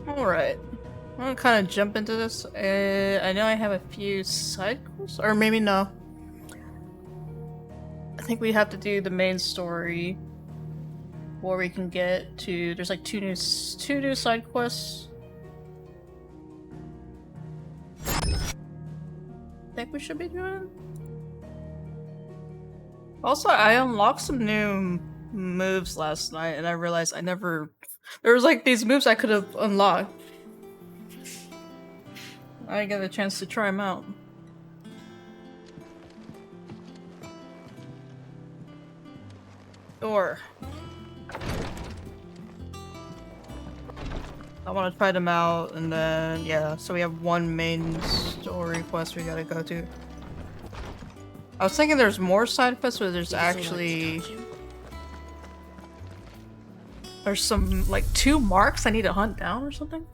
Alright. I'm gonna kind of jump into this. I know I have a few side quests, or maybe no. I think we have to do the main story where we can get to. There's like two new side quests. I think we should be doing. Also, I unlocked some new moves last night, and I realized I never. There was like these moves I could have unlocked. I didn't get a chance to try them out. Door. I want to try them out, and then yeah. So we have one main story quest we gotta go to. I was thinking there's more side quests, but there's actually there's some like 2 marks I need to hunt down or something.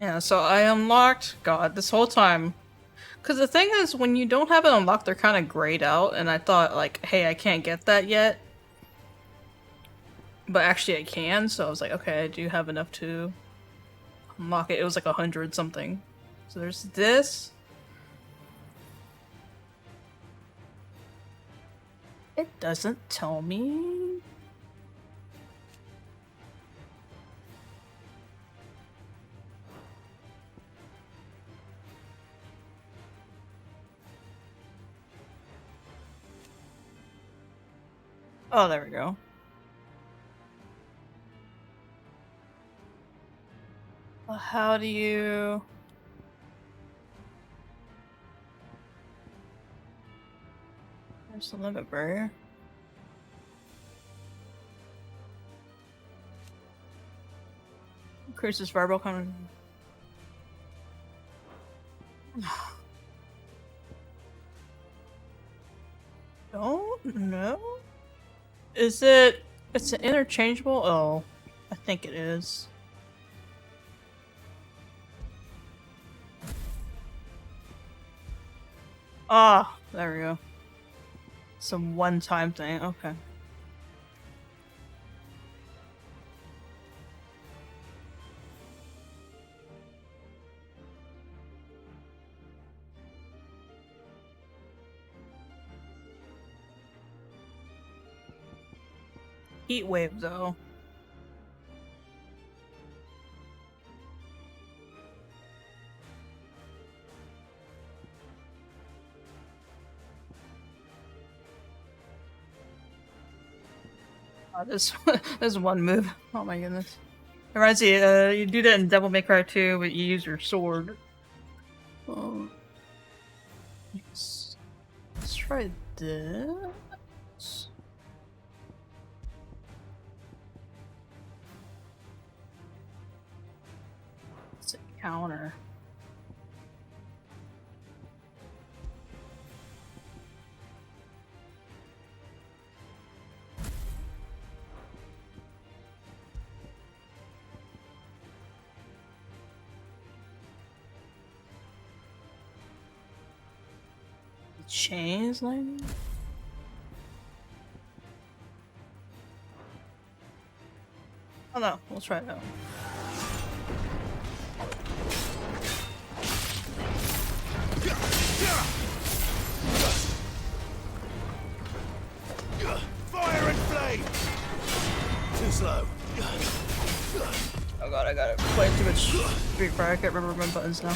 Yeah, so I unlocked God this whole time. Cause the thing is, when you don't have it unlocked, they're kind of grayed out, and I thought like, hey, I can't get that yet. But actually I can, so I was like, okay, I do have enough to unlock it. It was like 100 something. So there's this. It doesn't tell me. Oh, there we go. Well, how do you... There's the limit barrier. Increases fireball kind of... Don't know. Is it... It's an interchangeable? Oh, I think it is. Ah, there we go. Some one-time thing, okay. Heat wave, though. Oh, this one move. Oh my goodness. It reminds you, you do that in Devil May Cry 2, but you use your sword. Oh. Let's try this. It's a counter. Chains lightning? Oh no, we'll try it out. Fire and flame! Too slow. Oh god, I gotta play too much Street Fighter, I can't remember my buttons now.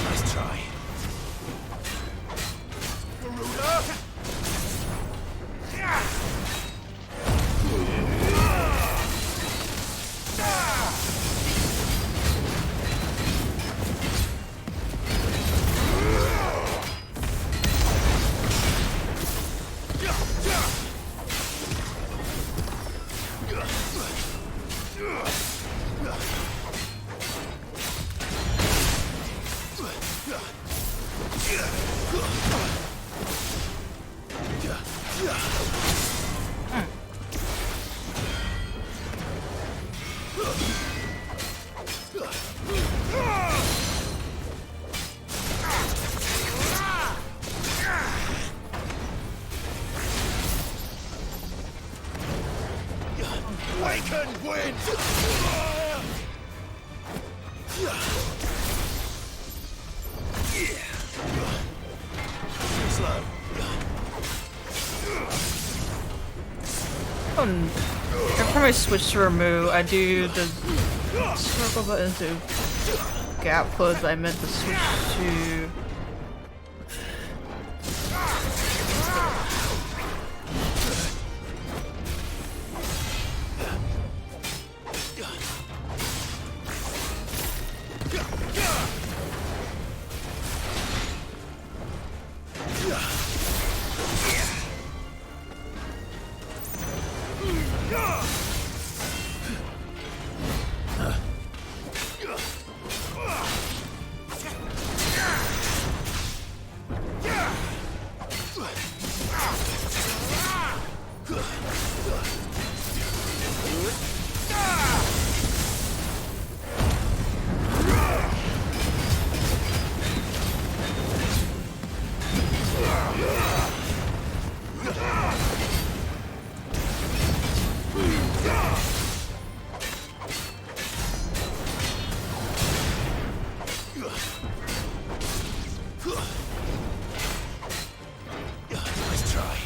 Nice try. Garuda! Awaken wind! Too slow. Every time I switch to remove, I do the circle button to gap close, but I meant to switch to. Nice try.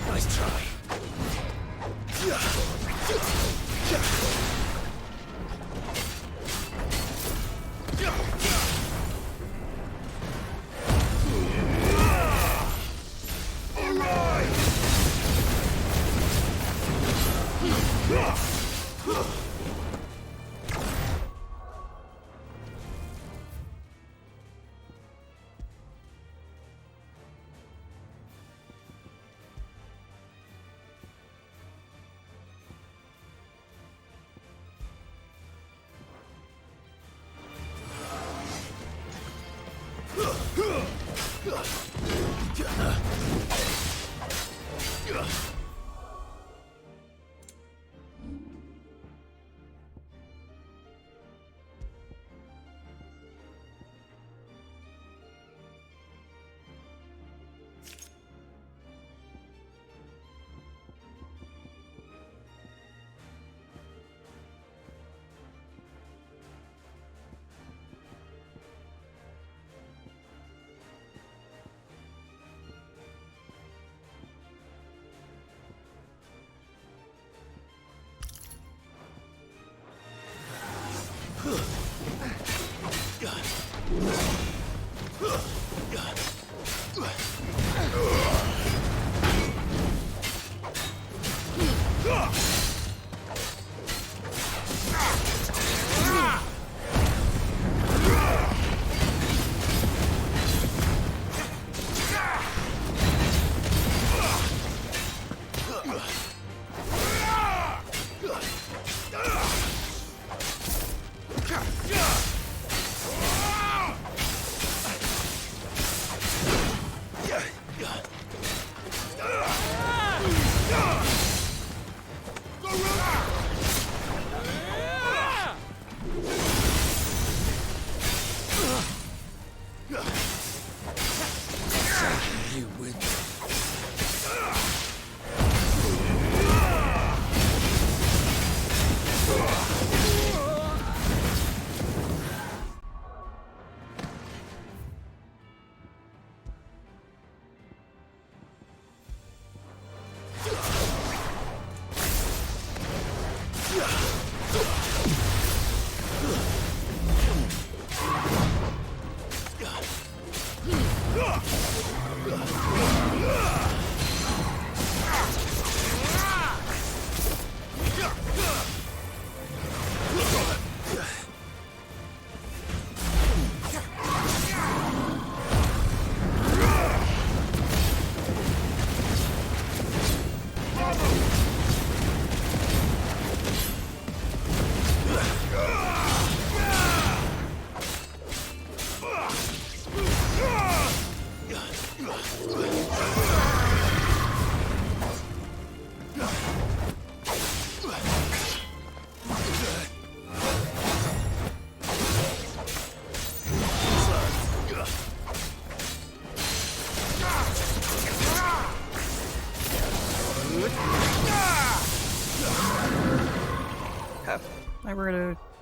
Nice try. Okay.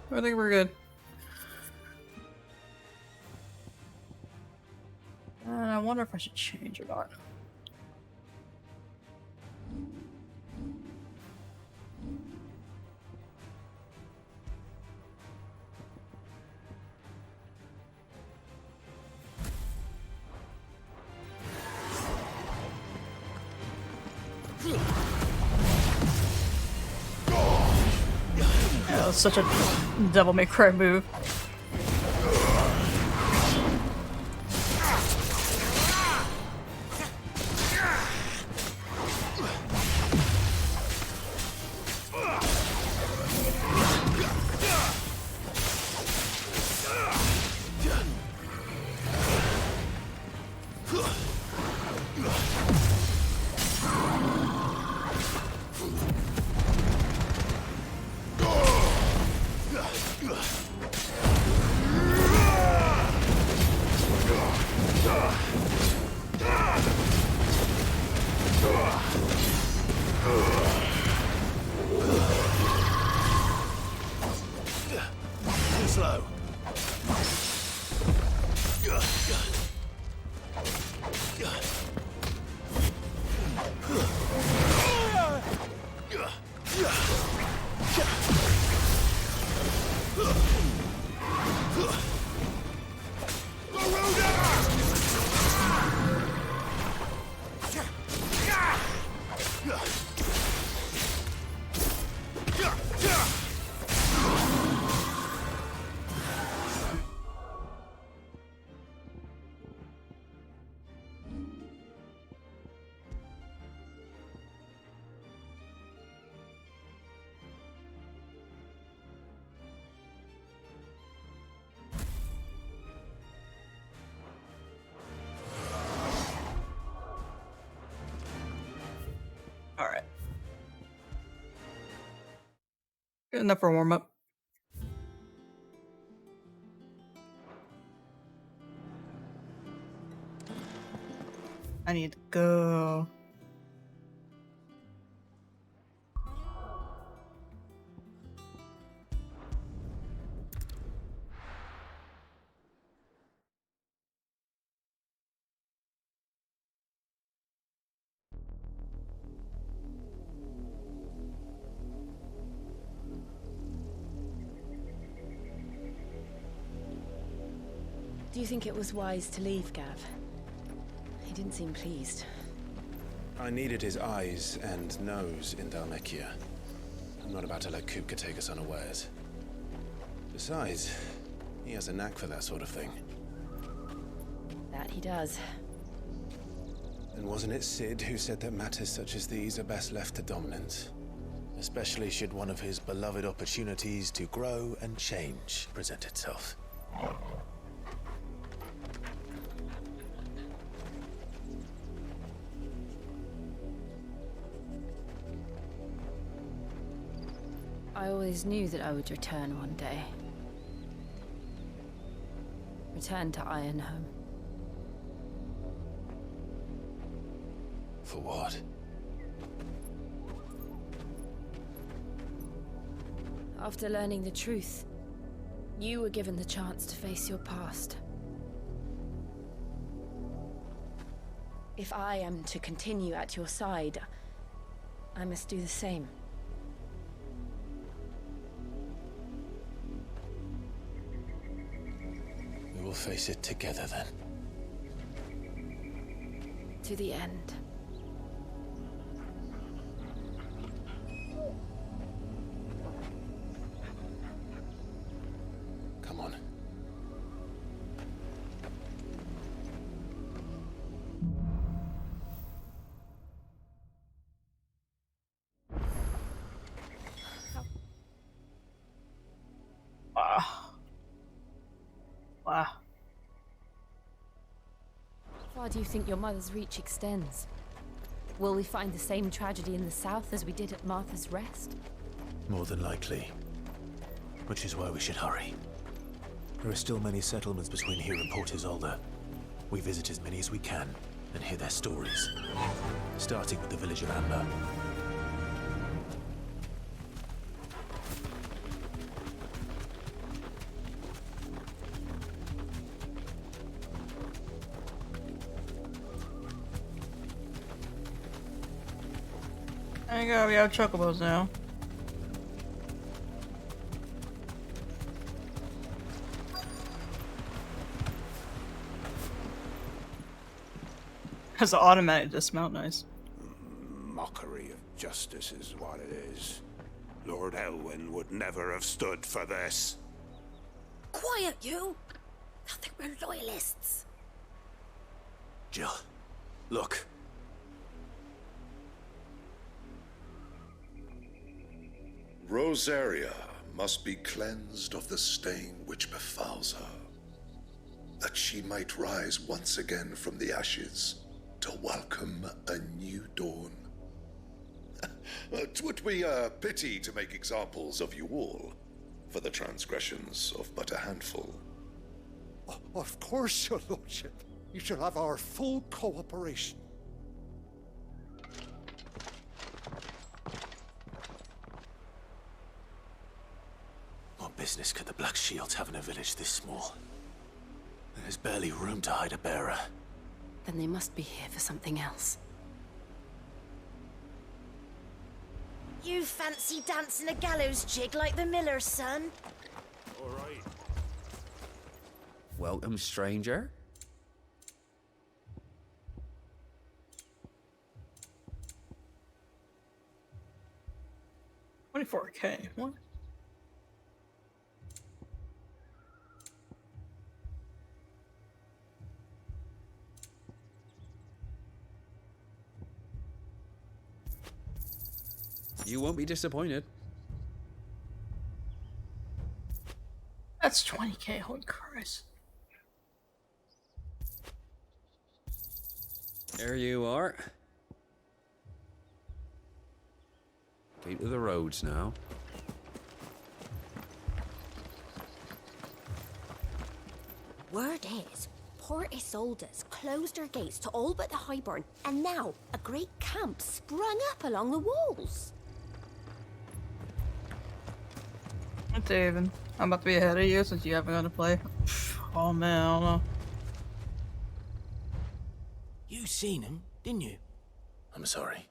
I think we're good. I wonder if I should change or not. Yeah, that's such a Devil May Cry move. Slow. Alright. Good enough for warm up. I need to go. Do you think it was wise to leave, Gav? He didn't seem pleased. I needed his eyes and nose in Dhalmekia. I'm not about to let Kupka take us unawares. Besides, he has a knack for that sort of thing. That he does. And wasn't it Sid who said that matters such as these are best left to dominance? Especially should one of his beloved opportunities to grow and change present itself. I always knew that I would return one day. Return to Ironhome. For what? After learning the truth, you were given the chance to face your past. If I am to continue at your side, I must do the same. face it together then. To the end. Come on. Wow. Wow. How far do you think your mother's reach extends? Will we find the same tragedy in the south as we did at Martha's Rest? More than likely. Which is why we should hurry. There are still many settlements between here and Port Isolde. We visit as many as we can and hear their stories. Starting with the village of Amber. There you go, we have chocobos now. Has the automatic dismount, nice. Mockery of justice is what it is. Lord Elwyn would never have stood for this. Quiet, you! Thought they were loyalists. Jill, look. Rosaria must be cleansed of the stain which befouls her, that she might rise once again from the ashes to welcome a new dawn. 'Twould be a pity to make examples of you all for the transgressions of but a handful. Of course, your lordship. You shall have our full cooperation. What business could the Black Shields have in a village this small? There's barely room to hide a bearer. Then they must be here for something else. You fancy dancing a gallows jig like the miller's son? All right. Welcome, stranger. 24K. What? You won't be disappointed. That's 20K. Holy Christ. There you are. Keep to the roads now. Word is, Port Isolde's closed their gates to all but the Highborn, and now a great camp sprung up along the walls. David, I'm about to be ahead of you since you haven't gone to play. Oh man, I don't know. You seen him, didn't you? I'm sorry.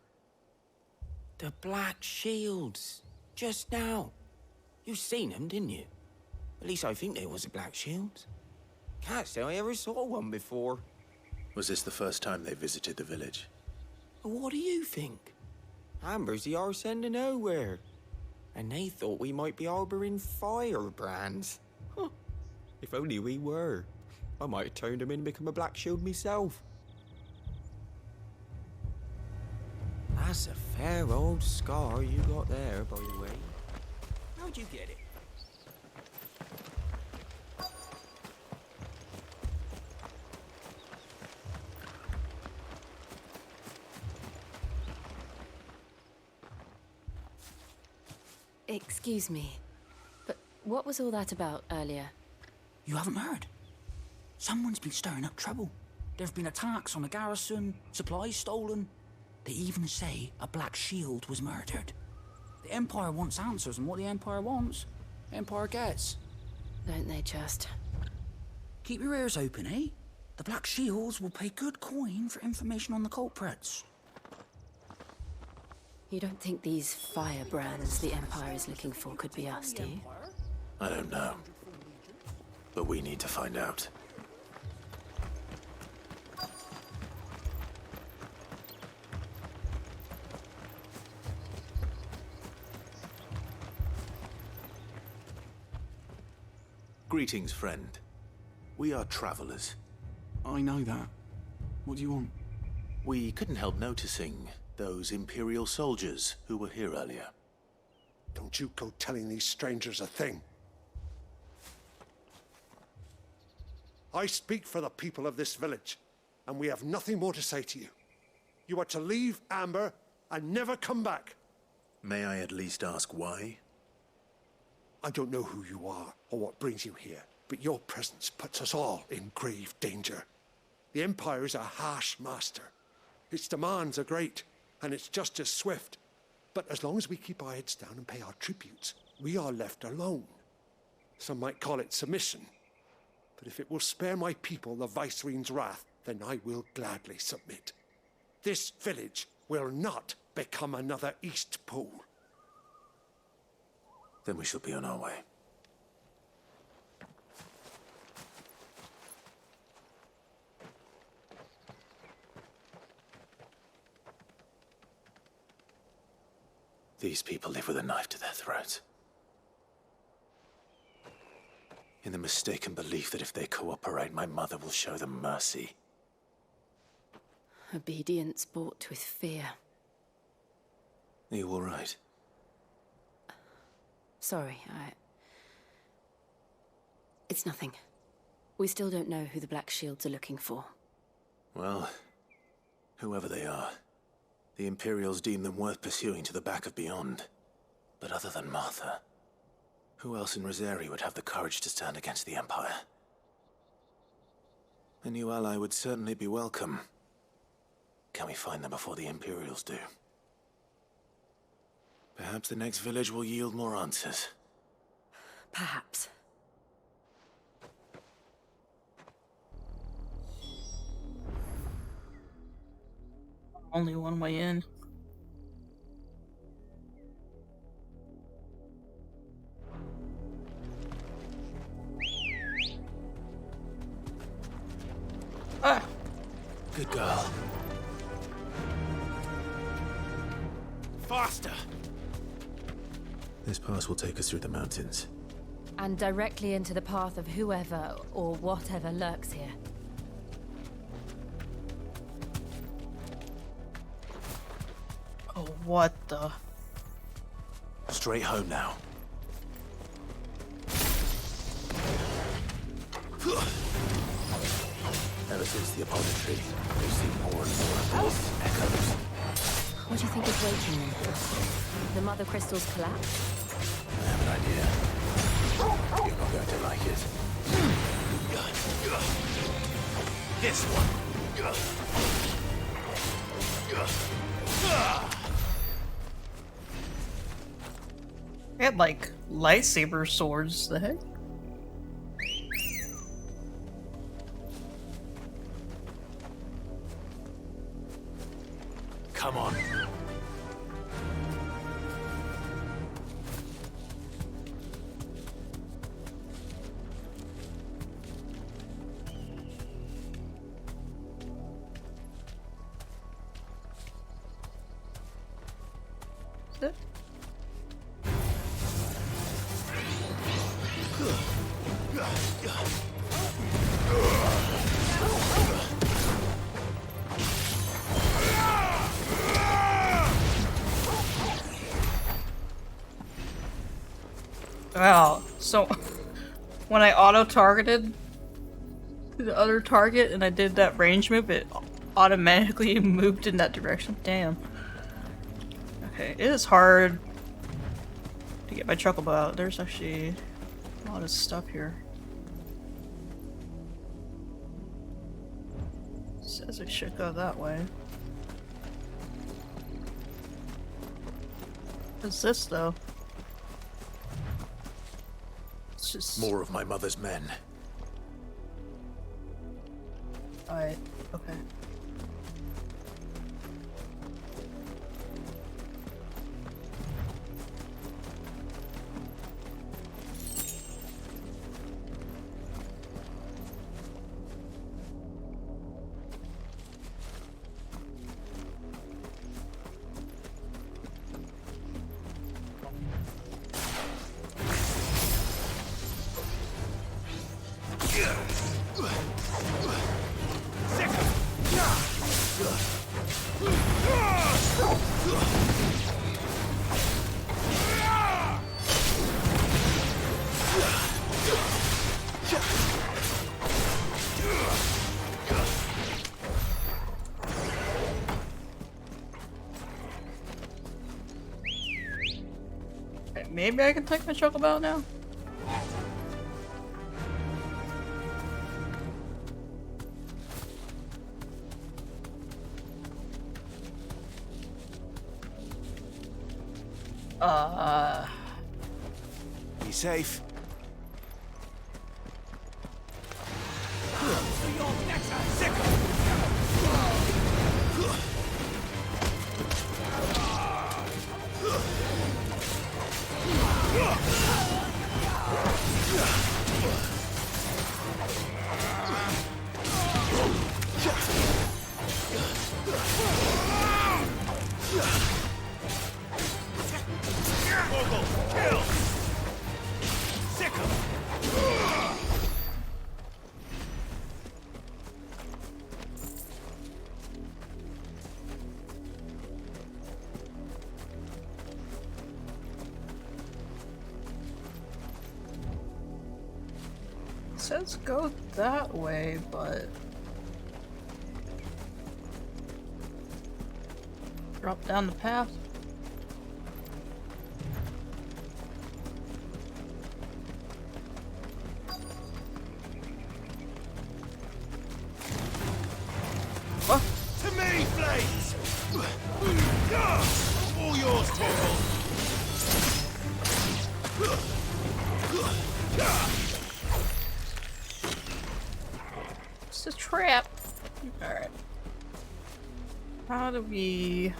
The Black Shields. Just now. You seen them, didn't you? At least I think there was a Black Shield. Can't say I ever saw one before. Was this the first time they visited the village? But what do you think? Amber's the arse end of nowhere. And they thought we might be harboring firebrands. Huh. If only we were. I might have turned them in and become a Black Shield myself. That's a fair old scar you got there, by the way. How'd you get it? Excuse me, but what was all that about earlier? You haven't heard? Someone's been stirring up trouble. There have been attacks on the garrison, supplies stolen. They even say a Black Shield was murdered. The Empire wants answers, and what the Empire wants, Empire gets. Don't they just? Keep your ears open, eh? The Black Shields will pay good coin for information on the culprits. You don't think these firebrands the Empire is looking for could be us, do you? I don't know. But we need to find out. Greetings, friend. We are travelers. I know that. What do you want? We couldn't help noticing those Imperial soldiers who were here earlier. Don't you go telling these strangers a thing. I speak for the people of this village, and we have nothing more to say to you. You are to leave Amber and never come back. May I at least ask why? I don't know who you are or what brings you here, but your presence puts us all in grave danger. The Empire is a harsh master. Its demands are great, and its justice swift. But as long as we keep our heads down and pay our tributes, we are left alone. Some might call it submission. But if it will spare my people the Viceroy's wrath, then I will gladly submit. This village will not become another East Pole. Then we shall be on our way. These people live with a knife to their throats. In the mistaken belief that if they cooperate, my mother will show them mercy. Obedience bought with fear. Are you all right? Sorry, It's nothing. We still don't know who the Black Shields are looking for. Well, whoever they are, the Imperials deem them worth pursuing to the back of beyond. But other than Martha, who else in Rosari would have the courage to stand against the Empire? A new ally would certainly be welcome. Can we find them before the Imperials do? Perhaps the next village will yield more answers. Perhaps. Only one way in. Ah! Good girl. Faster! This pass will take us through the mountains. And directly into the path of whoever or whatever lurks here. Oh, what the? Straight home now. Ever since the apology, we've seen more and more of these echoes. What do you think is waking them? The Mother Crystal's collapse? I have an idea. You're not going to like it. This one. They had like lightsaber swords, the heck? Come on. Wow, so when I auto-targeted the other target and I did that range move, it automatically moved in that direction. Damn. Okay, it is hard to get my chocobo out. There's actually a lot of stuff here. Says it should go that way. What's this though? It's just More of my mother's men. Alright, okay. Alright, maybe I can take my chocobo now? Be safe. Says go that way, but drop down the path. What? To me, Blades! All yours, Torgal! It's a trap. Alright. How do we...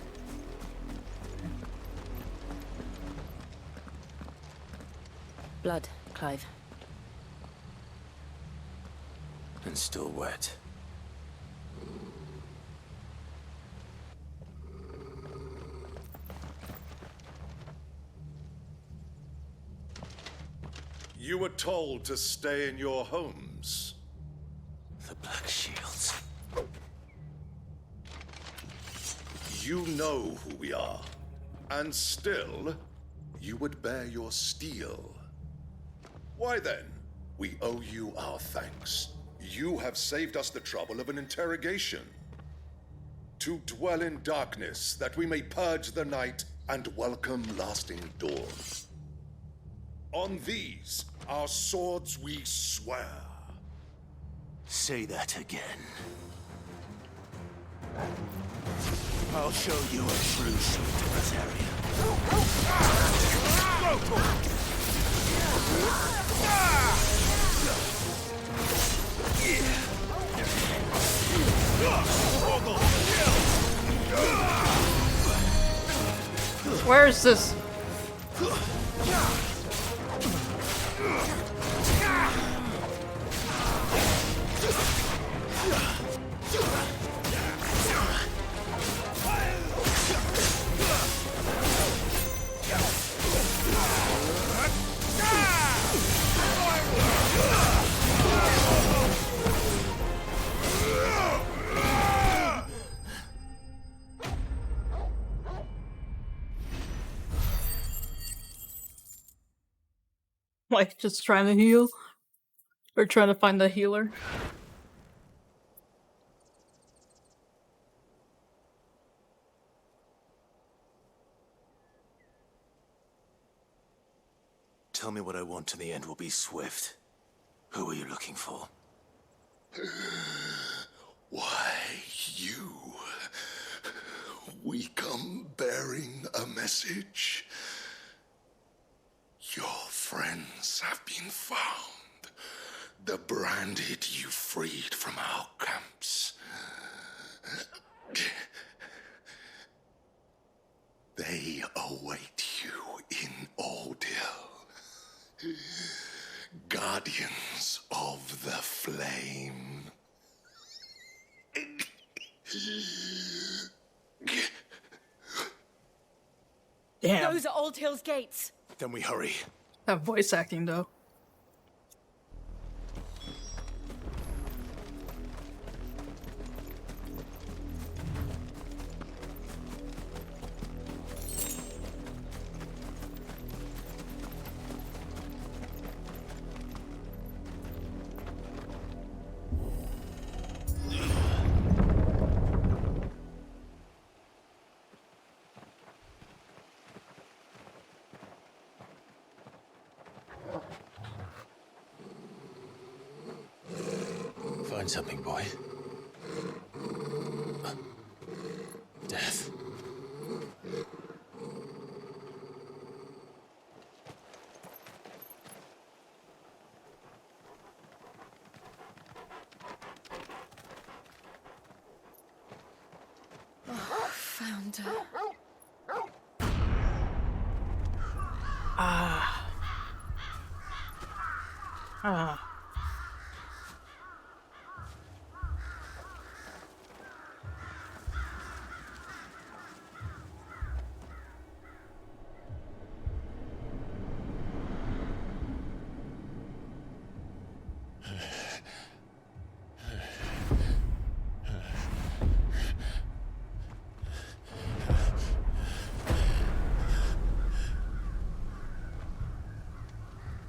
Blood, Clive. And still wet. You were told to stay in your homes. The Black Shields. You know who we are. And still, you would bear your steel. Why then? We owe you our thanks. You have saved us the trouble of an interrogation. To dwell in darkness, that we may purge the night and welcome lasting dawn. On these, our swords we swear. Say that again. I'll show you a true suit of this area. Where is this? Like, just trying to heal? Or trying to find the healer? Tell me what I want and the end will be swift. Who are you looking for? Why, you. We come bearing a message. Your friends have been found. The branded you freed from our camps. They await you in Odil. Guardians of the Flame. Damn. Those are Old Hill's gates. Then we hurry. That voice acting, though. find something, boy. Death. Found her.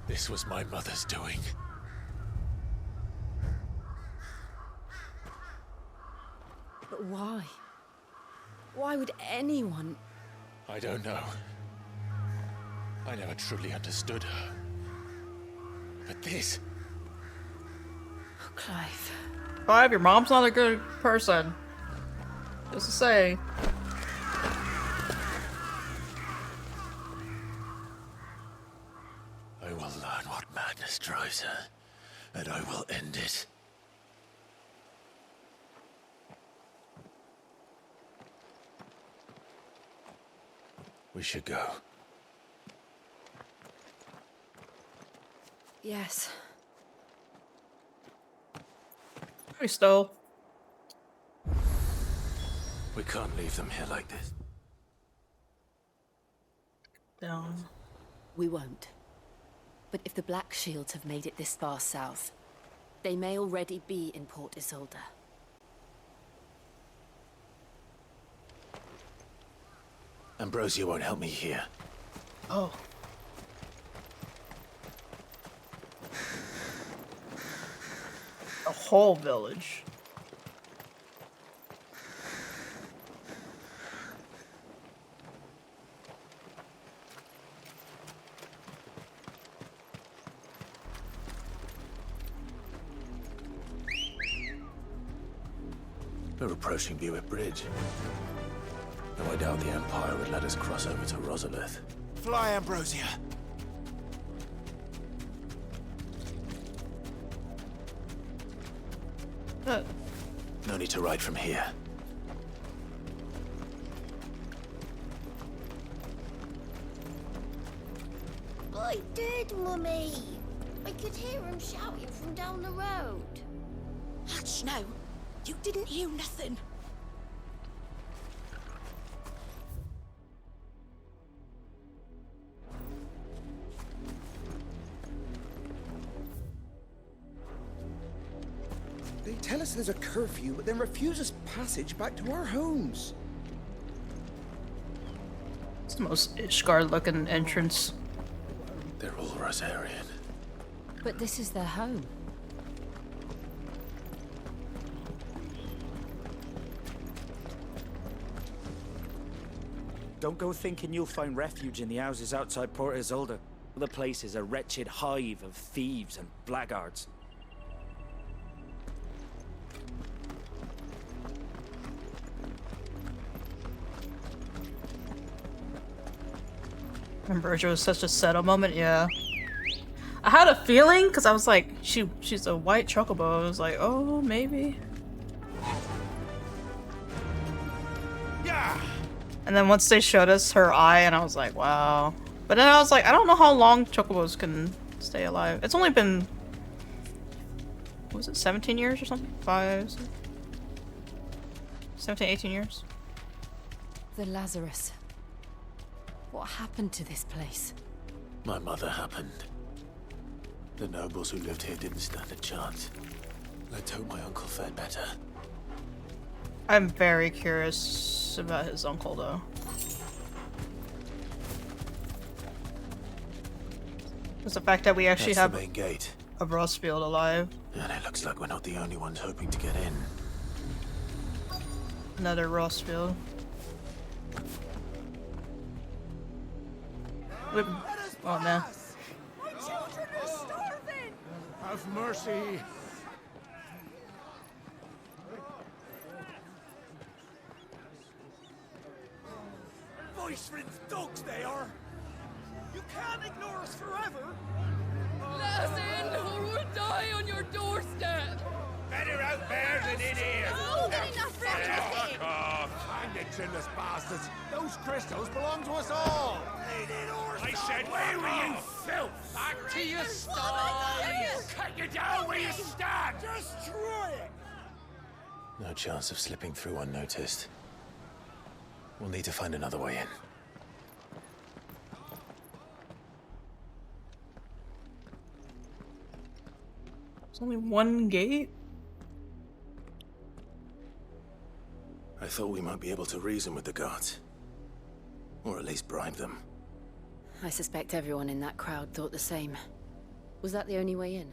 This was my mother's doing. But why? Why would anyone? I don't know. I never truly understood her. But this... Oh, Clive. Clive, your mom's not a good person. Just to say. I will learn what madness drives her, and I will end it. We should go. Yes. We stole. We can't leave them here like this. Down. We won't. But if the Black Shields have made it this far south, they may already be in Port Isolde. Ambrosia won't help me here. Oh. A whole village. We're approaching Buick Bridge. Though I doubt the Empire would let us cross over to Rosalith. Fly, Ambrosia. No need to ride from here. I did, Mummy. I could hear him shouting from down the road. Hush now. You didn't hear nothing. They tell us there's a curfew, but then refuse us passage back to our homes. It's the most Ishgard-looking entrance. They're all Rosarian. But this is their home. Don't go thinking you'll find refuge in the houses outside Port Isolde. The place is a wretched hive of thieves and blackguards. Ambrosia was such a settle moment, yeah. I had a feeling, because I was like, she's a white chocobo. I was like, oh, maybe. Yeah. And then once they showed us her eye, and I was like, wow. But then I was like, I don't know how long chocobos can stay alive. It's only been, what was it, 17 years or something? 17, 18 years? The Lazarus. What happened to this place? My mother happened. The nobles who lived here didn't stand a chance. Let's hope my uncle fared better. I'm very curious about his uncle, though. It's the fact that we actually That's have the main gate. a Rossfield alive. And it looks like we're not the only ones hoping to get in. Another Rossfield. Oh no. My children are starving! Have mercy. Ishrin's dogs, they are! You can't ignore us forever! Let us in, or we'll die on your doorstep! Better out there than in here! Oh, good enough, Rick! Fuck off! Hang it, chinless bastards! Those crystals belong to us all! I said, where were you, filth? Back to your stall! Cut you down where you stand! Destroy it! No chance of slipping through unnoticed. We'll need to find another way in. There's only one gate? I thought we might be able to reason with the guards. Or at least bribe them. I suspect everyone in that crowd thought the same. Was that the only way in?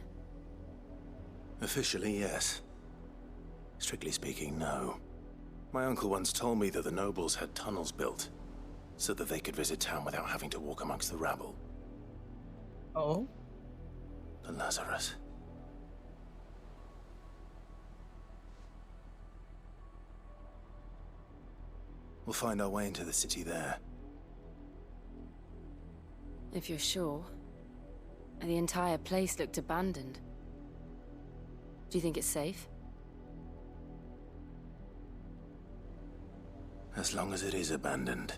Officially, yes. Strictly speaking, no. My uncle once told me that the nobles had tunnels built, so that they could visit town without having to walk amongst the rabble. Oh? The Lazarus. We'll find our way into the city there. If you're sure. The entire place looked abandoned. Do you think it's safe? As long as it is abandoned.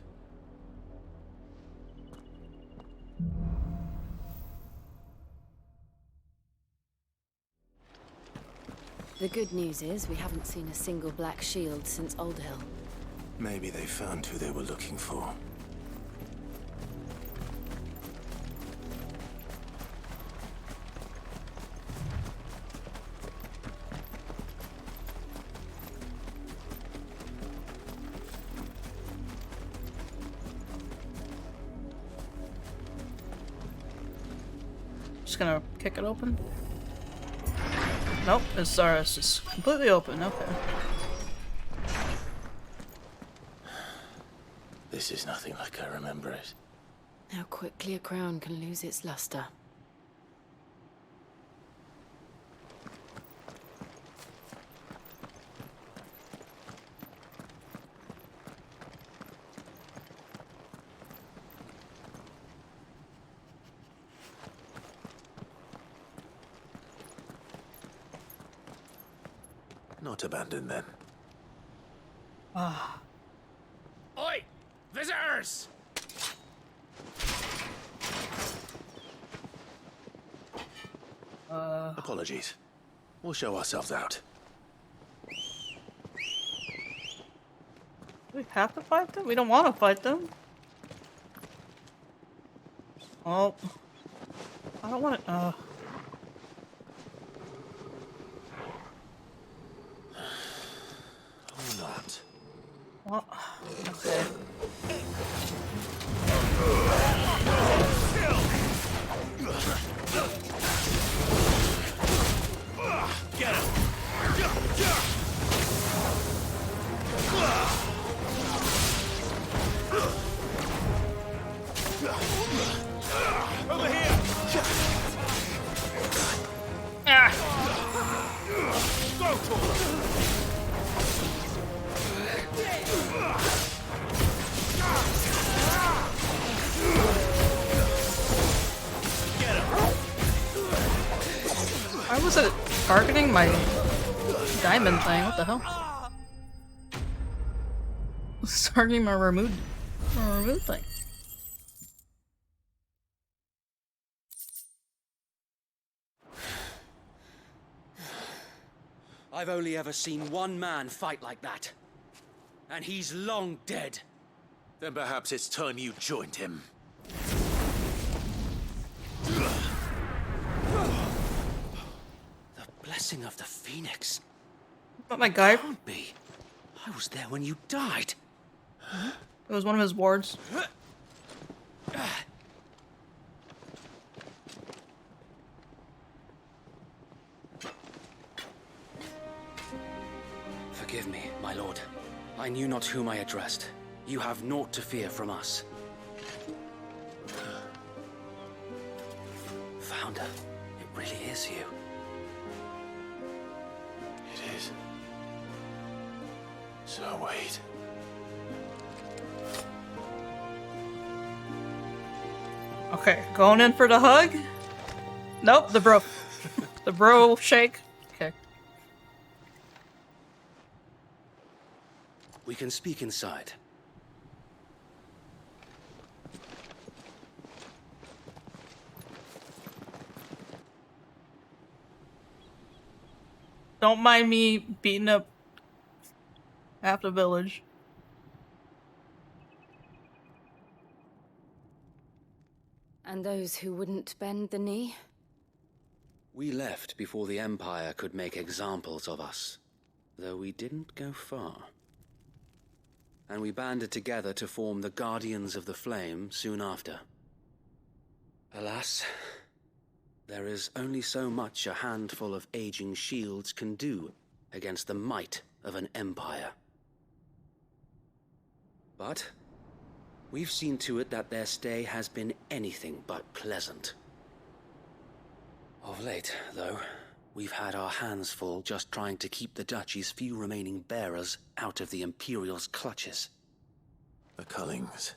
The good news is we haven't seen a single black shield since Old Hill. Maybe they found who they were looking for. Just gonna kick it open. Nope, it's sorry, it's just completely open. Okay. This is nothing like I remember it. How quickly a crown can lose its luster. Not abandoned then. Ah. Oi! Visitors! Apologies. We'll show ourselves out. Do we have to fight them? We don't want to fight them. Oh. I don't want to, Or not. Well, okay. Get him! Over here! Go for Why was it targeting my diamond thing? What the hell? It's targeting my remove thing. I've only ever seen one man fight like that. And he's long dead. Then perhaps it's time you joined him. The blessing of the Phoenix. But my guy. Can't be. I was there when you died. It was one of his wards. Forgive me, my lord. I knew not whom I addressed. You have naught to fear from us. Founder, it really is you. It is. So wait. Okay, going in for the hug? Nope, the bro. The bro shake. Okay. We can speak inside. Don't mind me beating up half the village. And those who wouldn't bend the knee? We left before the Empire could make examples of us, though we didn't go far. And we banded together to form the Guardians of the Flame soon after. Alas, there is only so much a handful of aging shields can do against the might of an empire. But we've seen to it that their stay has been anything but pleasant. Of late, though, we've had our hands full just trying to keep the Duchy's few remaining bearers out of the Imperial's clutches. The Cullings.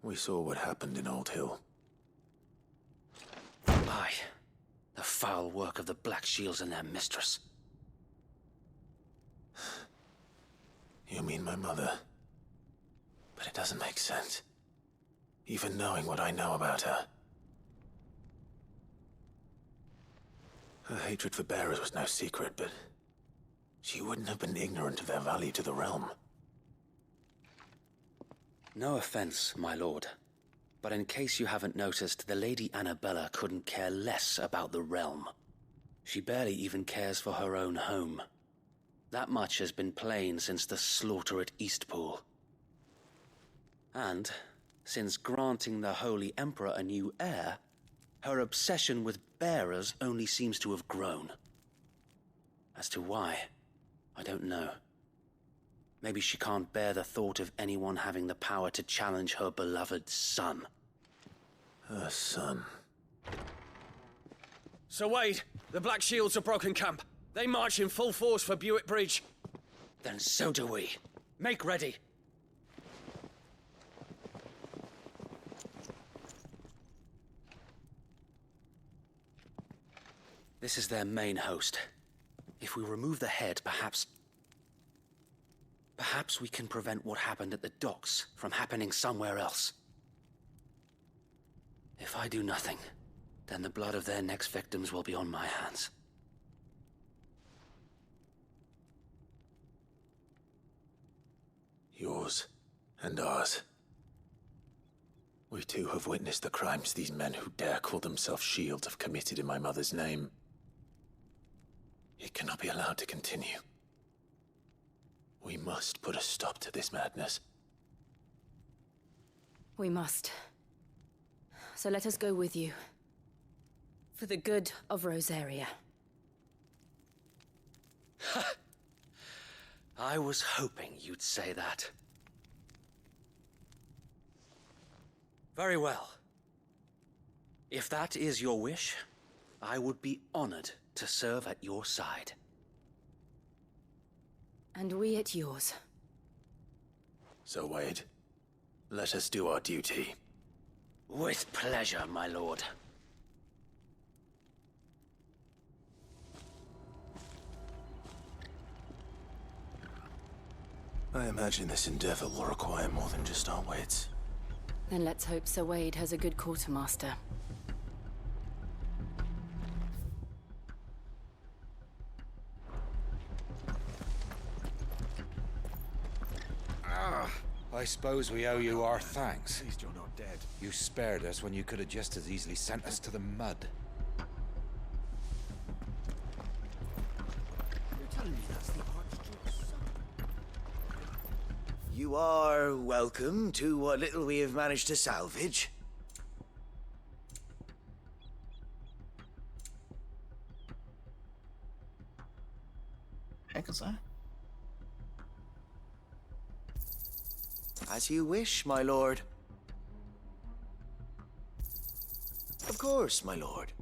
We saw what happened in Old Hill. Aye, the foul work of the Black Shields and their mistress. You mean my mother? But it doesn't make sense. Even knowing what I know about her. Her hatred for bearers was no secret, but she wouldn't have been ignorant of their value to the realm. No offense, my lord, but in case you haven't noticed, the Lady Annabella couldn't care less about the realm. She barely even cares for her own home. That much has been plain since the slaughter at Eastpool. And, since granting the Holy Emperor a new heir, her obsession with bearers only seems to have grown. As to why, I don't know. Maybe she can't bear the thought of anyone having the power to challenge her beloved son. Her son. Sir Wade, the Black Shields have broken camp. They march in full force for Buick Bridge. Then so do we. Make ready. This is their main host. If we remove the head, perhaps we can prevent what happened at the docks from happening somewhere else. If I do nothing, then the blood of their next victims will be on my hands. Yours and ours. We too have witnessed the crimes these men who dare call themselves shields have committed in my mother's name. It cannot be allowed to continue. We must put a stop to this madness. We must. So let us go with you. For the good of Rosaria. I was hoping you'd say that. Very well. If that is your wish, I would be honored to serve at your side. And we at yours. So, Wade, let us do our duty. With pleasure, my lord. I imagine this endeavor will require more than just our wits. Then let's hope Sir Wade has a good quartermaster. I suppose we owe you our thanks. At least you're not dead. You spared us when you could have just as easily sent us to the mud. You're telling me that's the Archduke's son? You are welcome to what little we have managed to salvage. Heck is that? As you wish, my lord. Of course, my lord.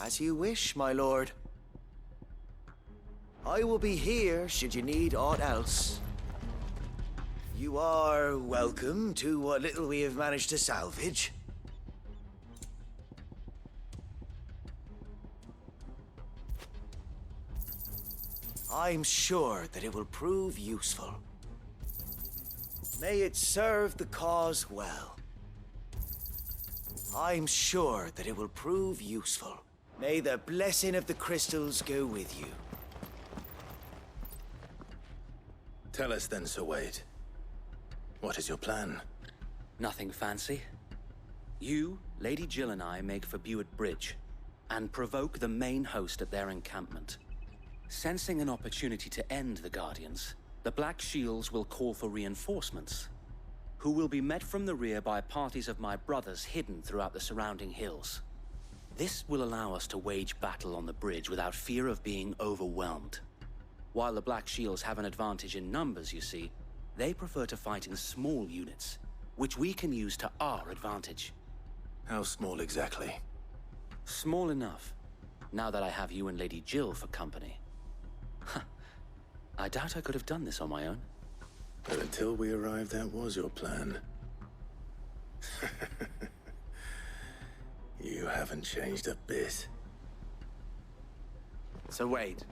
As you wish, my lord. I will be here should you need aught else. You are welcome to what little we have managed to salvage. I'm sure that it will prove useful. May it serve the cause well. I'm sure that it will prove useful. May the blessing of the crystals go with you. Tell us then, Sir Wade. What is your plan? Nothing fancy. You, Lady Jill and I make for Buett Bridge and provoke the main host at their encampment. Sensing an opportunity to end the Guardians, the Black Shields will call for reinforcements, who will be met from the rear by parties of my brothers hidden throughout the surrounding hills. This will allow us to wage battle on the bridge without fear of being overwhelmed. While the Black Shields have an advantage in numbers, you see, they prefer to fight in small units, which we can use to our advantage. How small exactly? Small enough, now that I have you and Lady Jill for company. I doubt I could have done this on my own. But until we arrived, that was your plan. You haven't changed a bit. So Wade,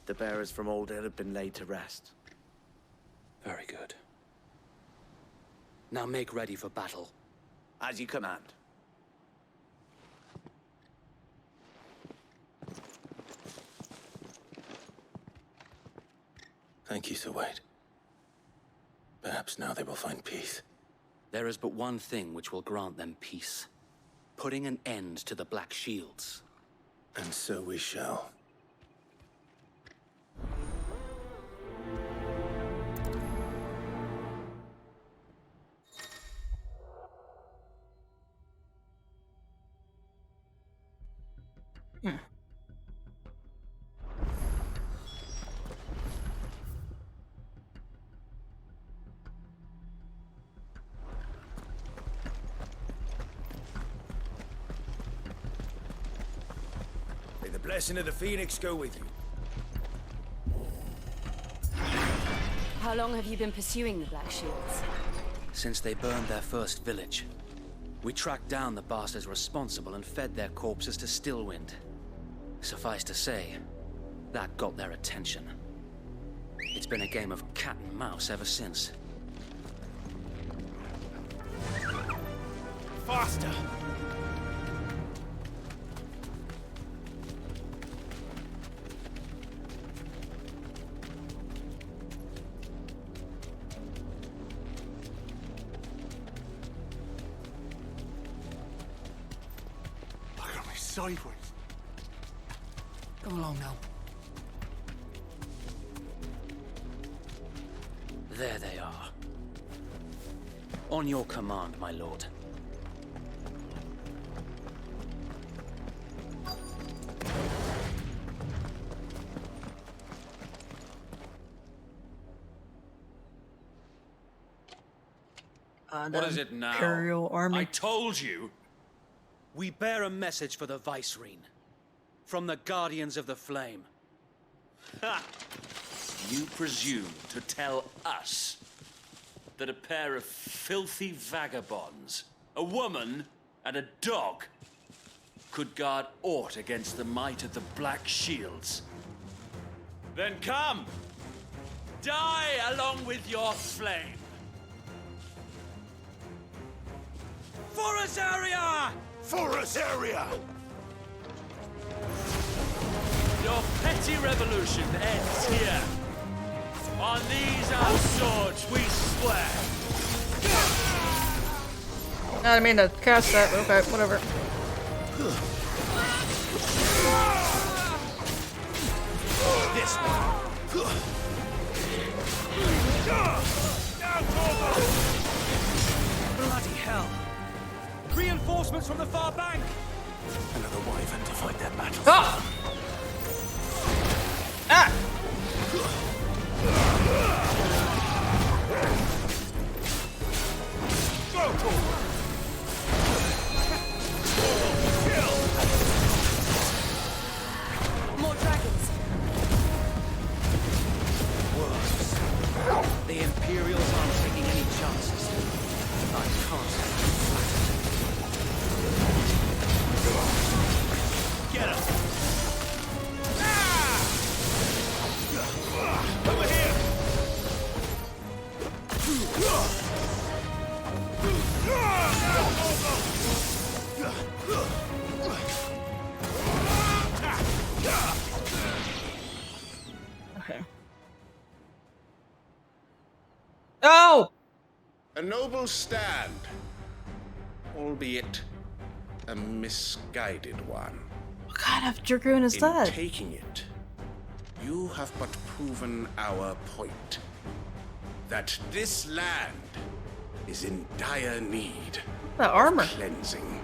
the bearers from Old Hill have been laid to rest. Very good. Now make ready for battle. As you command. Thank you, Sir Wade. Perhaps now they will find peace. There is but one thing which will grant them peace. Putting an end to the Black Shields. And so we shall. May the blessing of the Phoenix go with you. How long have you been pursuing the Black Shields? Since they burned their first village. We tracked down the bastards responsible and fed their corpses to Stillwind. Suffice to say, that got their attention. It's been a game of cat and mouse ever since. Faster! Look at me sideways. Come along now. There they are. On your command, my lord. What is it now? Imperial Army. I told you. We bear a message for the Vicereine. From the Guardians of the Flame. Ha! You presume to tell us that a pair of filthy vagabonds, a woman and a dog, could guard aught against the might of the Black Shields? Then come! Die along with your flame! For Azaria! For Azaria! Your petty revolution ends here. On these our swords we swear. I didn't mean to cast that. Okay, whatever. This one. Bloody hell! Reinforcements from the far bank! Another wyvern to fight their battle. Ah! Ah! More dragons. The Imperials can't. Get him! Over here! Okay. Oh! A noble stand, albeit a misguided one. What kind of dragoon is In that? taking it, you have but proven our point. That this land is in dire need That armor. of cleansing.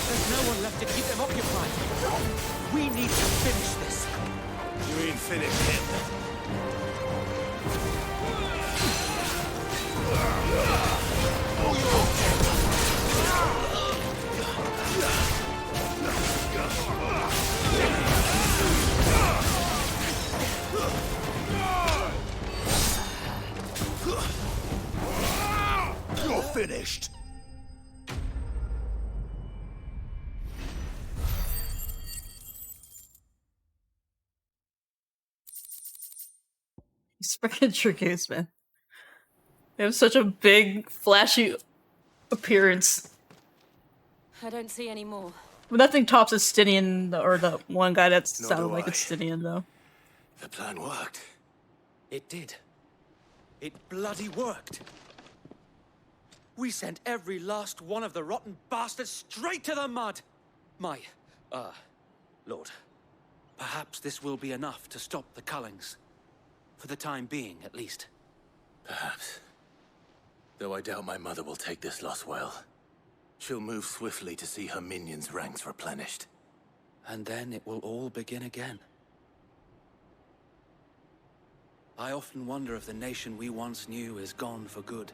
There's no one left to keep them occupied. We need to finish this. You mean finish him? You're finished. He's freaking dragoons, man. They have such a big, flashy appearance. I don't see any more. But nothing tops Estinian, or the one guy that Nor sounded do like I. Estinian, though. The plan worked. It did. It bloody worked. We sent every last one of the rotten bastards straight to the mud. Lord, perhaps this will be enough to stop the Cullings. For the time being, at least. Perhaps. Though I doubt my mother will take this loss well. She'll move swiftly to see her minions' ranks replenished. And then it will all begin again. I often wonder if the nation we once knew is gone for good.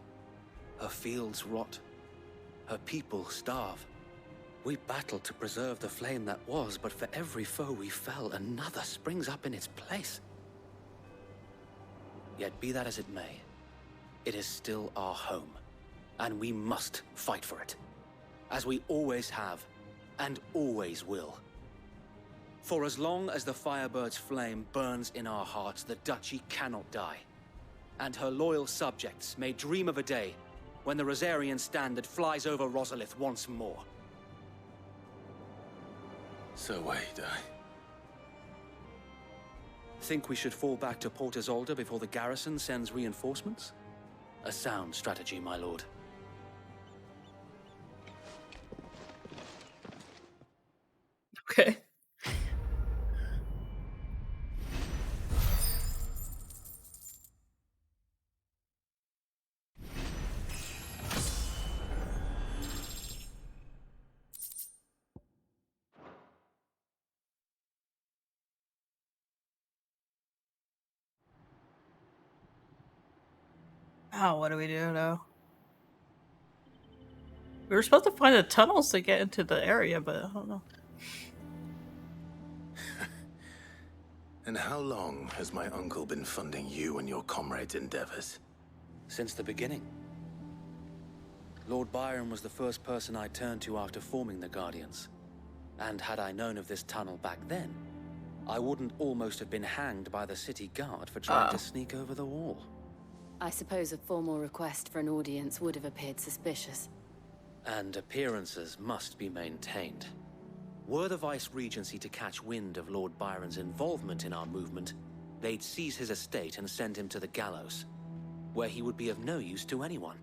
Her fields rot. Her people starve. We battled to preserve the flame that was, but for every foe we fell, another springs up in its place. Yet be that as it may, it is still our home, and we must fight for it, as we always have, and always will. For as long as the Firebird's flame burns in our hearts, the Duchy cannot die, and her loyal subjects may dream of a day when the Rosarian standard flies over Rosalith once more. So wait, Think we should fall back to Port Isolde before the garrison sends reinforcements? A sound strategy, my lord. Okay. Oh, what do we do now? We were supposed to find the tunnels to get into the area, but I don't know. And how long has my uncle been funding you and your comrades' endeavors? Since the beginning. Lord Byron was the first person I turned to after forming the Guardians. And had I known of this tunnel back then, I wouldn't almost have been hanged by the city guard for trying to sneak over the wall. I suppose a formal request for an audience would have appeared suspicious. And appearances must be maintained. Were the Vice-Regency to catch wind of Lord Byron's involvement in our movement, they'd seize his estate and send him to the gallows, where he would be of no use to anyone.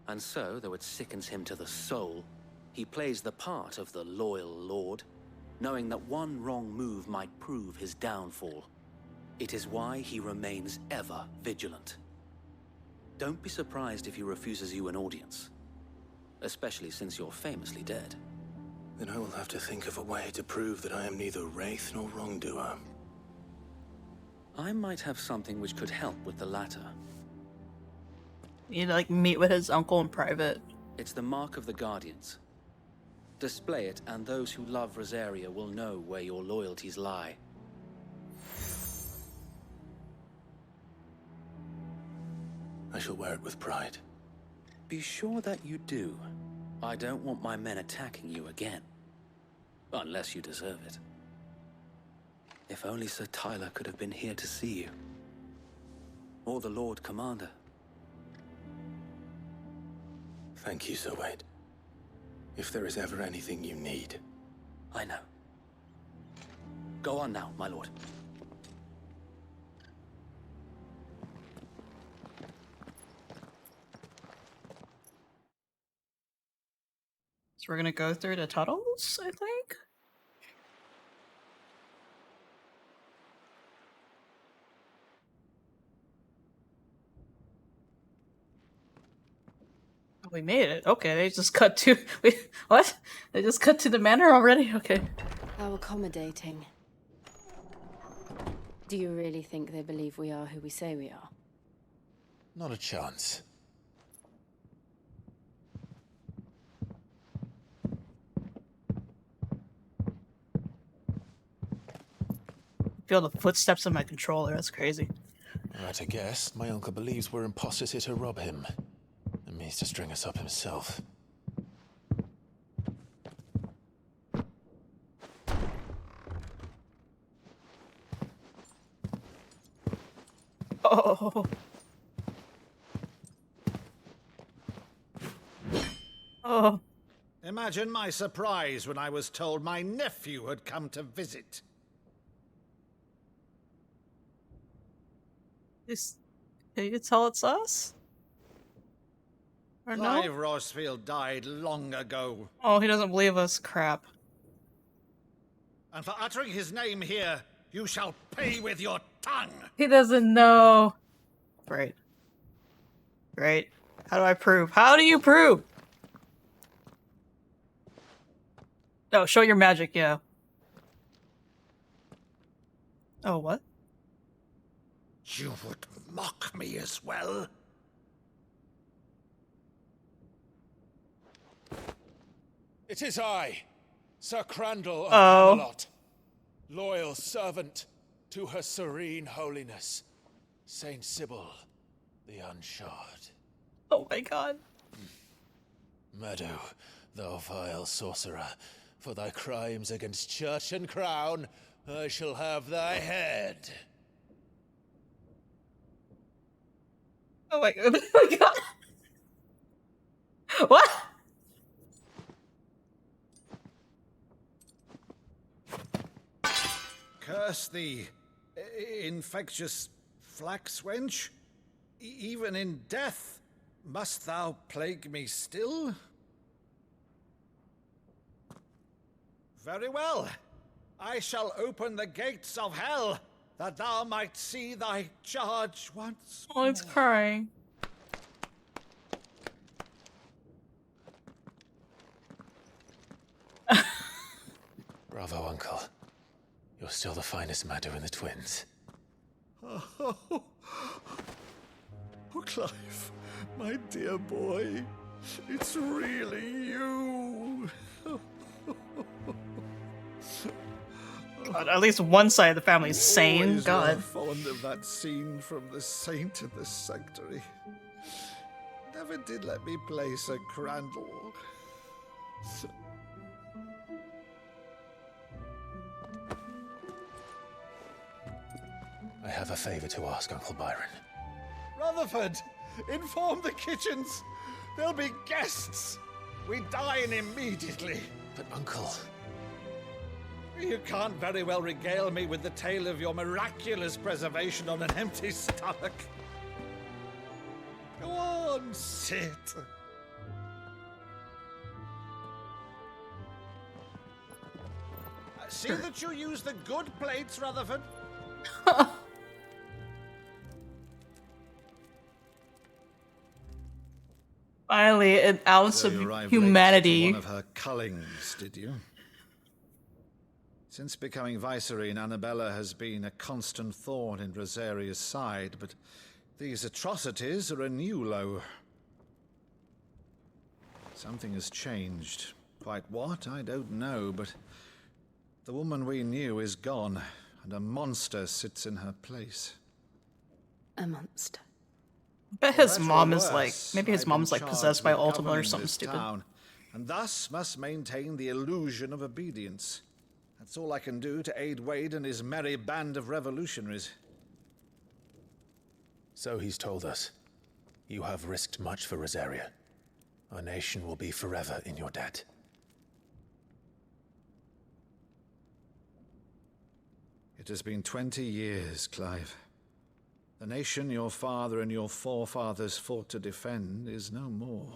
And so, though it sickens him to the soul, he plays the part of the loyal lord, knowing that one wrong move might prove his downfall. It is why he remains ever vigilant. Don't be surprised if he refuses you an audience, especially since you're famously dead. Then I will have to think of a way to prove that I am neither wraith nor wrongdoer. I might have something which could help with the latter. You need to, like, meet with his uncle in private. It's the mark of the Guardians. Display it, and those who love Rosaria will know where your loyalties lie. I shall wear it with pride. Be sure that you do. I don't want my men attacking you again. Unless you deserve it. If only Sir Tyler could have been here to see you. Or the Lord Commander. Thank you, Sir Wade. If there is ever anything you need. I know. Go on now, my lord. So we're gonna go through the tunnels, I think? Oh, we made it. Okay, they just cut to... Wait, what? They just cut to the manor already? Okay. How accommodating. Do you really think they believe we are who we say we are? Not a chance. Feel the footsteps of my controller. That's crazy. Right, I guess. My uncle believes we're imposters here to rob him. And means to string us up himself. Oh. Oh. Imagine my surprise when I was told my nephew had come to visit. Can you tell it's us? Or no? Clive Rosfield died long ago. Oh, he doesn't believe us. Crap. And for uttering his name here, you shall pay with your tongue. He doesn't know. Great. Great. How do I prove? How do you prove? No, show your magic, yeah. Oh, what? You would mock me as well? It is I, Sir Crandall of Oh. Camelot, loyal servant to Her Serene Holiness, Saint Sybil the Unshod. Oh my god. Meadow, thou vile sorcerer, for thy crimes against church and crown, I shall have thy head. Oh my god. Oh my god. What? Curse thee, infectious flax wench. Even in death, must thou plague me still? Very well. I shall open the gates of hell, that thou might see thy charge once Oh, it's crying. Bravo, Uncle. You're still the finest Meadow in the twins. Oh, Clive, my dear boy, it's really you. God, at least one side of the family is sane. Always God. were fond of that scene from The Saint and the Sanctuary. Never did let me play Sir Crandall. I have a favor to ask, Uncle Byron. Rutherford, inform the kitchens. There'll be guests. We dine immediately. But, Uncle... You can't very well regale me with the tale of your miraculous preservation on an empty stomach. Go on, sit. See that you use the good plates, Rutherford. Finally, an ounce So of you arrived humanity. late to one of her cullings, did you? Since becoming Vicereine, Annabella has been a constant thorn in Rosaria's side, but these atrocities are a new low. Something has changed. Quite what, I don't know, but the woman we knew is gone, and a monster sits in her place. A monster. I bet his mom is like, maybe his mom's like possessed by Ultima or something stupid. Town, and thus must maintain the illusion of obedience. That's all I can do to aid Wade and his merry band of revolutionaries. So he's told us. You have risked much for Rosaria. Our nation will be forever in your debt. It has been 20 years, Clive. The nation your father and your forefathers fought to defend is no more.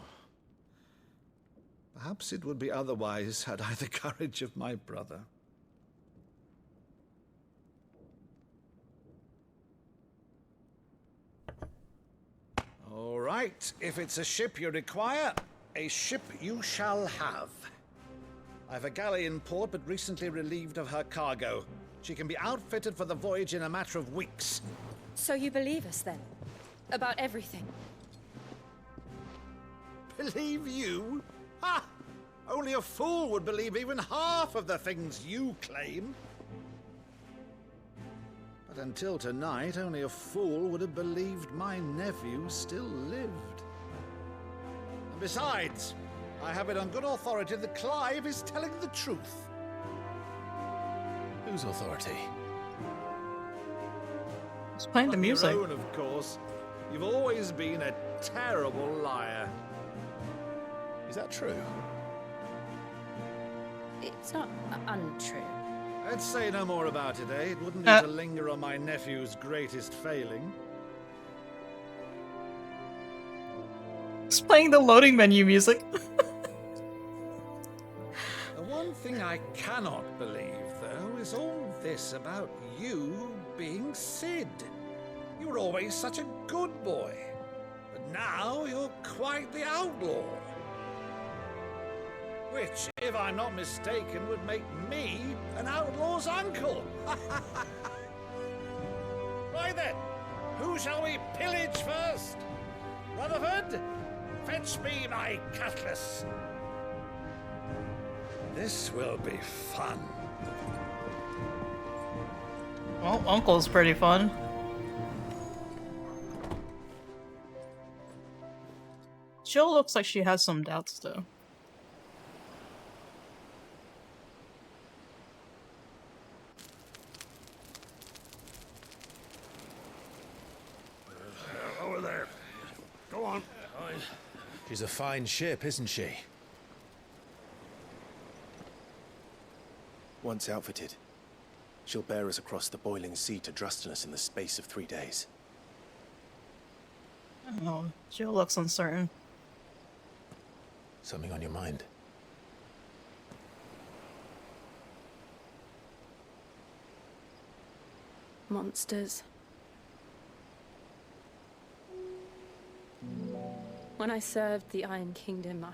Perhaps it would be otherwise had I the courage of my brother. All right, if it's a ship you require, a ship you shall have. I've a galley in port, but recently relieved of her cargo. She can be outfitted for the voyage in a matter of weeks. So you believe us then? About everything? Believe you? Ha! Only a fool would believe even half of the things you claim. But until tonight, only a fool would have believed my nephew still lived. And besides, I have it on good authority that Clive is telling the truth. Whose authority? He's playing the music. Your own, of course. You've always been a terrible liar. Is that true? It's not untrue. Let's say no more about it, eh? It wouldn't do to linger on my nephew's greatest failing. He's playing the loading menu music. The one thing I cannot believe, though, is all this about you being Sid. You were always such a good boy, but now you're quite the outlaw. Which, if I'm not mistaken, would make me an outlaw's uncle. Right then, who shall we pillage first? Rutherford, fetch me my cutlass. This will be fun. Well, Uncle's pretty fun. Jill looks like she has some doubts, though. Over there. Go on. She's a fine ship, isn't she? Once outfitted, she'll bear us across the boiling sea to Drustinus in the space of 3 days. I don't know. Jill looks uncertain. Something on your mind? Monsters. When I served the Iron Kingdom,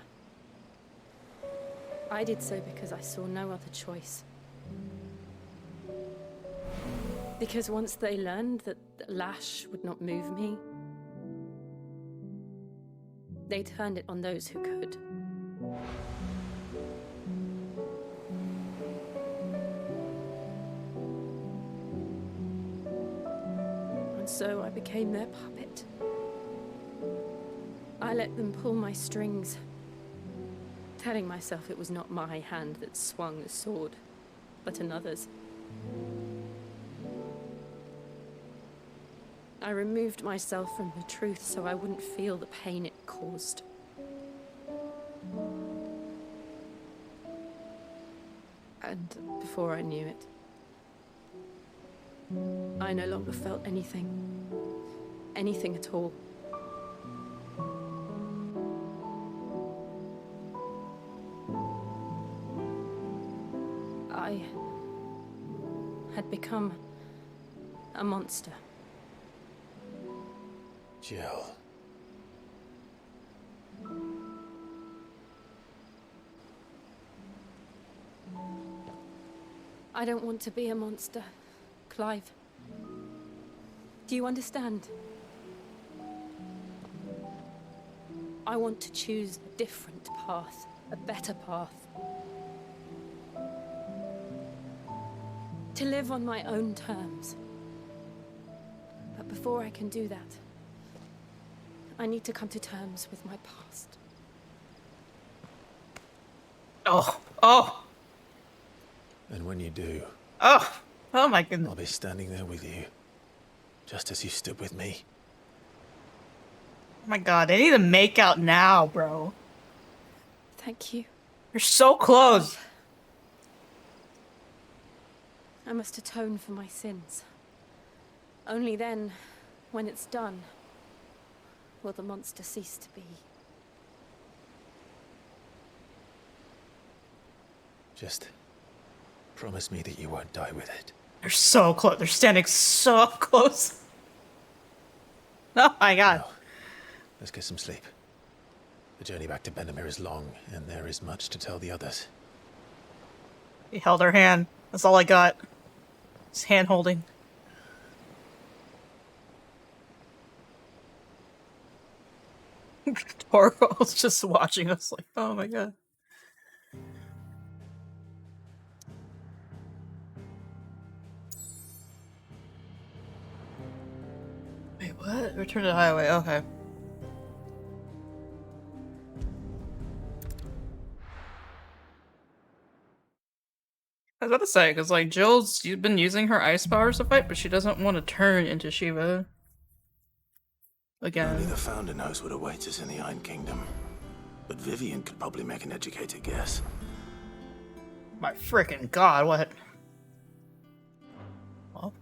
I did so because I saw no other choice. Because once they learned that the lash would not move me, they turned it on those who could. And so I became their puppet. I let them pull my strings, telling myself it was not my hand that swung the sword, but another's. I removed myself from the truth so I wouldn't feel the pain it caused. And before I knew it, I no longer felt anything. Anything at all. become a monster. Jill. I don't want to be a monster, Clive. Do you understand? I want to choose a different path, a better path. To live on my own terms. But before I can do that, I need to come to terms with my past. Oh, oh, And when you do, oh, oh my goodness. I'll be standing there with you, just as you stood with me. Oh my god, they need to make out now, bro. Thank you. You're so close. I must atone for my sins. Only then, when it's done, will the monster cease to be. Just promise me that you won't die with it. They're so close. They're standing so close. Oh my god. Now, let's get some sleep. The journey back to Benamir is long, and there is much to tell the others. He held her hand. That's all I got. His hand holding. Torgo's just watching us like, oh my god. Wait, what? Return to the highway, okay. I was about to say, because like Jill's been using her ice powers to fight, but she doesn't want to turn into Shiva again. Only the Founder knows what awaits us in the Iron Kingdom. But Vivian could probably make an educated guess. My frickin' god, what? Well.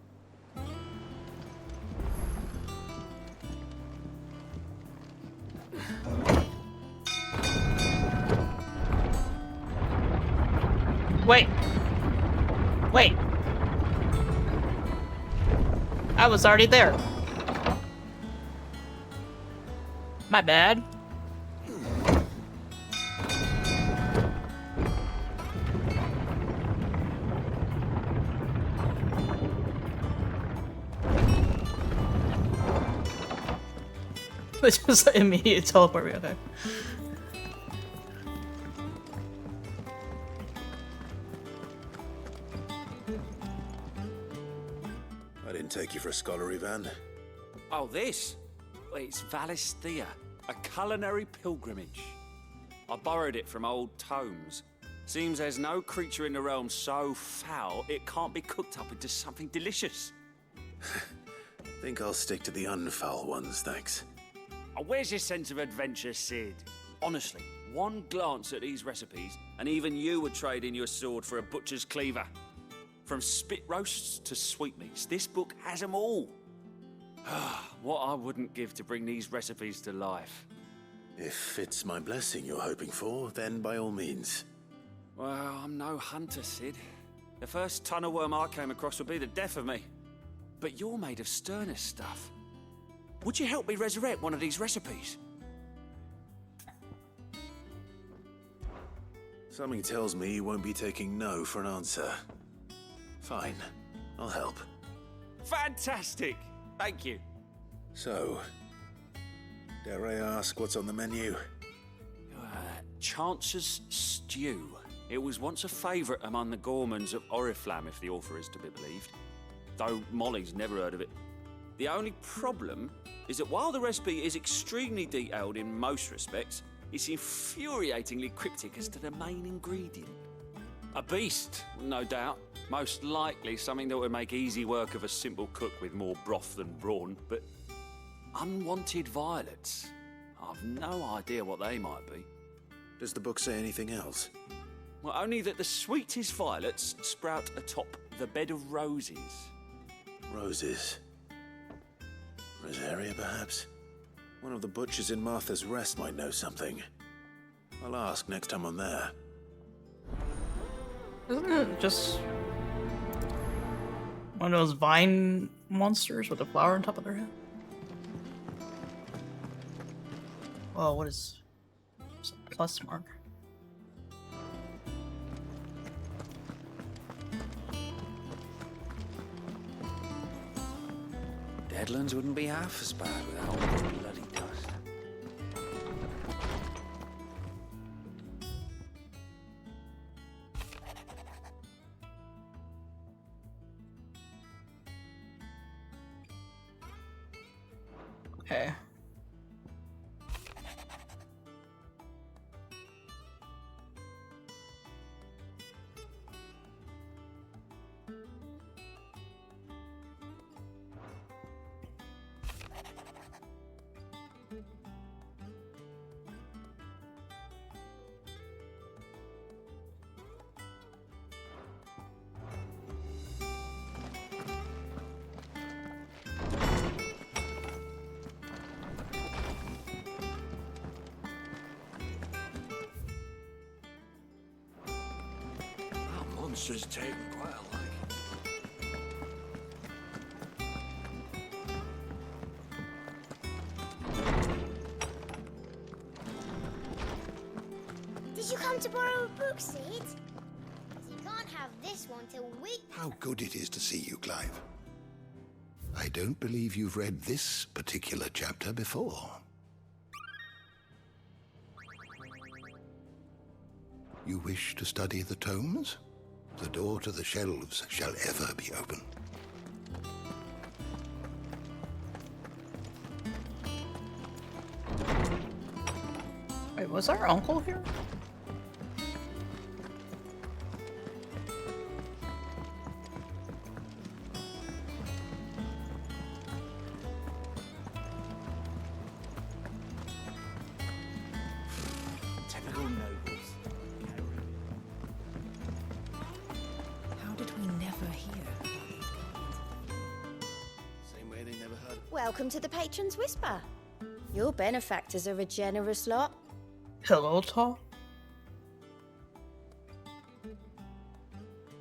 Wait. Wait. I was already there. My bad. It's just an immediate teleport me, okay. I didn't take you for a scholarly van. Oh, this? Well, it's Valisthea, a culinary pilgrimage. I borrowed it from old tomes. Seems there's no creature in the realm so foul it can't be cooked up into something delicious. Think I'll stick to the unfoul ones, thanks. Oh, where's your sense of adventure, Sid? Honestly, one glance at these recipes, and even you would trade in your sword for a butcher's cleaver. From spit roasts to sweetmeats, this book has them all. What I wouldn't give to bring these recipes to life. If it's my blessing you're hoping for, then by all means. Well, I'm no hunter, Sid. The first tunnel worm I came across would be the death of me. But you're made of sterner stuff. Would you help me resurrect one of these recipes? Something tells me you won't be taking no for an answer. Fine, I'll help. Fantastic! Thank you. So, dare I ask what's on the menu? Chance's Stew. It was once a favourite among the gourmands of Oriflamme, if the author is to be believed. Though Molly's never heard of it. The only problem is that while the recipe is extremely detailed in most respects, it's infuriatingly cryptic as to the main ingredient. A beast, no doubt. Most likely something that would make easy work of a simple cook with more broth than brawn, but unwanted violets. I've no idea what they might be. Does the book say anything else? Well, only that the sweetest violets sprout atop the bed of roses. Roses. Rosaria, perhaps? One of the butchers in Martha's Rest might know something. I'll ask next time I'm there. Isn't it just One of those vine monsters with a flower on top of their head. Oh, what is it's a plus mark? Deadlands wouldn't be half as bad without all the bloody dust. Okay. That monster's taken quite a liking. Did you come to borrow a book, Sid? 'Cause you can't have this one till we... How good it is to see you, Clive. I don't believe you've read this particular chapter before. You wish to study the tomes? The door to the shelves shall ever be open. Wait, was our uncle here? Typical nobles. How did we never hear about these Same way they never heard. Welcome to the Patron's Whisper. Your benefactors are a generous lot. Pillow talk?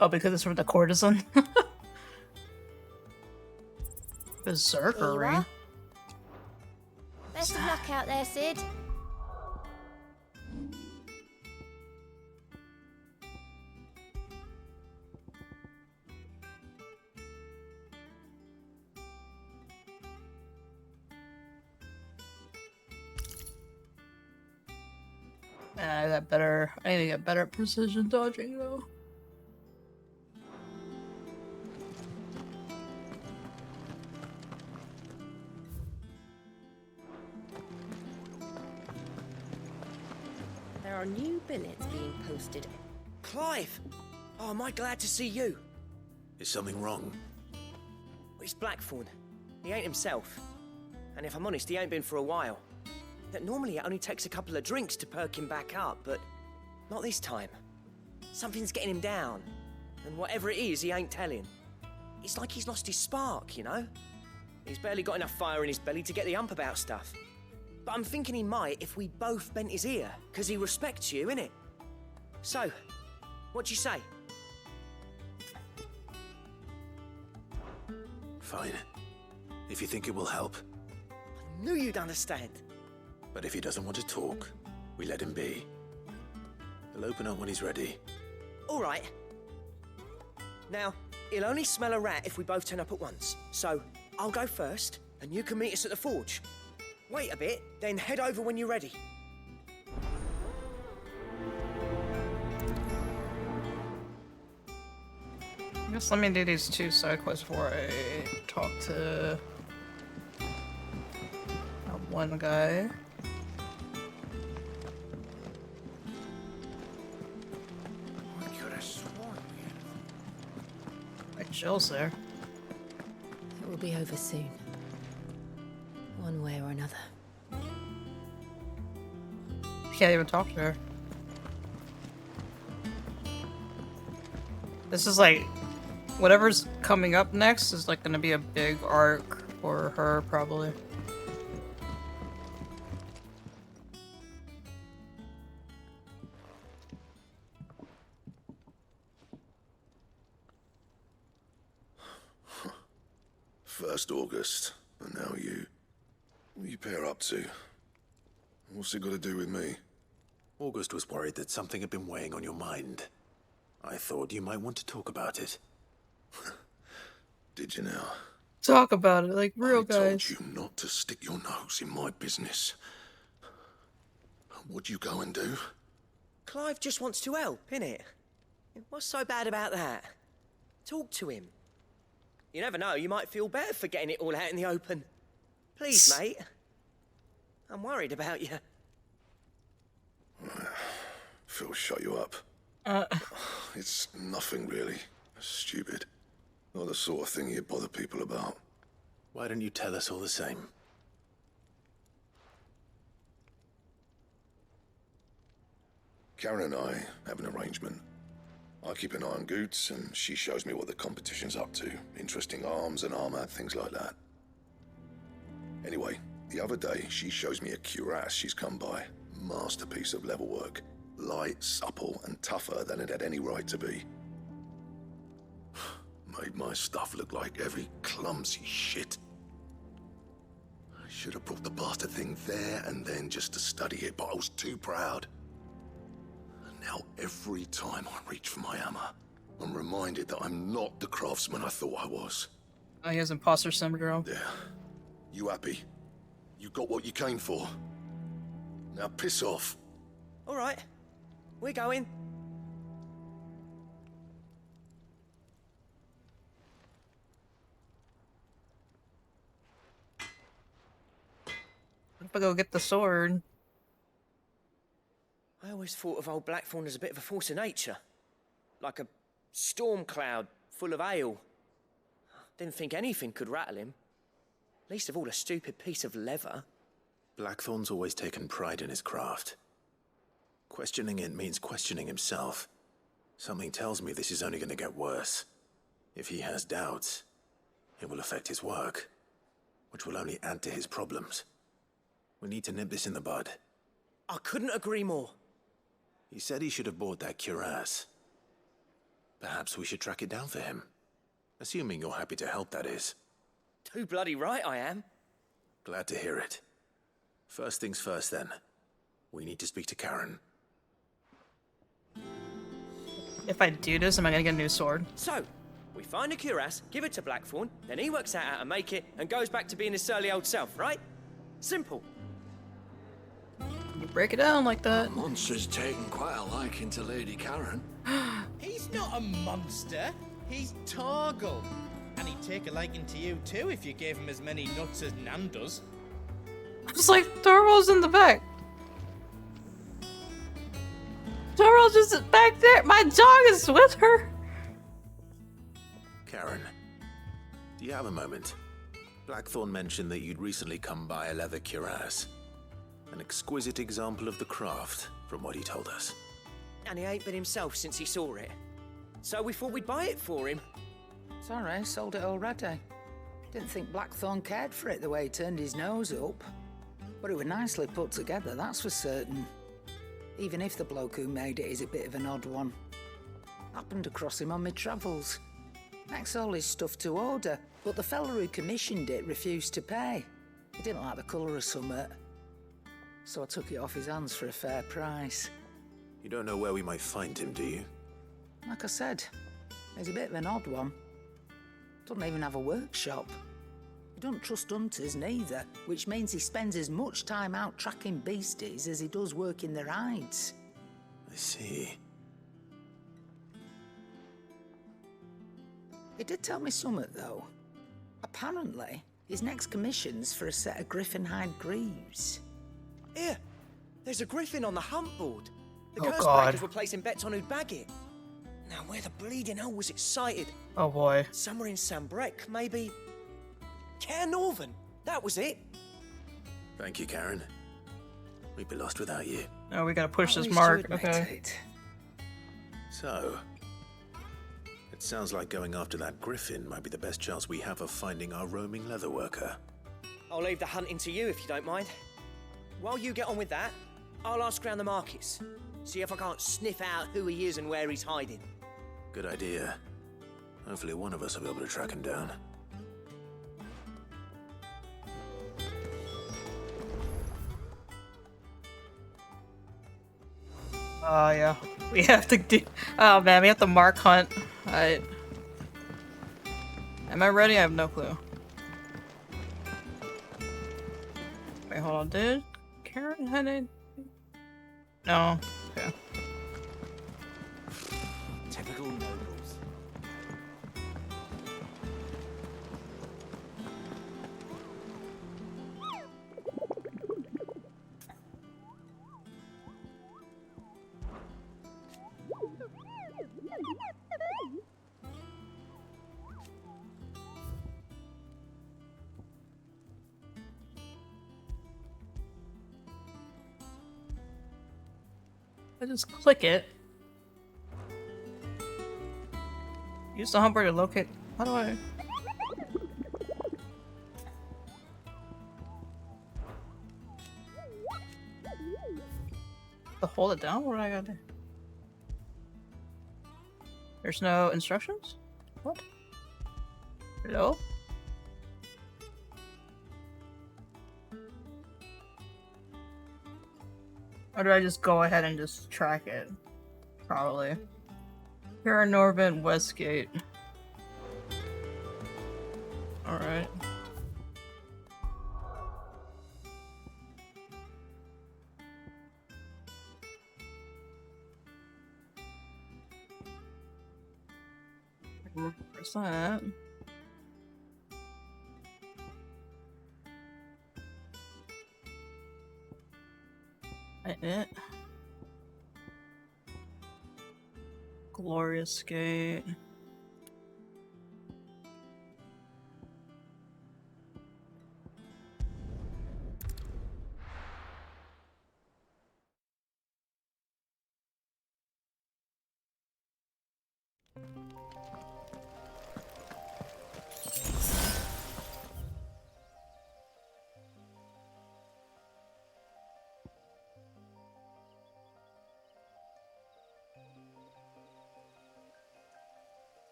Oh, because it's from the courtesan. Berserker Here you ring. are. Best of luck out there, Sid. I got better. I need to get better at precision dodging though. There are new billets being posted. Clive! Oh, am I glad to see you? Is something wrong? It's Blackthorn. He ain't himself. And if I'm honest, he ain't been for a while. That normally it only takes a couple of drinks to perk him back up, but not this time. Something's getting him down. And whatever it is, he ain't telling. It's like he's lost his spark, you know? He's barely got enough fire in his belly to get the ump about stuff. But I'm thinking he might if we both bent his ear, because he respects you, innit? So, what do you say? Fine. If you think it will help. I knew you'd understand. But if he doesn't want to talk, we let him be. He'll open up when he's ready. All right. Now, he'll only smell a rat if we both turn up at once. So, I'll go first, and you can meet us at the forge. Wait a bit, then head over when you're ready. I guess let me do these two side quests before I talk to that one guy. I could have sworn we had Like Jill's there. It will be over soon. One way or another. Can't even talk to her. This is like, whatever's coming up next is like gonna be a big arc for her, probably. First August, and now you. What are you pair up to? What's it got to do with me? August was worried that something had been weighing on your mind. I thought you might want to talk about it. Did you now? Talk about it like real I guys. told you not to stick your nose in my business. What'd you go and do? Clive just wants to help, innit? What's so bad about that? Talk to him. You never know, you might feel better for getting it all out in the open. Please, mate. I'm worried about you. Phil shut you up. It's nothing really. Stupid. Not the sort of thing you bother people about. Why don't you tell us all the same? Karen and I have an arrangement. I keep an eye on Goots, and she shows me what the competition's up to. Interesting arms and armor, things like that. Anyway, the other day, she shows me a cuirass she's come by. Masterpiece of level work. Light, supple, and tougher than it had any right to be. Made my stuff look like heavy, clumsy shit. I should have brought the bastard thing there and then just to study it, but I was too proud. And now every time I reach for my hammer, I'm reminded that I'm not the craftsman I thought I was. Oh, he has imposter syndrome. There. You happy? You got what you came for. Now piss off. All right. We're going. If I go get the sword. I always thought of old Blackthorn as a bit of a force of nature. Like a storm cloud full of ale. Didn't think anything could rattle him. Least of all a stupid piece of leather. Blackthorn's always taken pride in his craft. Questioning it means questioning himself. Something tells me this is only going to get worse. If he has doubts, it will affect his work, which will only add to his problems. We need to nip this in the bud. I couldn't agree more. He said he should have bought that cuirass. Perhaps we should track it down for him. Assuming you're happy to help, that is. Too bloody right I am. Glad to hear it. First things first, then. We need to speak to Karen. If I do this, am I gonna get a new sword? So, we find a cuirass, give it to Blackthorn, then he works out how to make it and goes back to being his surly old self, right? Simple. You break it down like that. Monster's taken quite a liking to Lady Karen. He's not a monster. He's Torgal. And he'd take a liking to you too if you gave him as many nuts as Nan does. It's like Thorvald's in the back. Thorvald's just back there. My dog is with her. Karen, do you have a moment? Blackthorn mentioned that you'd recently come by a leather cuirass. An exquisite example of the craft, from what he told us. And he ain't been himself since he saw it. So we thought we'd buy it for him. Sorry, sold it already. Didn't think Blackthorn cared for it the way he turned his nose up. But it was nicely put together, that's for certain. Even if the bloke who made it is a bit of an odd one. Happened across him on my travels. Makes all his stuff to order, but the fella who commissioned it refused to pay. He didn't like the colour of summit. So I took it off his hands for a fair price. You don't know where we might find him, do you? Like I said, he's a bit of an odd one. Doesn't even have a workshop. He don't trust hunters neither, which means he spends as much time out tracking beasties as he does working their hides. I see. He did tell me something, though. Apparently, his next commission's for a set of griffin hide greaves. Here, there's a griffin on the hunt board. The Oh, curse God. breakers were placing bets on who'd bag it. Now, where the bleeding hell was it sighted? Oh boy. Somewhere in Sambrec, maybe. Care Northern, that was it. Thank you, Karen. We'd be lost without you. Oh, we gotta push At this least mark. you admit Okay. it. So, it sounds like going after that griffin might be the best chance we have of finding our roaming leather worker. I'll leave the hunting to you if you don't mind. While you get on with that, I'll ask around the markets. See if I can't sniff out who he is and where he's hiding. Good idea. Hopefully one of us will be able to track him down. Yeah. We have to do. Oh man, we have to mark hunt. Alright. Am I ready? I have no clue. Wait, hold on. Did Karen had it? No. Okay. Typical nobles. I just click it. Use the humper to locate. How do I? To hold it down? What do I gotta do? There's no instructions? What? Hello? Or do I just go ahead and just track it? Probably. Here in Norvent, Westgate. Alright. Where's that? It. Glorious Gate.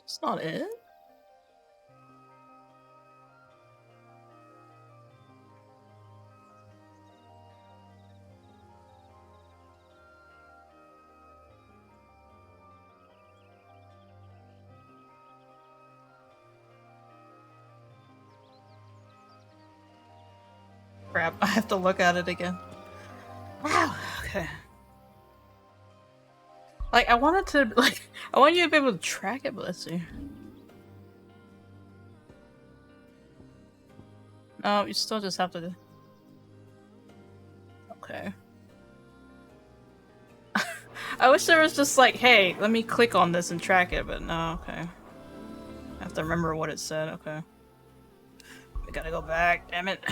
It's not it? Crap, I have to look at it again. Wow, okay. Like, I wanted to, like, I want you to be able to track it, but let's see. No, you still just have to. Okay. I wish there was just like, hey, let me click on this and track it, but no, okay. I have to remember what it said, okay. We gotta go back, damn it.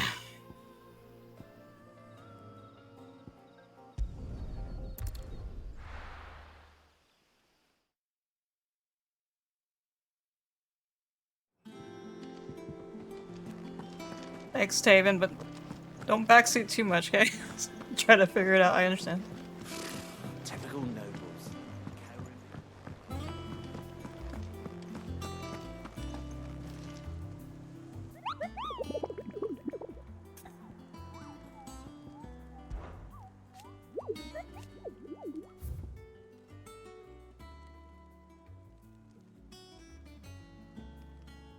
Thanks, Taven, but don't backseat too much, okay? Try to figure it out, I understand. Typical nobles.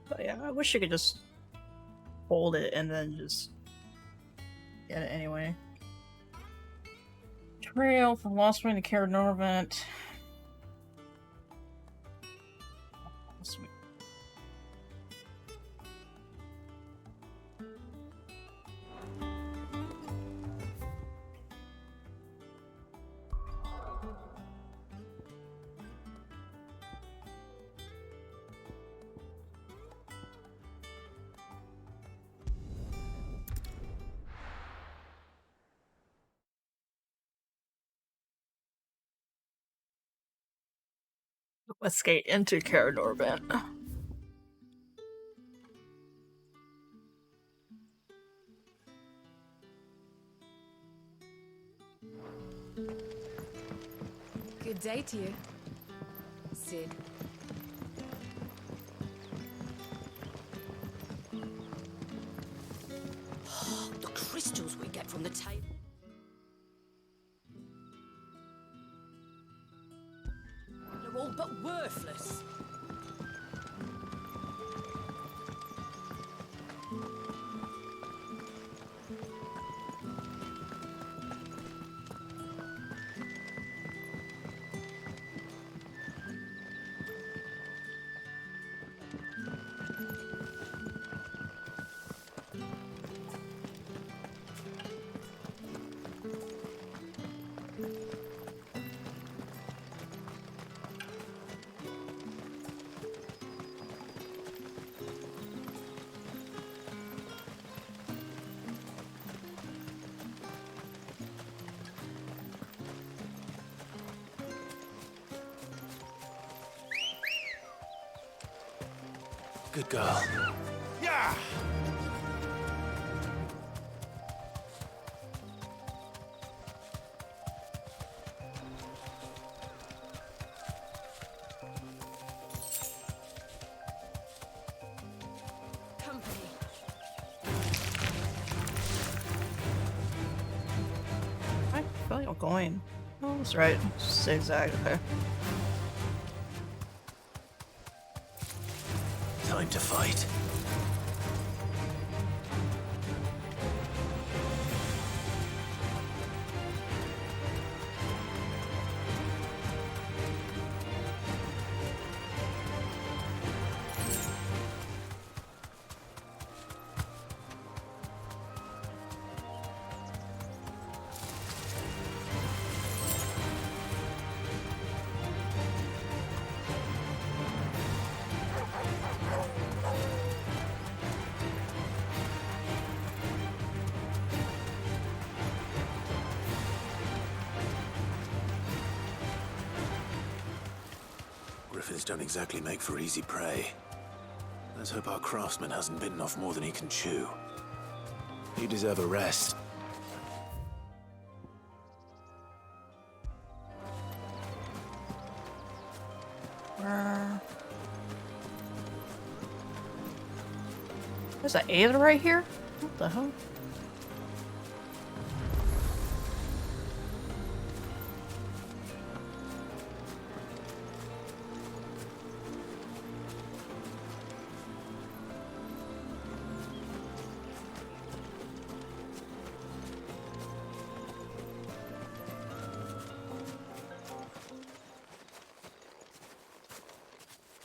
But yeah, I wish you could just hold it and then just get it anyway. Trail from Lost Wing to Cara Norvent. Sweet. Westgate into Cara Norvent. Good day to you, Sid. tape. They're all but worthless. Good girl. Yeah! Company. I feel like I'm going. Oh, that's right. Zigzag. Okay. Time to fight. Griffins don't exactly make for easy prey. Let's hope our craftsman hasn't bitten off more than he can chew. You deserve a rest. There's an Aether right here? What the hell?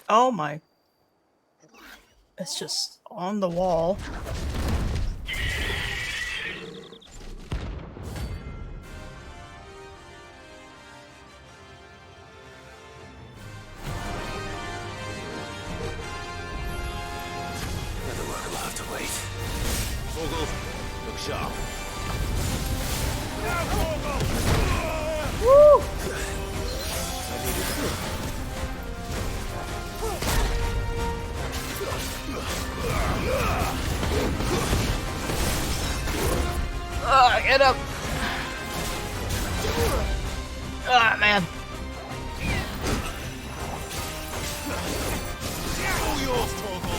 Oh my. It's just on the wall. Another worker will have to wait. Vogel, look sharp. Woo! Get up! Ah, man. All yours, Torgal.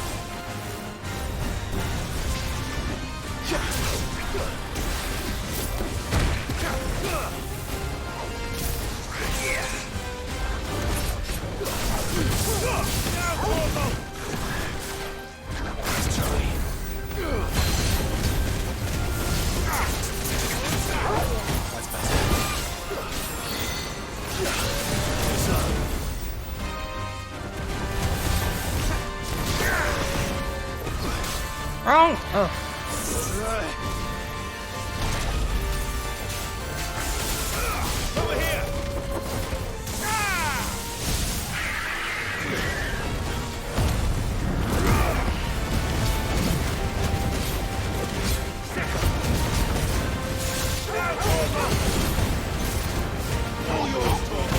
Wrong! Oh. Over here! All yours, Torgal.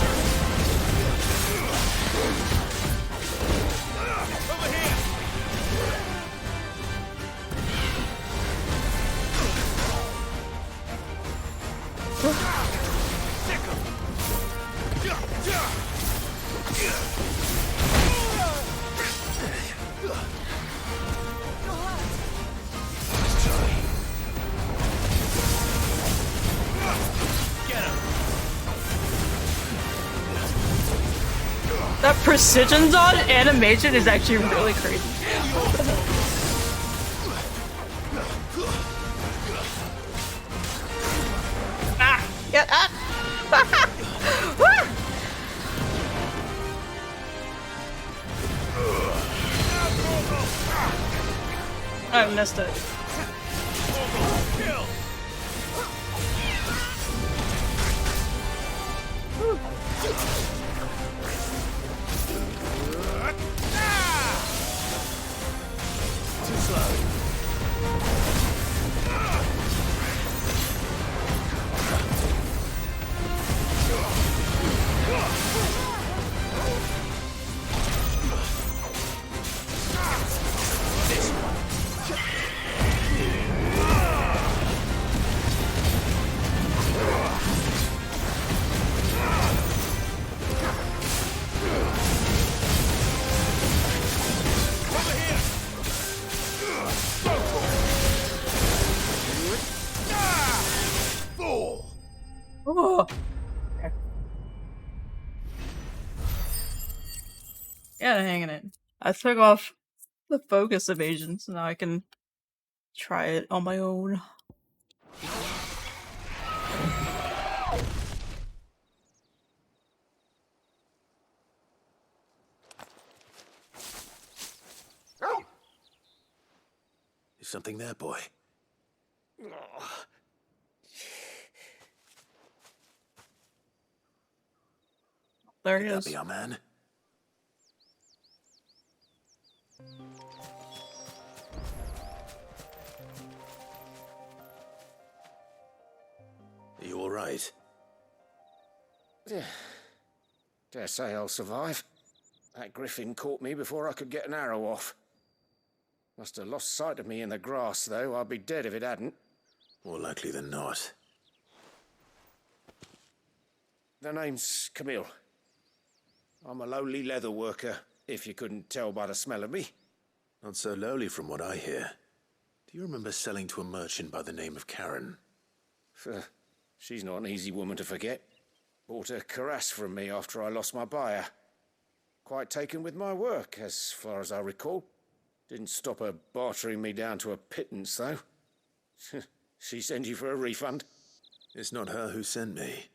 Over here! That precision dodge animation is actually really crazy. Ah! Yeah, ah! I missed it. Too slow. Oh. Yeah, hanging it. I took off the focus evasion, so now I can try it on my own. Is something there, boy? There he Could that is. be our man? Are you all right? Dare say I'll survive. That griffin caught me before I could get an arrow off. Must have lost sight of me in the grass, though. I'd be dead if it hadn't. More likely than not. The name's Camille. I'm a lowly leather worker, if you couldn't tell by the smell of me. Not so lowly from what I hear. Do you remember selling to a merchant by the name of Karen? She's not an easy woman to forget. Bought a cuirass from me after I lost my buyer. Quite taken with my work, as far as I recall. Didn't stop her bartering me down to a pittance, though. She send you for a refund? It's not her who sent me.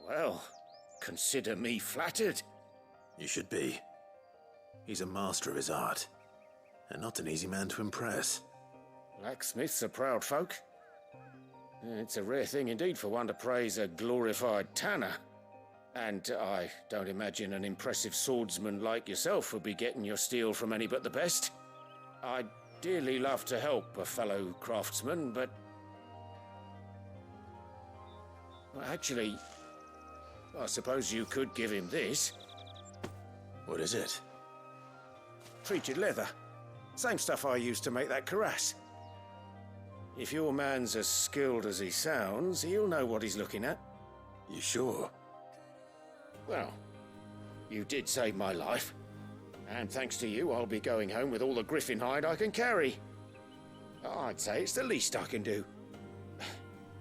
Well, consider me flattered. You should be. He's a master of his art, and not an easy man to impress. Blacksmiths are proud folk. It's a rare thing indeed for one to praise a glorified tanner. And I don't imagine an impressive swordsman like yourself would be getting your steel from any but the best. I'd dearly love to help a fellow craftsman, but... Well, actually, I suppose you could give him this. What is it? Treated leather. Same stuff I used to make that cuirass. If your man's as skilled as he sounds, he'll know what he's looking at. You sure? Well, you did save my life. And thanks to you, I'll be going home with all the griffin hide I can carry. I'd say it's the least I can do.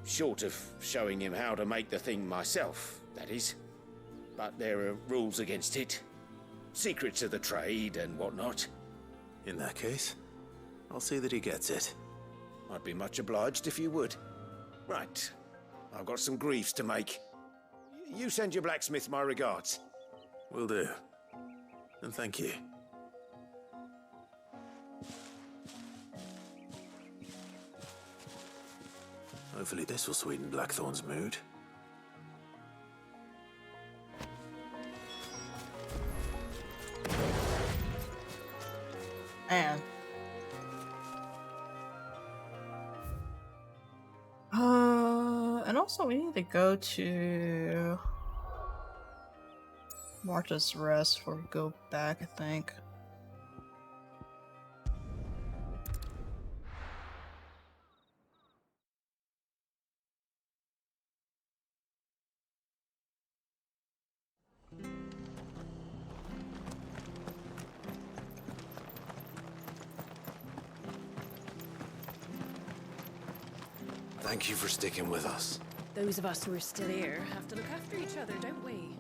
Short of showing him how to make the thing myself, that is. But there are rules against it. Secrets of the trade and whatnot. In that case, I'll see that he gets it. I'd be much obliged if you would. Right. I've got some greaves to make. You send your blacksmith my regards. Will do. And thank you. Hopefully this will sweeten Blackthorn's mood. Man. And also we need to go to Marta's Rest before we go back, I think. Thank you for sticking with us. Those of us who are still here have to look after each other, don't we?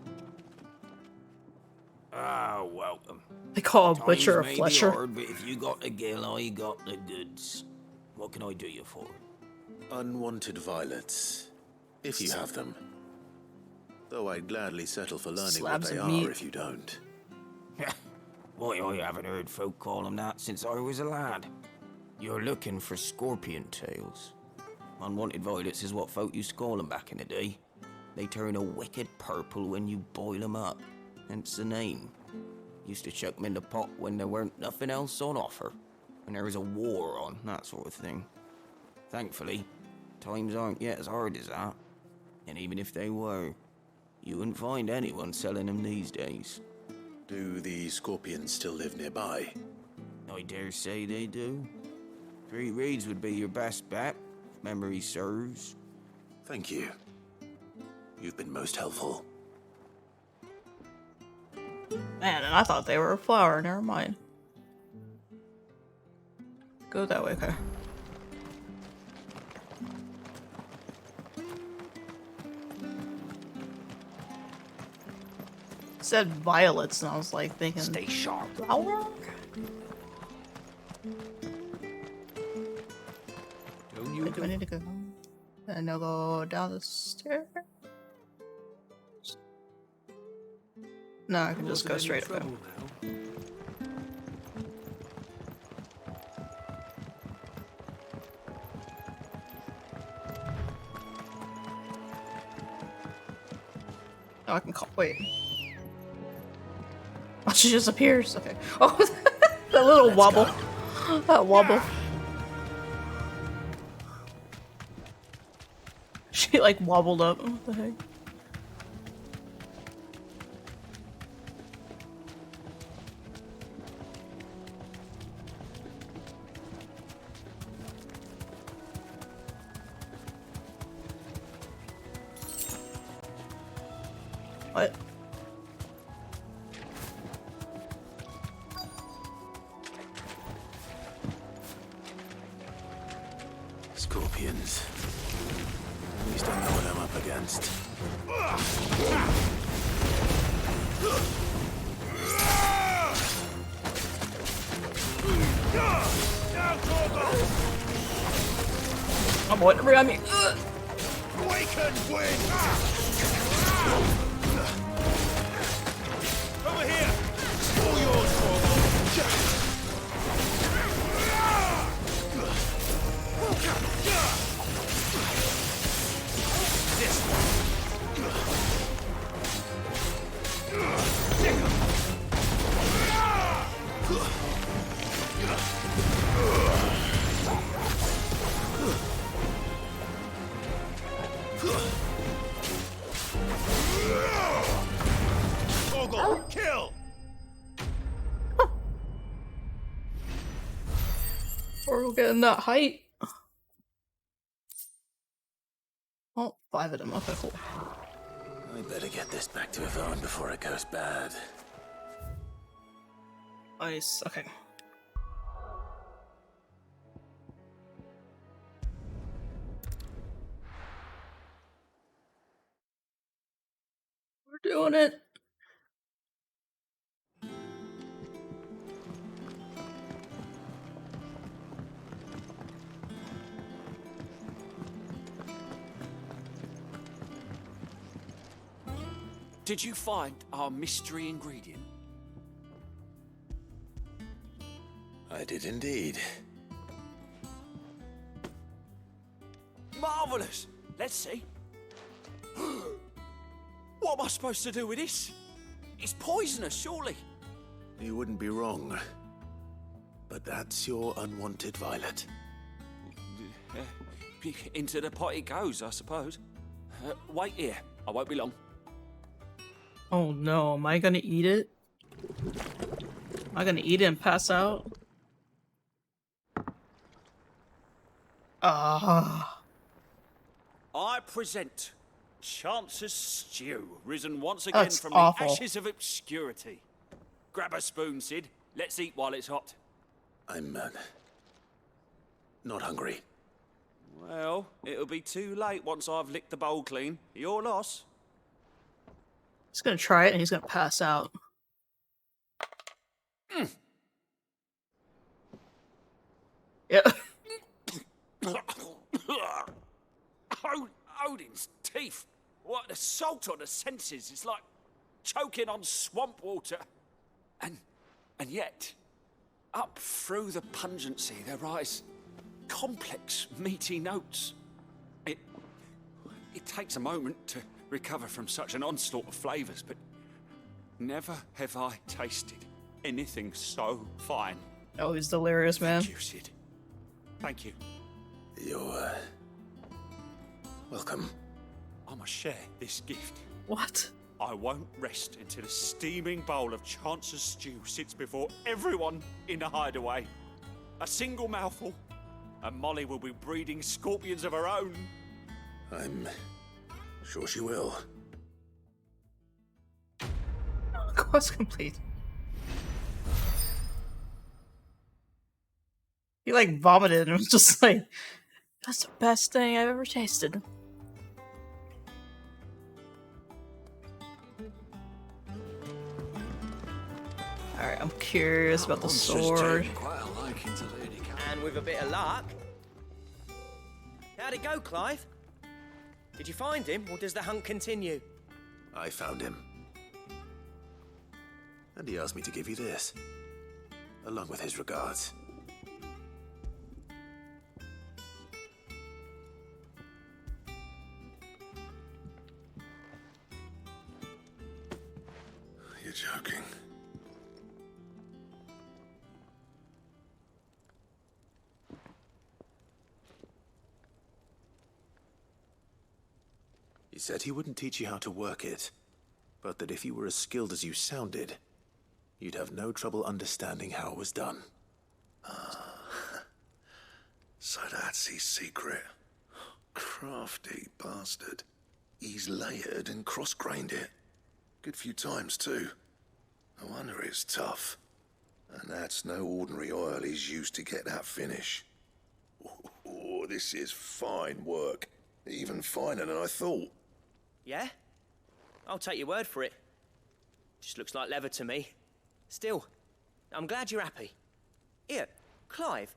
Ah, welcome. They call a Times butcher a may be Fletcher. hard, but if you got the gill, I got the goods. What can I do you for? Unwanted violets, if you have them. Though I'd gladly settle for learning Slabs what they of are meat. if you don't. Why, I haven't heard folk call them that since I was a lad. You're looking for scorpion tails. Unwanted violets is what folk used to call them back in the day. They turn a wicked purple when you boil them up, hence the name. Used to chuck them in the pot when there weren't nothing else on offer, when there was a war on, that sort of thing. Thankfully, times aren't yet as hard as that. And even if they were, you wouldn't find anyone selling them these days. Do the scorpions still live nearby? I dare say they do. 3 reeds would be your best bet, if memory serves. Thank you. You've been most helpful. Man, and I thought they were a flower. Never mind. Go that way, okay. It said violets, and I was like thinking. Stay sharp. Flower? Wait, do I need to go? And I'll go down the stairs. No, I can just go straight up. Oh, I can call. Wait. Oh, she just appears. Okay. Oh, that little wobble. That wobble. She like wobbled up. What the heck? What? Scorpions. At least I know what I'm up against. Oh boy, around me. Awaken, wind! Over here! All yours, this Torgal, kill! We're getting that height. Oh, 5 of them. Okay, cool. I better get this back to Yvonne before it goes bad. Nice. Okay. We're doing it. Did you find our mystery ingredient? I did indeed. Marvelous! Let's see. What am I supposed to do with this? It's poisonous, surely. You wouldn't be wrong. But that's your unwanted violet. Into the pot it goes, I suppose. Wait here. I won't be long. Oh no, am I gonna eat it? Am I gonna eat it and pass out? Ah. I present Chance's Stew, risen once again That's from awful. the ashes of obscurity. Grab a spoon, Sid. Let's eat while it's hot. I'm not hungry. Well, it'll be too late once I've licked the bowl clean. Your loss. He's gonna try it and he's gonna pass out. Yeah. Odin's teeth. What an assault on the senses. It's like choking on swamp water. And yet, up through the pungency, there rise complex, meaty notes. It takes a moment to recover from such an onslaught of flavors, but never have I tasted anything so fine. Oh, he's delirious, man. Thank you, Sid. Thank you. You're welcome. I must share this gift. What? I won't rest until a steaming bowl of Chance's stew sits before everyone in the hideaway. A single mouthful, and Molly will be breeding scorpions of her own. I'm sure she will. Quest complete. He like vomited and was just like, that's the best thing I've ever tasted. Alright, I'm curious about the sword. And with a bit of luck. How'd it go, Clive? Did you find him, or does the hunt continue? I found him. And he asked me to give you this, along with his regards. You're joking. He said he wouldn't teach you how to work it, but that if you were as skilled as you sounded, you'd have no trouble understanding how it was done. So that's his secret. Crafty bastard. He's layered and cross-grained it. Good few times, too. No wonder it's tough. And that's no ordinary oil he's used to get that finish. Oh, this is fine work. Even finer than I thought. Yeah? I'll take your word for it. Just looks like leather to me. Still, I'm glad you're happy. Here, Clive,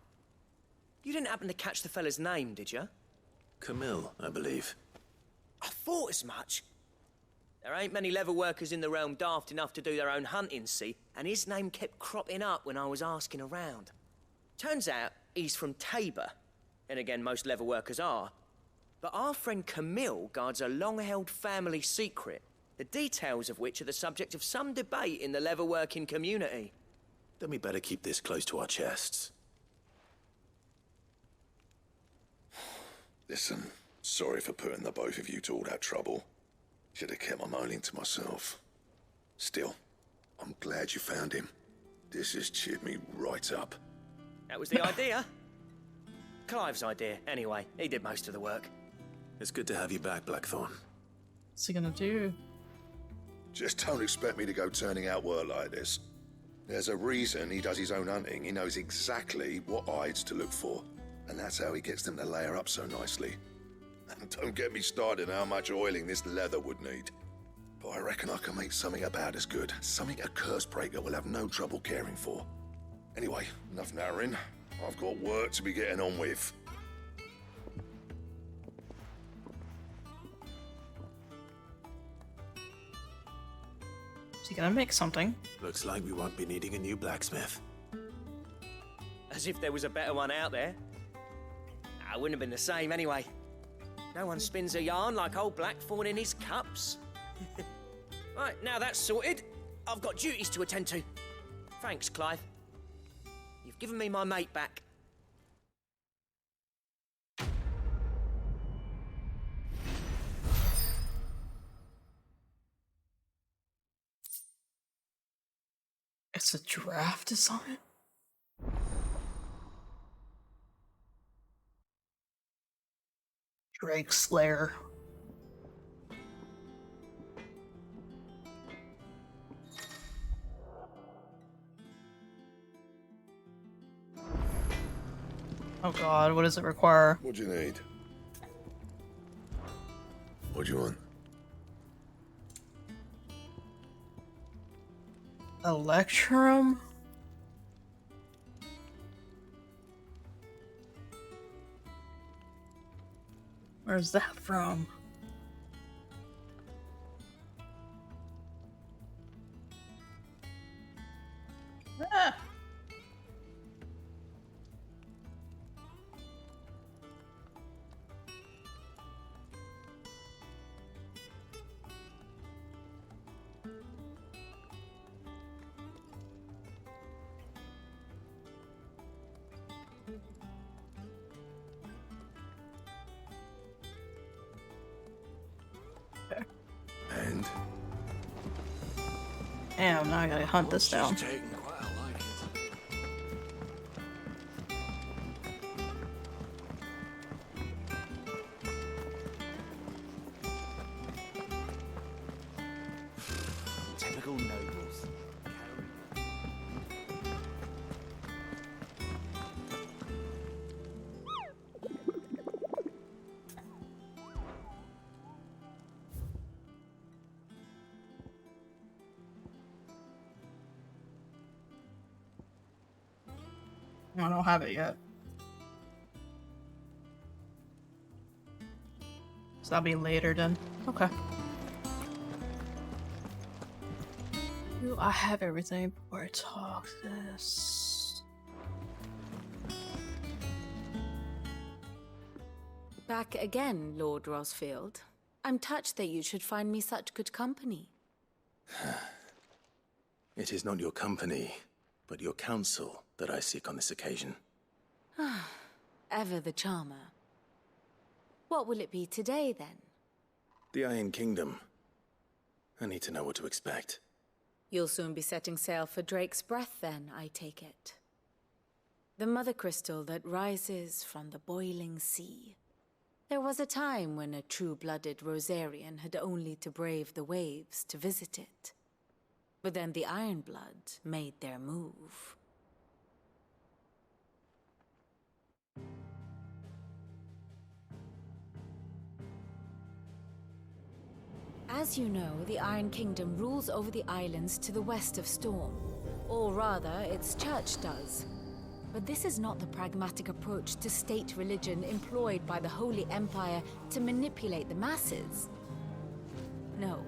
you didn't happen to catch the fella's name, did you? Camille, I believe. I thought as much. There ain't many leather workers in the realm daft enough to do their own hunting, see? And his name kept cropping up when I was asking around. Turns out he's from Tabor. And again, most leather workers are. But our friend Camille guards a long-held family secret, the details of which are the subject of some debate in the leather-working community. Then we better keep this close to our chests. Listen, sorry for putting the both of you to all that trouble. Should have kept my moaning to myself. Still, I'm glad you found him. This has cheered me right up. That was the idea. Clive's idea, anyway. He did most of the work. It's good to have you back, Blackthorn. What's he gonna do? Just don't expect me to go turning out work like this. There's a reason he does his own hunting. He knows exactly what hides to look for. And that's how he gets them to layer up so nicely. And don't get me started on how much oiling this leather would need. But I reckon I can make something about as good. Something a Cursebreaker will have no trouble caring for. Anyway, enough narrowing. I've got work to be getting on with. Is he gonna make something? Looks like we won't be needing a new blacksmith. As if there was a better one out there. I wouldn't have been the same anyway. No one spins a yarn like old Blackthorn in his cups. Right, now that's sorted, I've got duties to attend to. Thanks, Clive. You've given me my mate back. It's a giraffe design? Drake Slayer. Oh god, what does it require? What do you need? What do you want? Electrum? Where's that from? Ah. And? Damn, now I gotta hunt this down. Typical nobles. I don't have it yet. So that'll be later then. Okay. Do I have everything before I talk this? Back again, Lord Rosfield. I'm touched that you should find me such good company. It is not your company, but your counsel that I seek on this occasion. Ever the charmer. What will it be today, then? The Iron Kingdom. I need to know what to expect. You'll soon be setting sail for Drake's Breath, then, I take it. The mother crystal that rises from the boiling sea. There was a time when a true-blooded Rosarian had only to brave the waves to visit it. But then the Ironblood made their move. As you know, the Iron Kingdom rules over the islands to the west of Storm. Or rather, its church does. But this is not the pragmatic approach to state religion employed by the Holy Empire to manipulate the masses. No,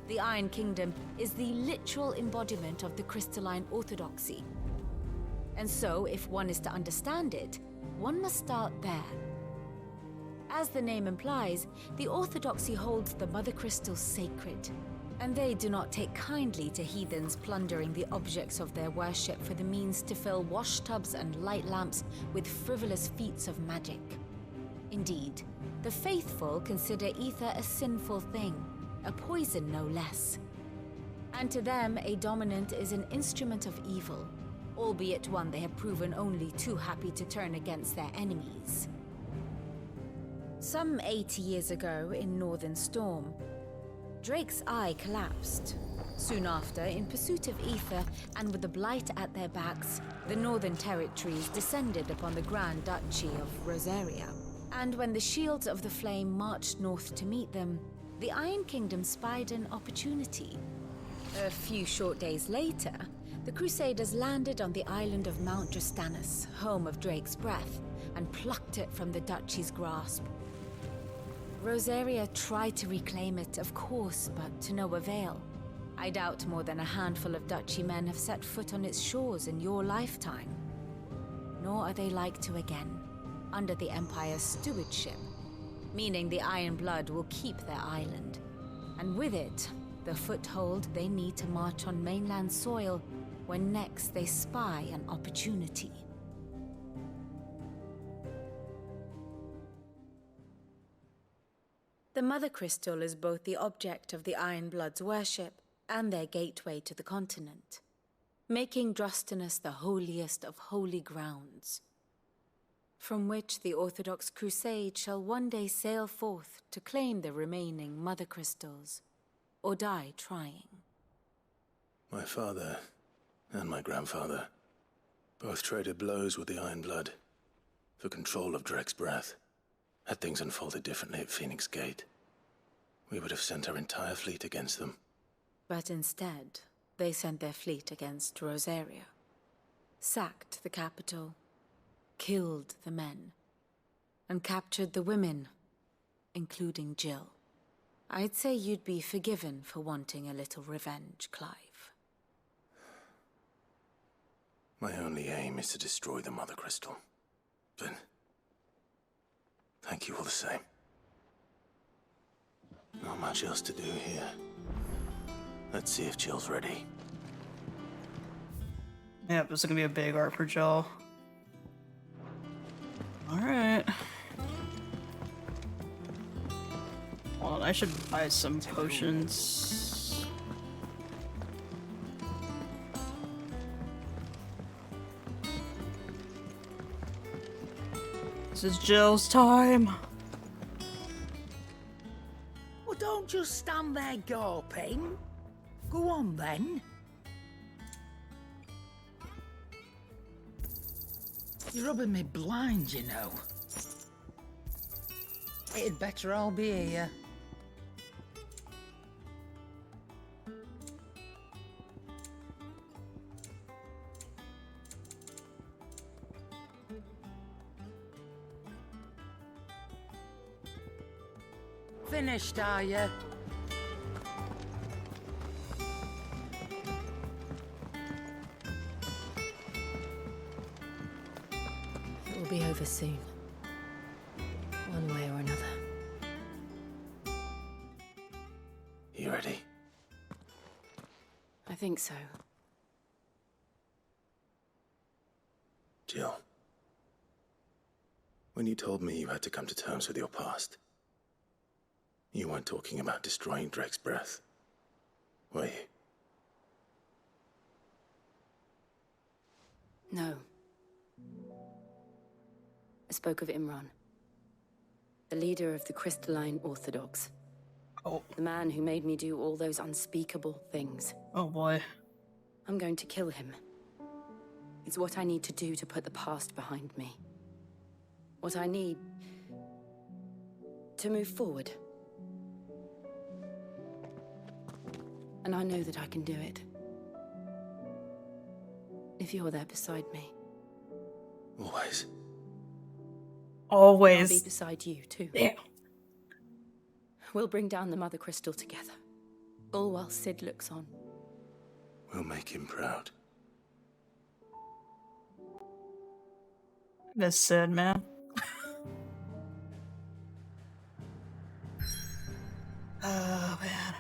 the Iron Kingdom is the literal embodiment of the crystalline orthodoxy. And so, if one is to understand it, one must start there. As the name implies, the Orthodoxy holds the Mother Crystal sacred, and they do not take kindly to heathens plundering the objects of their worship for the means to fill washtubs and light lamps with frivolous feats of magic. Indeed, the faithful consider ether a sinful thing, a poison no less. And to them, a dominant is an instrument of evil, albeit one they have proven only too happy to turn against their enemies. Some 80 years ago, in Northern Storm, Drake's eye collapsed. Soon after, in pursuit of ether, and with the Blight at their backs, the Northern Territories descended upon the Grand Duchy of Rosaria. And when the Shields of the Flame marched north to meet them, the Iron Kingdom spied an opportunity. A few short days later, the Crusaders landed on the island of Mount Justanus, home of Drake's Breath, and plucked it from the Duchy's grasp. Rosaria tried to reclaim it, of course, but to no avail. I doubt more than a handful of Duchy men have set foot on its shores in your lifetime. Nor are they like to again, under the Empire's stewardship, meaning the Iron Blood will keep their island, and with it, the foothold they need to march on mainland soil when next they spy an opportunity. The Mother Crystal is both the object of the Iron Blood's worship and their gateway to the continent, making Drustinus the holiest of holy grounds, from which the Orthodox Crusade shall one day sail forth to claim the remaining Mother Crystals, or die trying. My father and my grandfather both traded blows with the Iron Blood. for control of Drek's breath. Had things unfolded differently at Phoenix Gate, we would have sent our entire fleet against them. But instead, they sent their fleet against Rosaria, sacked the capital, killed the men, and captured the women, including Jill. I'd say you'd be forgiven for wanting a little revenge, Clive. My only aim is to destroy the Mother Crystal. But thank you all the same. Not much else to do here. Let's see if Jill's ready. Yep, this is gonna be a big arc for Jill. Alright. Hold on, I should buy some potions. This is Jill's time. Well, don't just stand there gawping. Go on then. You're rubbing me blind, you know. It'd better all be here. Finished, are you? It will be over soon. One way or another. You ready? I think so. Jill. When you told me you had to come to terms with your past, you weren't talking about destroying Drek's breath, were you? No. I spoke of Imran, the leader of the Crystalline Orthodox. Oh. The man who made me do all those unspeakable things. Oh boy. I'm going to kill him. It's what I need to do to put the past behind me. What I need to move forward. And I know that I can do it. If you're there beside me. Always. Always. I'll be beside you, too. Yeah. We'll bring down the Mother Crystal together. All while Sid looks on. We'll make him proud. Miss Sid, man. Oh, man.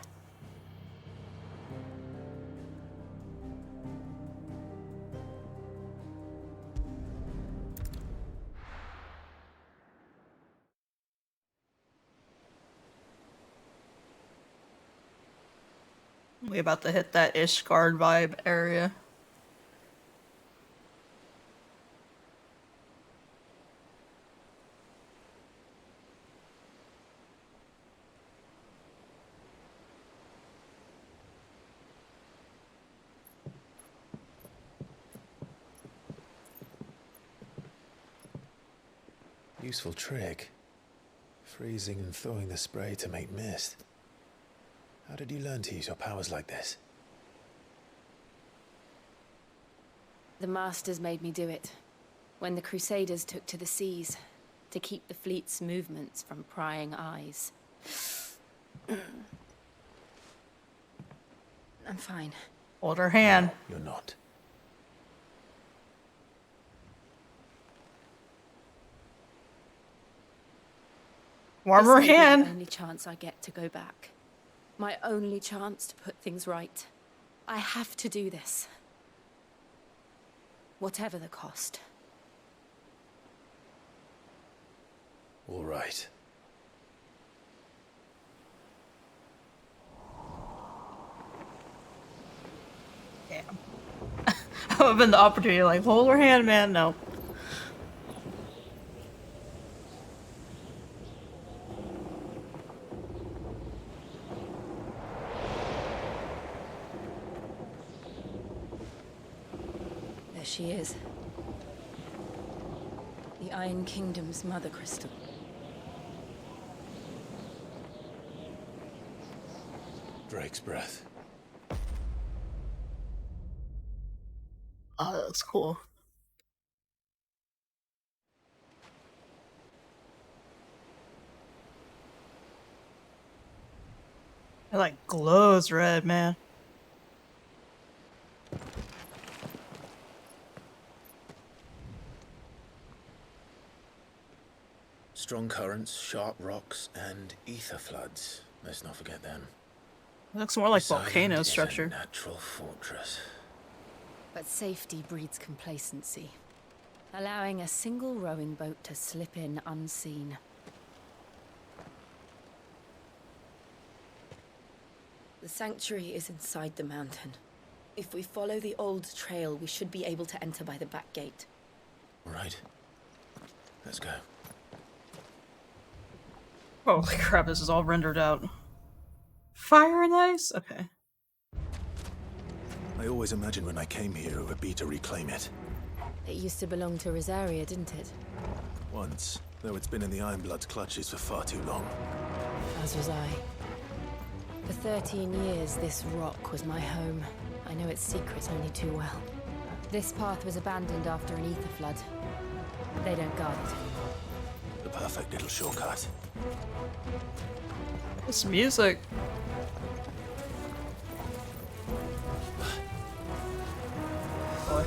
We about to hit that Ishgard vibe area. Useful trick. Freezing and thawing the spray to make mist. How did you learn to use your powers like this? The Masters made me do it. When the Crusaders took to the seas, to keep the fleet's movements from prying eyes. I'm fine. Hold her hand. You're not. Warm her This may be hand. the only chance I get to go back. My only chance to put things right. I have to do this. Whatever the cost. All right. Damn. I would have been the opportunity, like, hold her hand, man. No. There she is. The The Iron Kingdom's mother crystal. Drake's breath. Oh, that's cool. It like glows red, man. Strong currents, sharp rocks, and ether floods. Let's not forget them. It looks more like This island volcano is a structure. natural fortress. But safety breeds complacency, allowing a single rowing boat to slip in unseen. The sanctuary is inside the mountain. If we follow the old trail, we should be able to enter by the back gate. Right. Let's go. Holy crap, this is all rendered out. Fire and ice? Okay. I always imagined when I came here it would be to reclaim it. It used to belong to Rosaria, didn't it? Once, though it's been in the Ironblood's clutches for far too long. As was I. For 13 years, this rock was my home. I know its secrets only too well. This path was abandoned after an ether flood. They don't guard it. The perfect little shortcut. This music. Boy.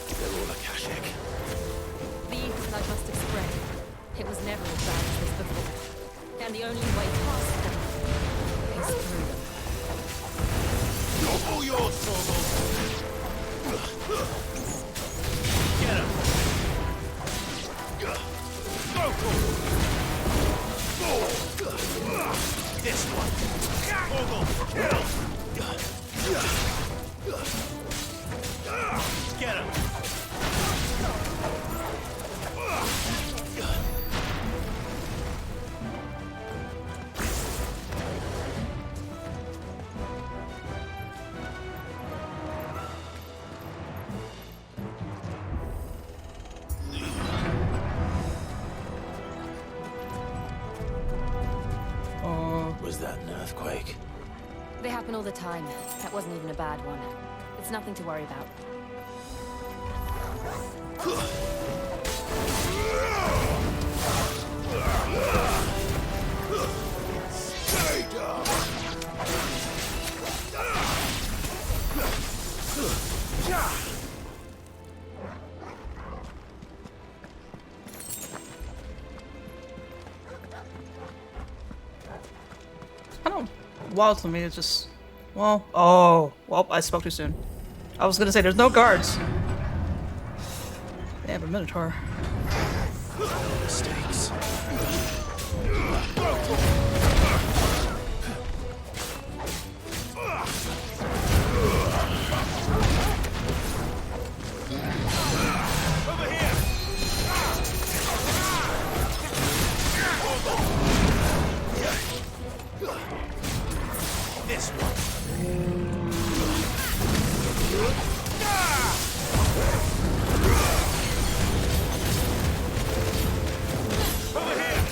They're all Akashic. The ether flood must have spread. It was never as bad as this before. And the only way past them is through them. All yours, Torgal! Get him! Go for it! This one! Torgal, get him! Get him! Was that an earthquake? They happen all the time. That wasn't even a bad one. It's nothing to worry about. Stay down! Kind of wild to me. It's just, well, oh, well, I spoke too soon. I was gonna say there's no guards. They have a minotaur. Mistakes. Over here! This one. Over here!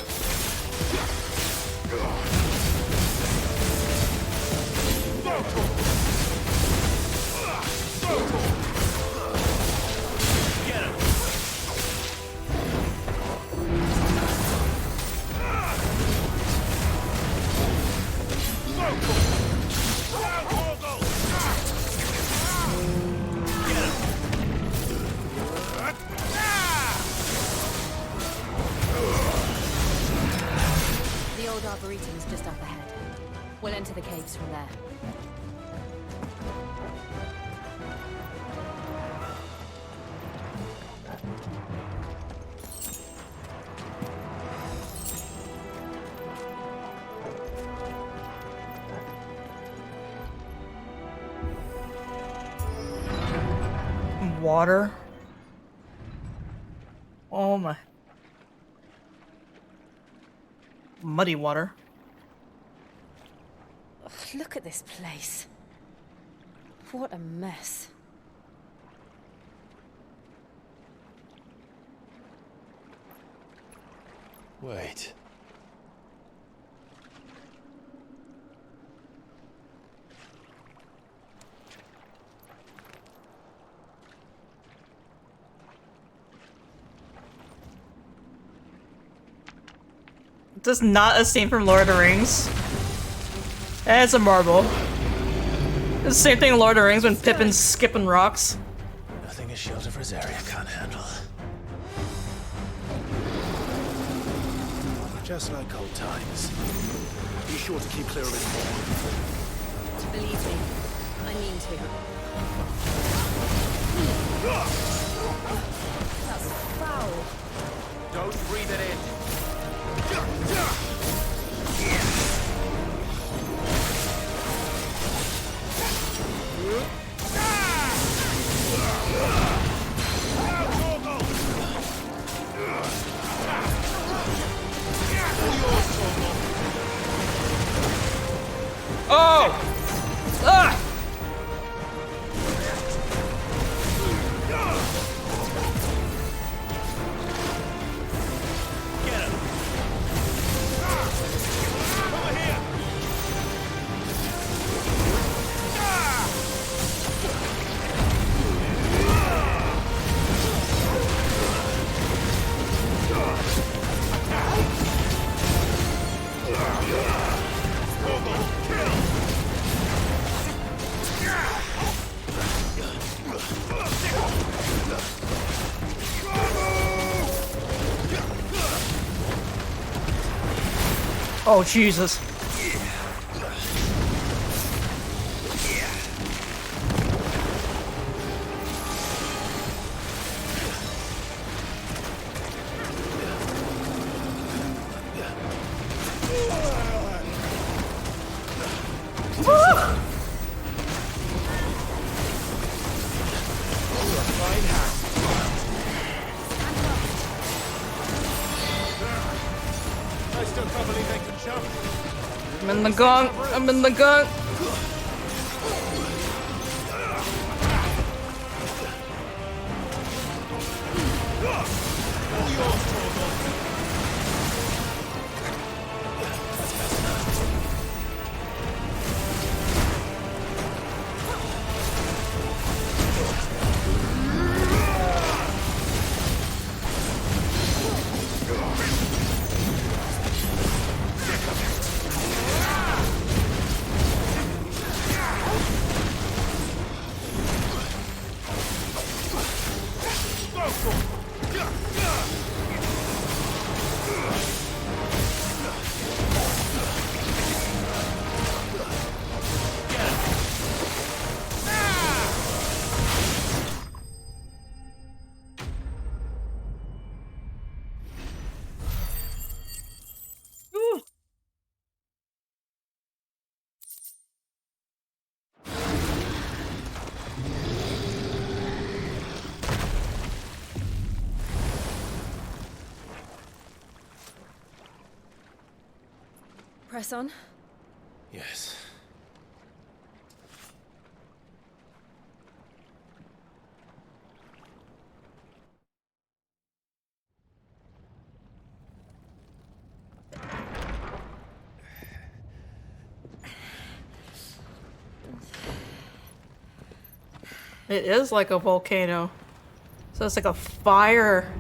Get him! The old arboretum's just up ahead. We'll enter the caves from there. Water. Oh my. Muddy water. Ugh, look at this place. What a mess. Wait. This is not a scene from Lord of the Rings. And it's a marble. It's the same thing in Lord of the Rings when Pippin's skipping rocks. Nothing a shield of Rosaria can't handle. Just like old times. Be sure to keep clear of it. Believe me, I mean to. That's foul. Don't breathe it in. Oh! Ah! Oh, Jesus. I still can't believe they can jump. I'm in the gun. I'm in the gun. Press on. Yes. It is like a volcano. So it's like a fire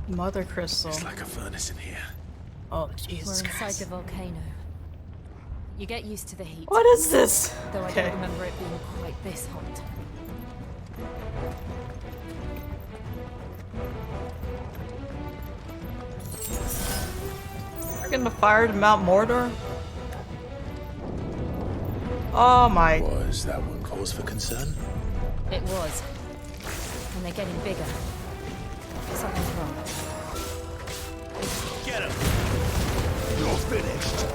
mother crystal. It's like a furnace in here. Oh, Jesus We're inside Christ. the volcano. You get used to the heat. What is this? Though I Okay. don't remember it being quite this hot. We're getting the fire to Mount Mordor? Oh my. Was that one cause for concern? It was. And they're getting bigger. Something's wrong. Get him! You're finished!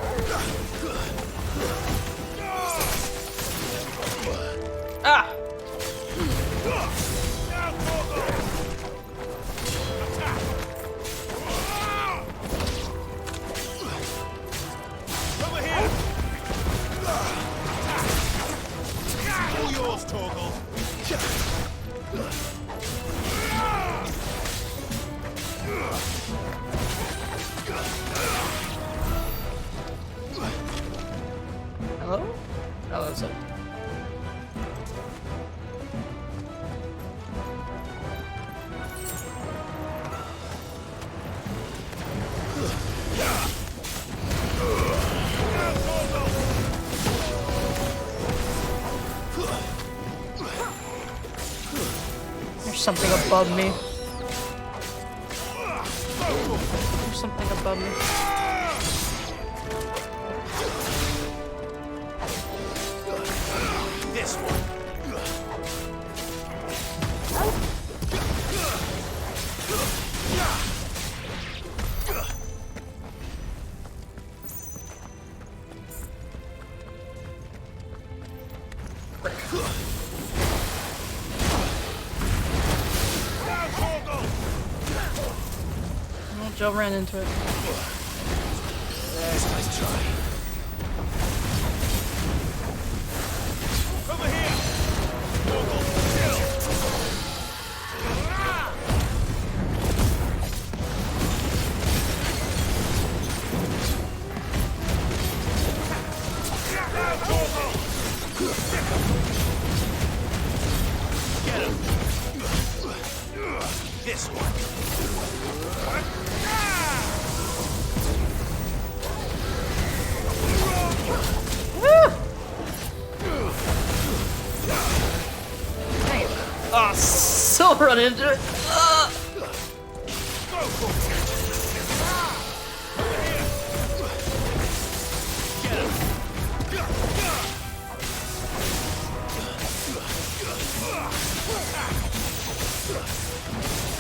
Ah! Over here! All yours, Torgal! something above me. There's something above me. This one. Oh, Joe ran into it. There's nice try. Over here! Get him! This one. Oh, still run into it.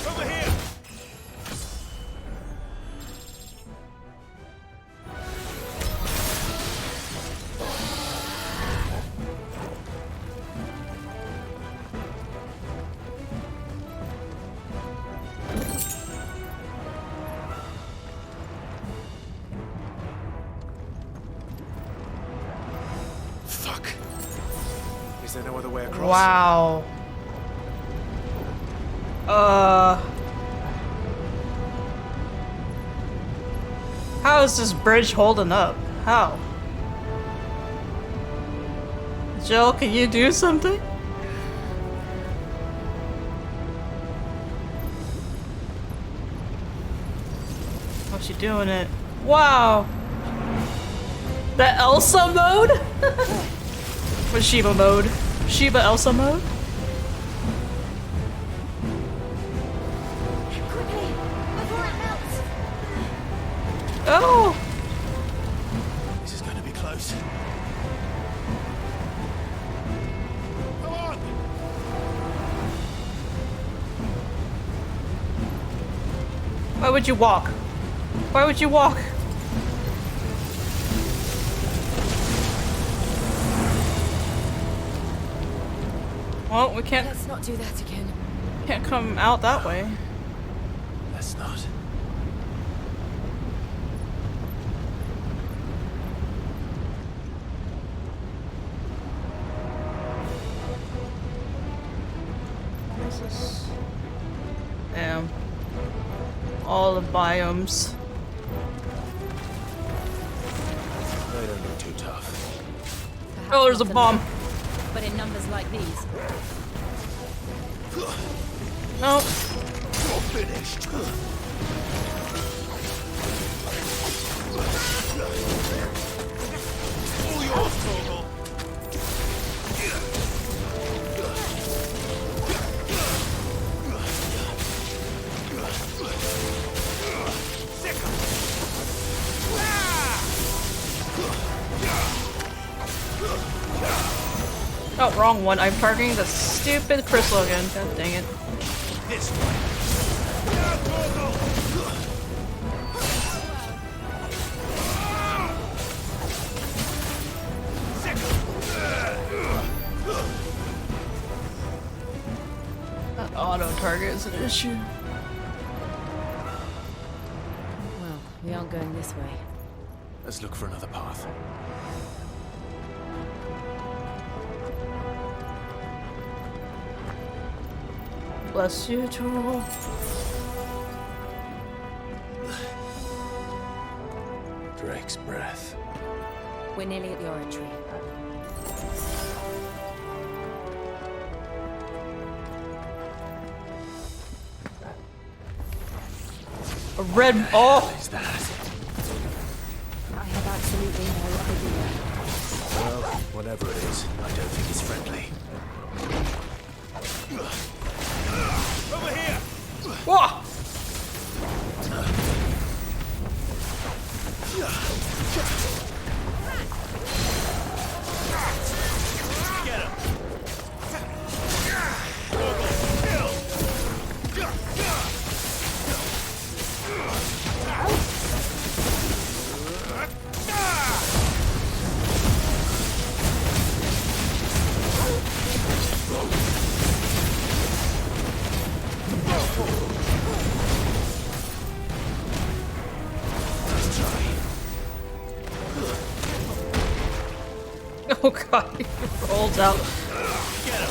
Over here! Fuck. Is there no other way across? Wow. How is this bridge holding up? How? Jill, can you do something? How's she doing it? Wow! The Elsa mode? What Shiva mode? Shiva Elsa mode? Oh! This is going to be close. Come on! Why would you walk? Why would you walk? Well, we can't. Let's not do that again. Can't come out that way. Let's not. Damn. All the biomes. They don't look too tough. Oh, there's a bomb. But in numbers like these. No. You're finished. All yours, Torgal. Oh, wrong one. I'm targeting the stupid crystal again. God dang it. This way. That auto target is an issue. Well, we aren't going this way. Let's look for another path. Bless you, too. Drake's breath. We're nearly at the oratory. A red. Oh! What is that? I have absolutely no idea. Well, whatever it is, I don't think it's friendly. Over here! Whoa! Get him! Oh god, he rolls out. Get him!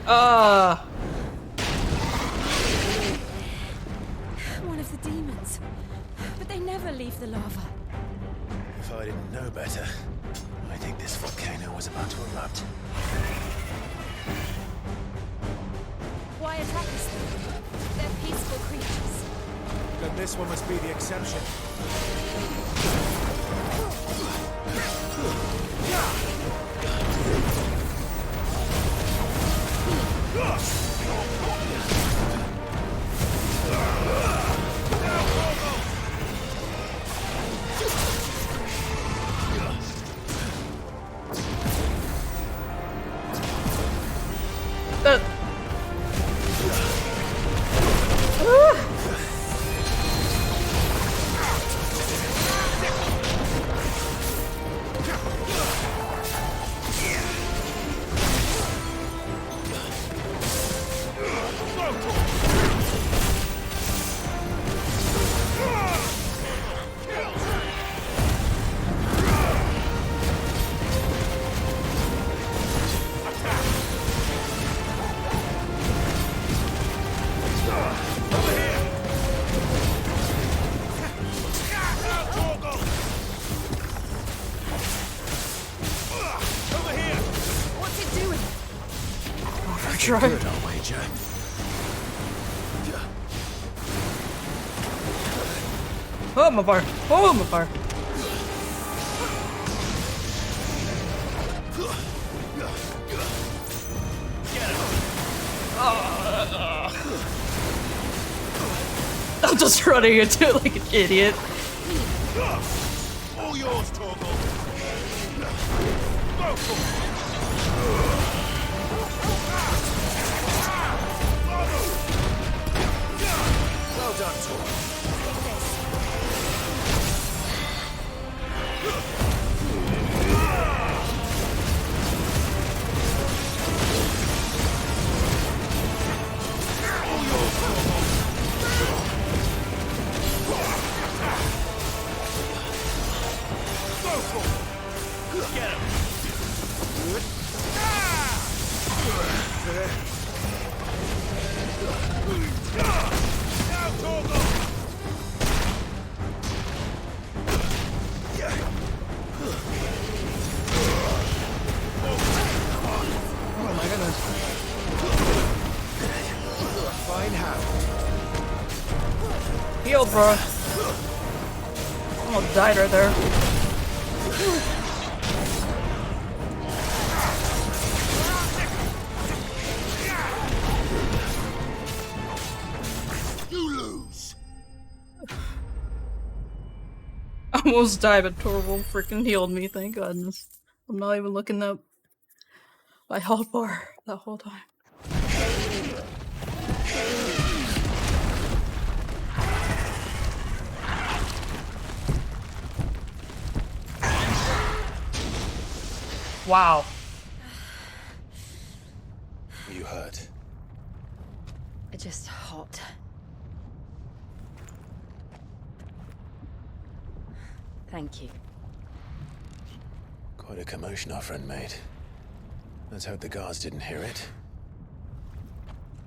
Oh. One of the demons. But they never leave the lava. If I didn't know better, I think this volcano was about to erupt. Why attack us then? They're peaceful creatures. Then this one must be the exception. Try. Good, I'll wager. Oh, I'm a fire. Oh, I'm a fire. I'm just running into it like an idiot. All yours, Torgal. Well done, Torgal. Get him! Now, Torgal! Oh my goodness. Fine how. Heal, bro. Almost died right there. You lose. Almost died, but Torval freaking healed me, thank goodness. I'm not even looking up my health bar that whole time. Wow. You hurt? Just hot. Thank you. Quite a commotion our friend made. Let's hope the guards didn't hear it.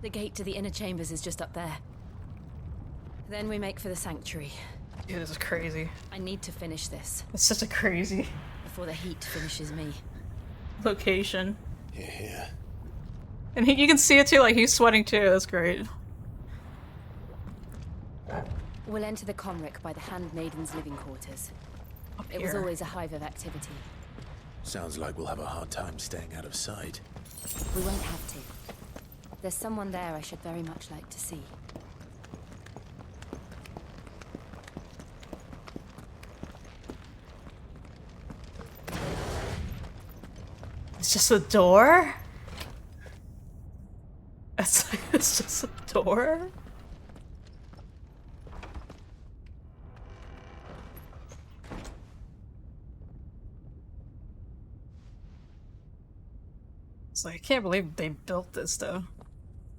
The gate to the inner chambers is just up there. Then we make for the sanctuary. Dude, this is crazy. I need to finish this. It's such a crazy before the heat finishes me. location. Yeah. And you can see it too, like he's sweating too. That's great. We'll enter the Comric by the Handmaiden's living quarters. It was here. always a hive of activity. Sounds like we'll have a hard time staying out of sight. We won't have to. There's someone there I should very much like to see. It's just a door? It's like, it's just a door? It's like, I can't believe they built this though.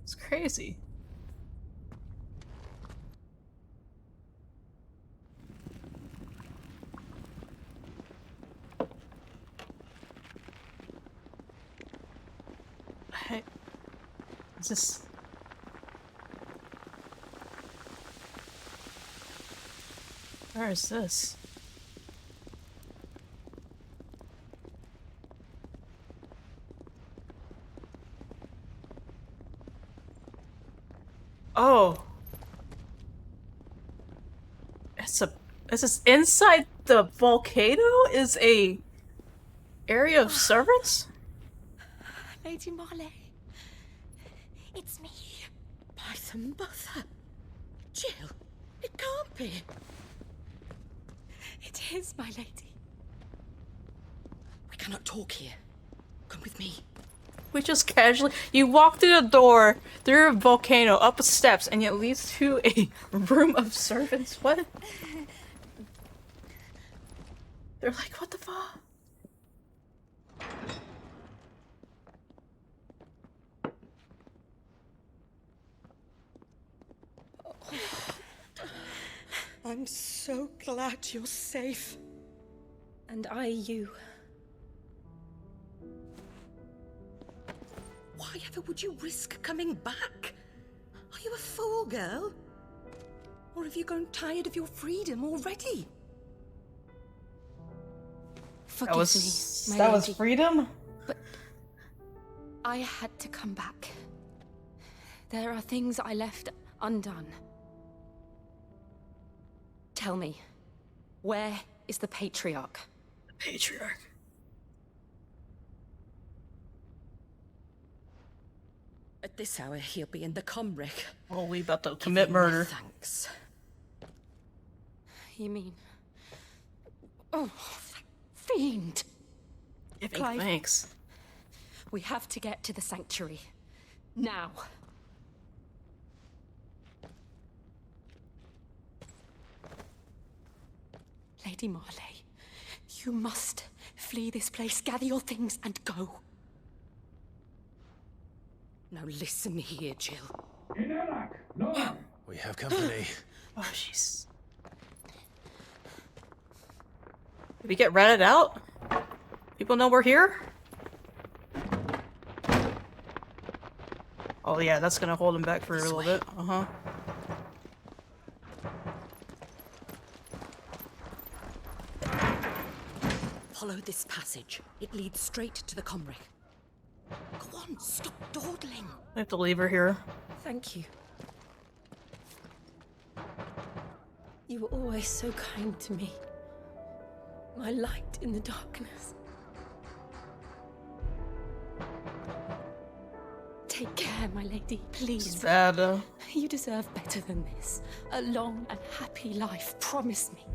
It's crazy. Hey, is this... Where is this? Oh. Is this inside the volcano is a area of servants? Lady Marley. It's me. By the mother. Jill, it can't be. It is, my lady. We cannot talk here. Come with me. We just casually... You walk through the door, through a volcano, up the steps, and it leads to a room of servants? What? They're like, what the fuck? I'm so glad you're safe. And I you. Why ever would you risk coming back? Are you a fool, girl? Or have you grown tired of your freedom already? Forgive me, my That was lady, freedom? but I had to come back. There are things I left undone. Tell me, where is the Patriarch? The Patriarch? At this hour, he'll be in the Comric. Oh, we about to commit murder. Thanks. You mean... Oh, fiend! Giving Clive, thanks. we have to get to the sanctuary. Now. Lady Marley, you must flee this place, gather your things, and go. Now listen here, Jill. We have company. Oh, jeez. Did we get ratted out? People know we're here? Oh yeah, that's gonna hold him back for a little bit. Uh-huh. Follow this passage. It leads straight to the Comric. Go on, stop dawdling. I have to leave her here. Thank you. You were always so kind to me. My light in the darkness. Take care, my lady, please. It's bad. You deserve better than this. A long and happy life, promise me.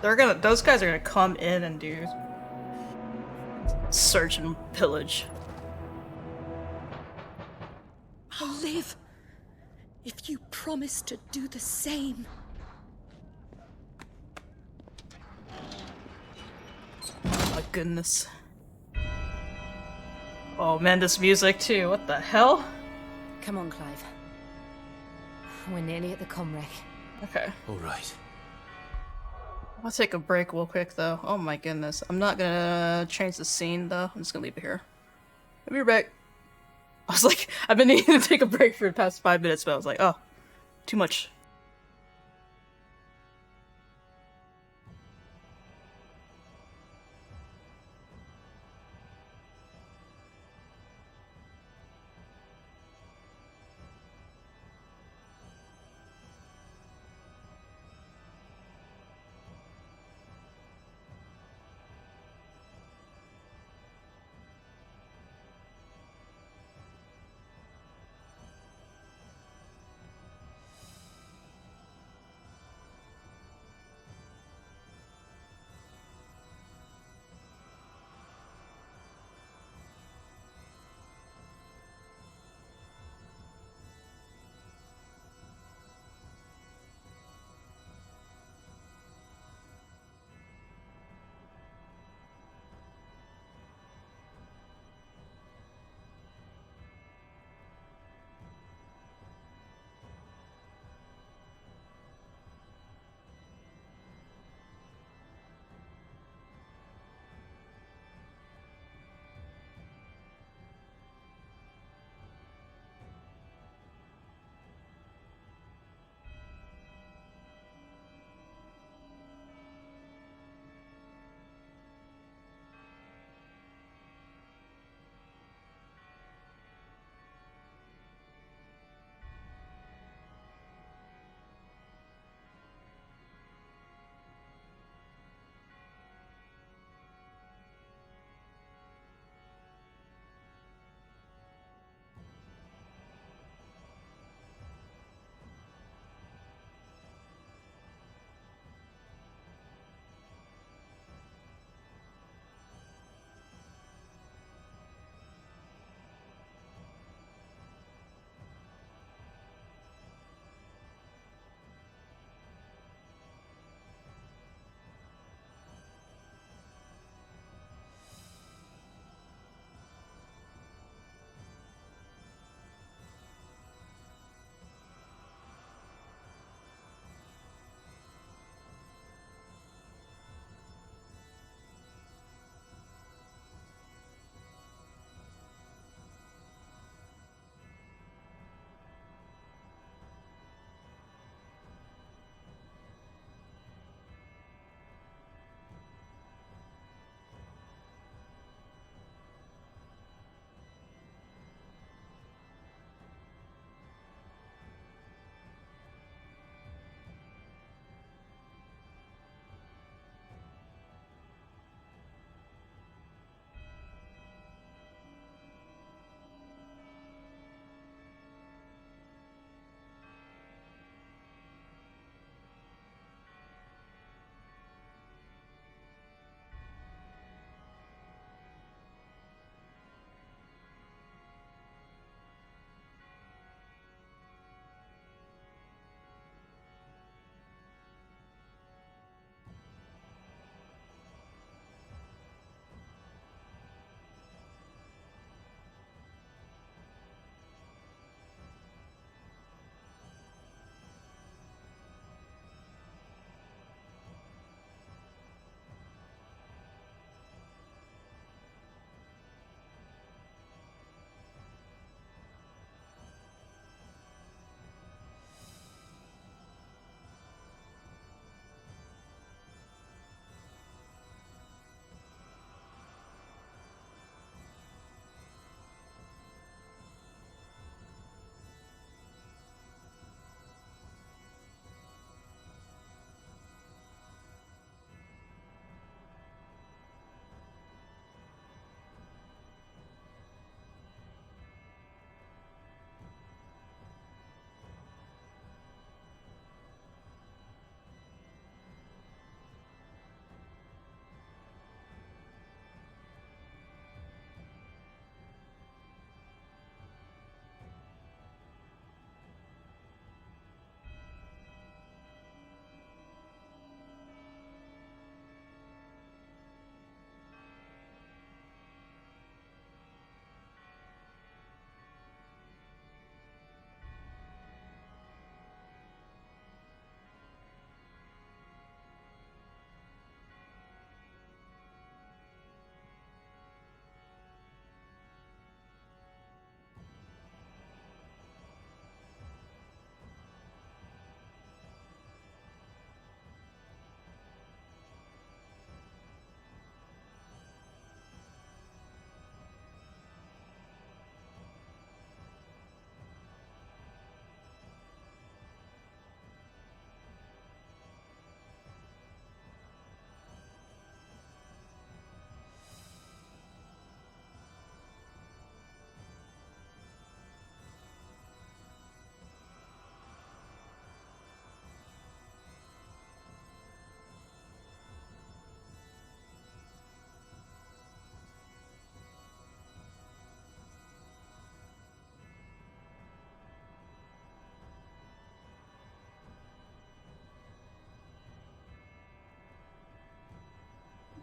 Those guys are gonna come in and do search and pillage. I'll live if you promise to do the same. Oh my goodness. Oh man, this music too. What the hell? Come on, Clive. We're nearly at the Comric. Okay. All right. I'll take a break real quick though. Oh my goodness. I'm not gonna change the scene though. I'm just gonna leave it here. I'll be right back. I was like, I've been needing to take a break for the past 5 minutes, but I was like, oh, too much.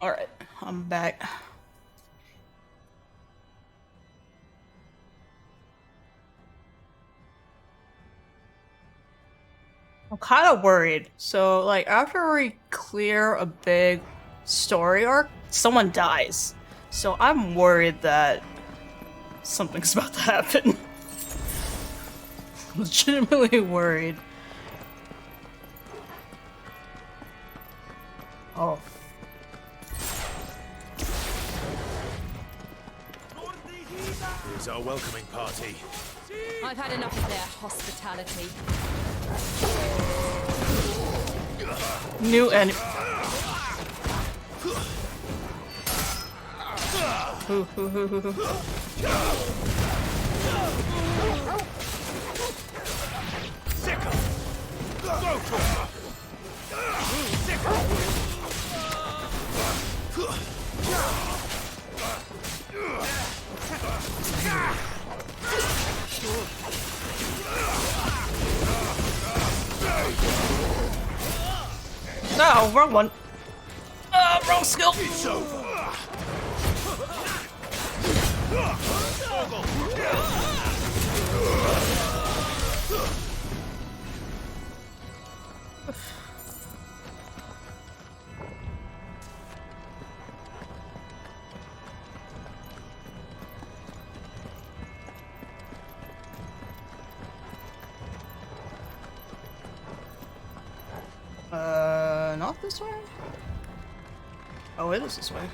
Alright, I'm back. I'm kind of worried. So, like, after we clear a big story arc, someone dies. So I'm worried that something's about to happen. Legitimately worried. Oh. Here's our welcoming party. I've had enough of their hospitality. New enemy. No, wrong one. Wrong skill. It's over. Not this way? Oh, it is this way.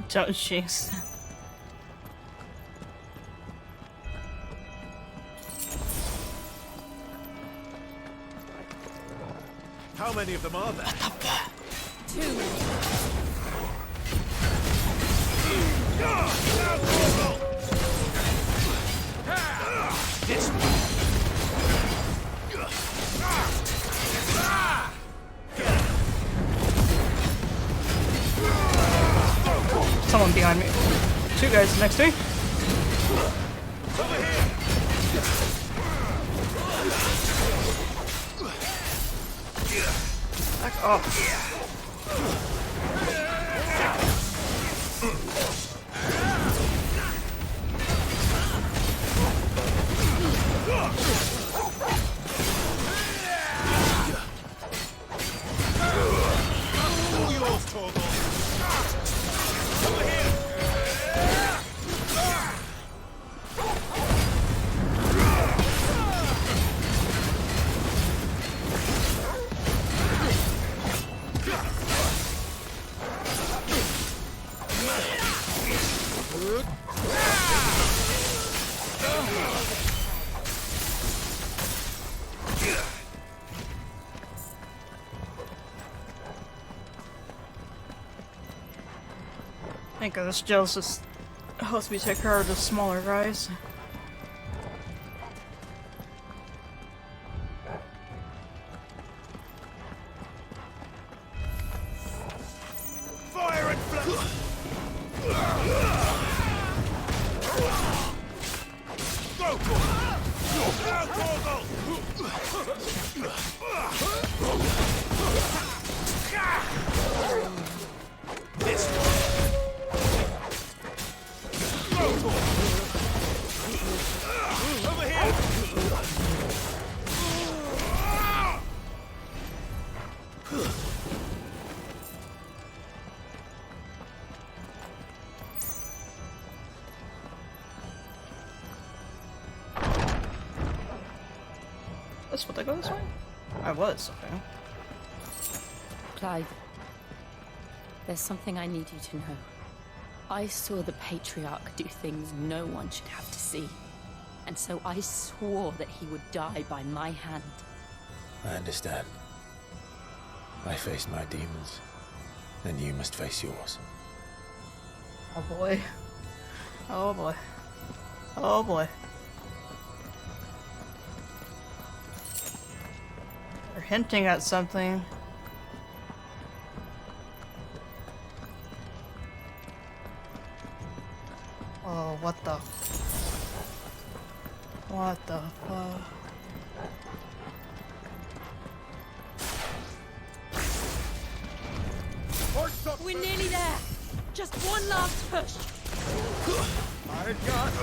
Don't jinx. How many of them are there? Two. This Someone behind me. Two guys next to me. Back off. Thank God this Joe's just helps me take care of the smaller guys. fire and flood. Go for it! Now, this one. Go for it! Over here! That's what they go this way? I was, okay. Clive, there's something I need you to know. I saw the Patriarch do things no one should have to see. And so I swore that he would die by my hand. I understand. I faced my demons. Then you must face yours. Oh boy. Oh boy. Oh boy. They're hinting at something. Oh, what the? What the fuck? We're nearly there. Just one last push. I can't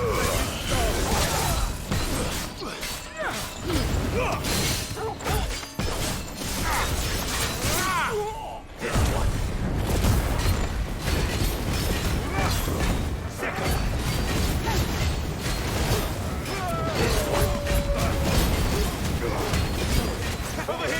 Over here!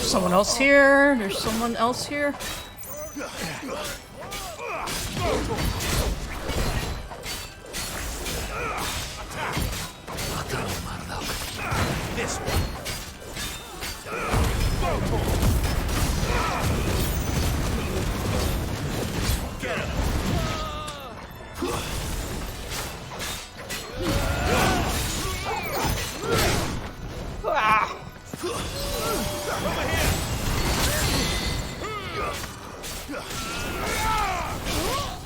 Someone else here? There's someone else here? This one. Get him.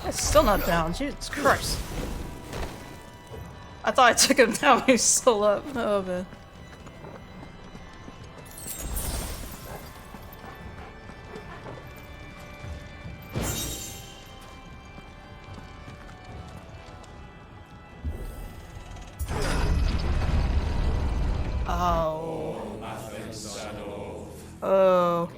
It's still not down. Jesus Christ. I thought I took him down, he's still up. Oh man. Oh. Oh.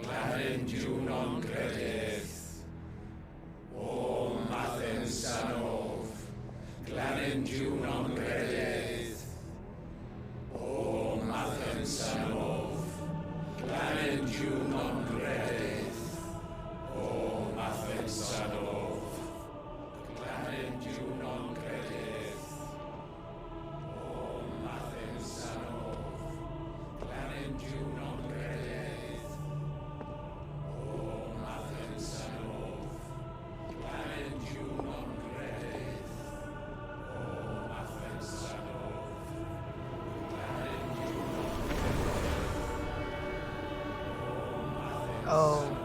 Oh.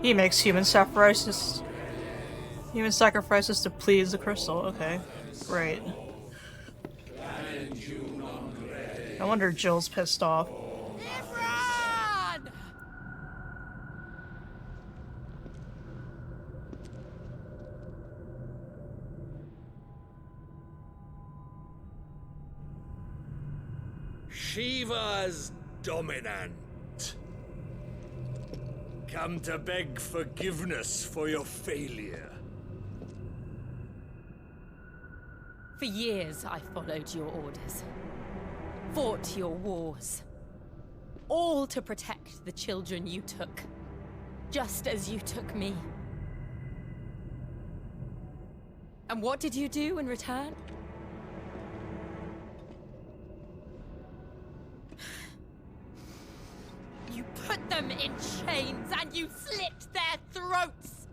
He makes human sacrifices. Human sacrifices to please the crystal. Okay. Great. No wonder Jill's pissed off. Shiva's dominant. Come to beg forgiveness for your failure. For years, I followed your orders. Fought your wars. All to protect the children you took. Just as you took me. And what did you do in return? You put them in chains and you slit their throats!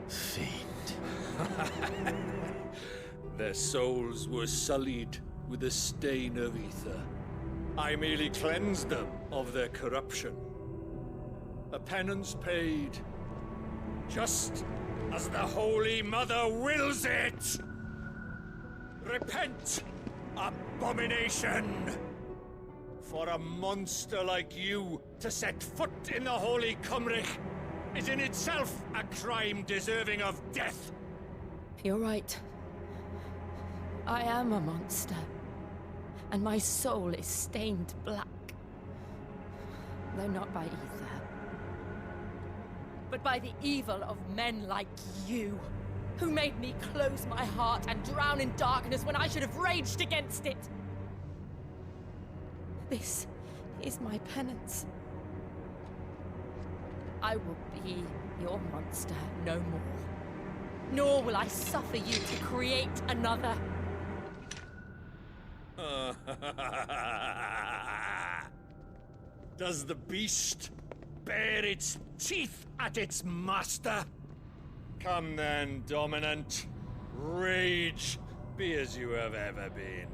Fiend. Their souls were sullied with the stain of ether. I merely cleansed them of their corruption. A penance paid, just as the Holy Mother wills it! Repent, abomination! For a monster like you to set foot in the Holy Cymric is in itself a crime deserving of death. You're right. I am a monster. And my soul is stained black. Though not by ether. But by the evil of men like you, who made me close my heart and drown in darkness when I should have raged against it. This is my penance. I will be your monster no more. Nor will I suffer you to create another. Does the beast bare its teeth at its master? Come then, dominant. Rage, be as you have ever been.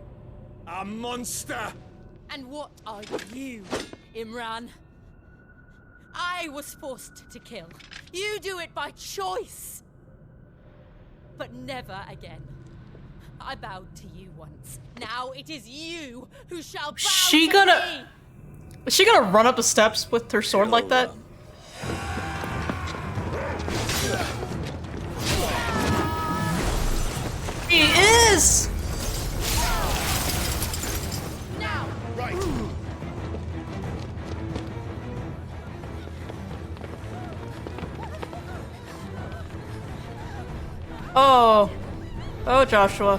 A monster! And what are you, Imran? I was forced to kill. You do it by choice. But never again. I bowed to you once. Now it is you who shall bow She to gonna... me. Is she gonna run up the steps with her sword like that? He is! Now! Right. Oh. Oh, Joshua.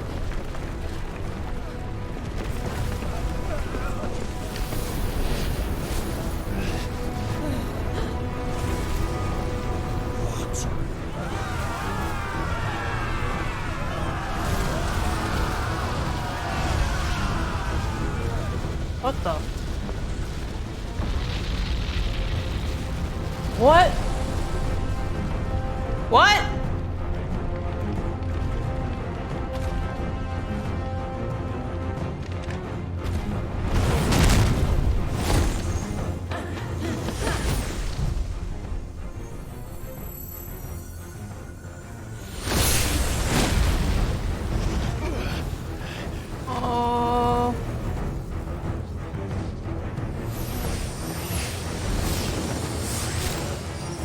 What the? What? What? Oh.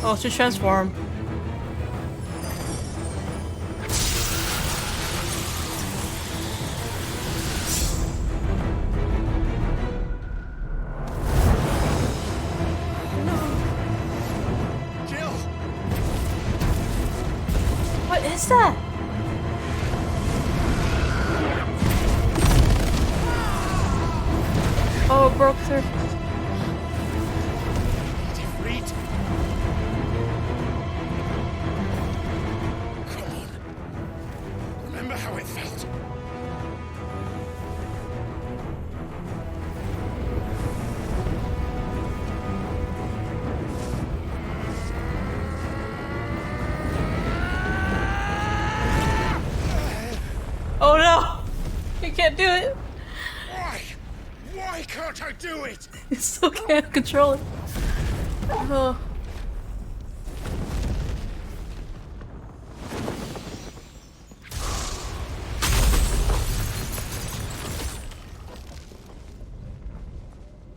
Oh, she transformed. Jill! What is that? Oh, it broke through. Defeat! Come on. Remember how it felt? Oh no! You can't do it! Why? Why can't I do it? You still can't control it. Oh.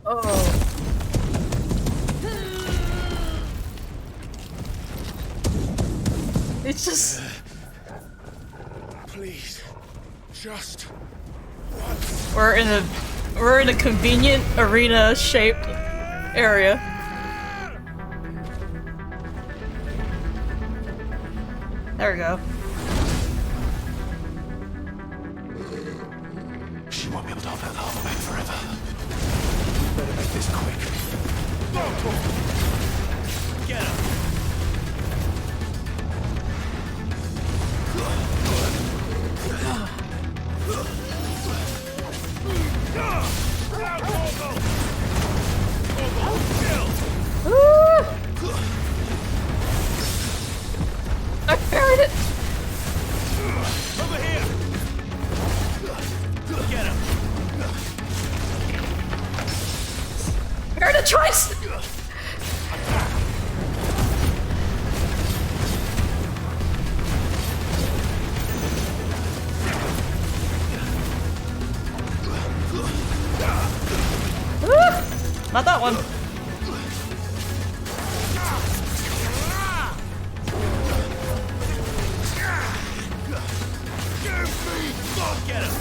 Oh. It's just... Please. Just... We're in a convenient arena shaped area. There we go. She won't be able to hold that half back forever. Better make this quick. Get him! I parried it! Over here! Get him! Parried it twice! Not that one. Get him!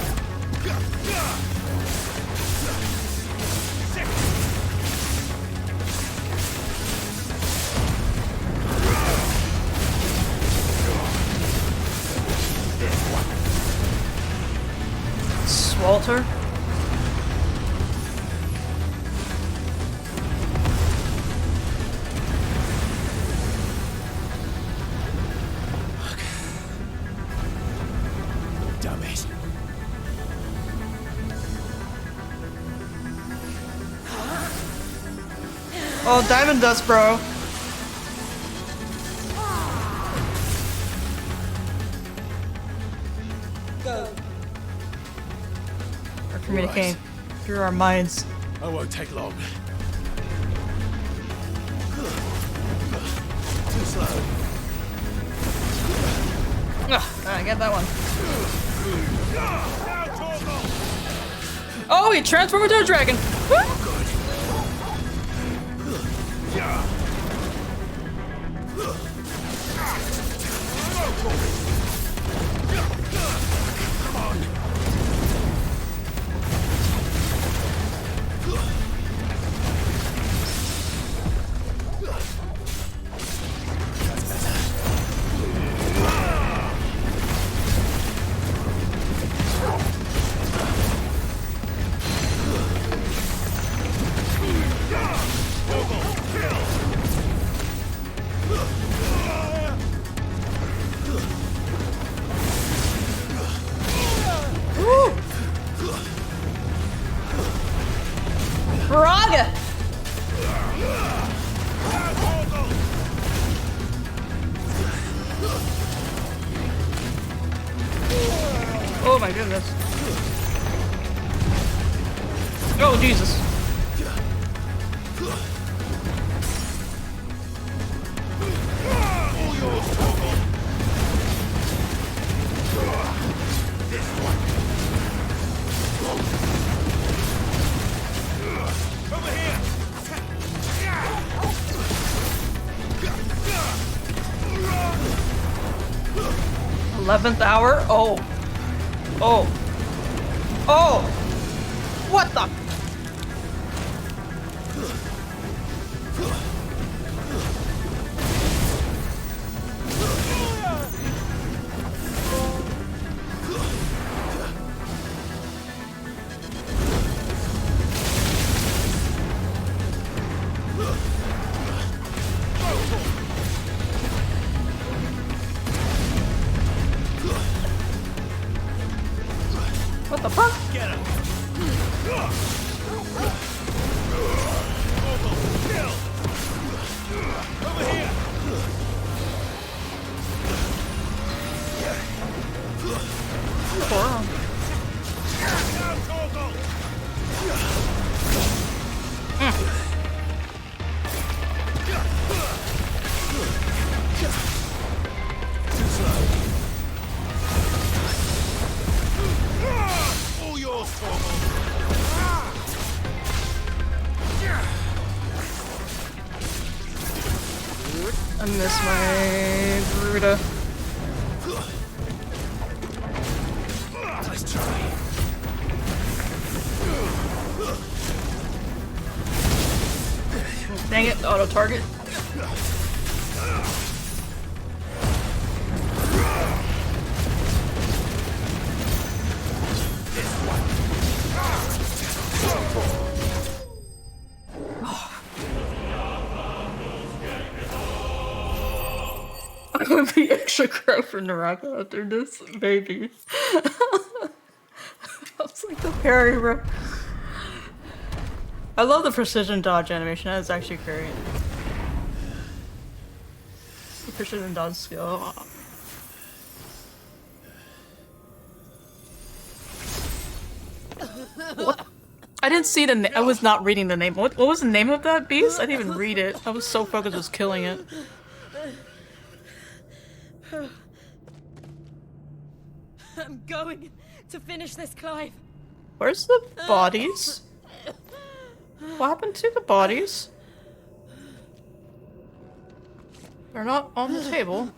Swalter? Damn it. Oh, Diamond Dust, bro. Go. Our communicating through our minds. I won't take long. Too slow. I get that one. Oh, he transformed into a dragon. Braga! Oh my goodness. Oh Jesus. Over here! 11th hour? Oh. Oh. Oh! What the? What the fuck? Get him! Over here! Wow. All yours, Torgal! I miss my Bruta. Nice try. Dang it, auto target. I'm gonna be extra crow for Naraka after this, baby. That's like the parry, bro. I love the precision dodge animation, that is actually great. The precision dodge skill. What? I didn't see the I was not reading the name. What was the name of that beast? I didn't even read it. I was so focused on killing it. I'm going to finish this, Clive. Where's the bodies? What happened to the bodies? They're not on the table.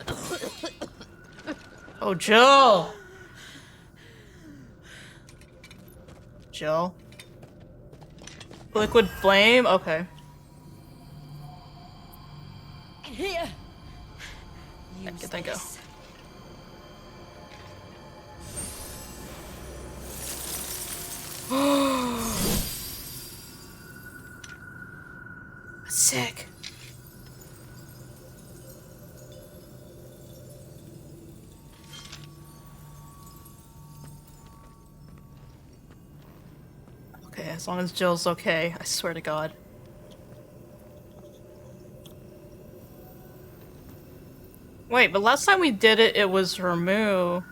Oh, Jill! Jill? Liquid flame? Okay. Here. Thank you. Sick. Okay, as long as Jill's okay, I swear to God. Wait, but last time we did it, it was Ramu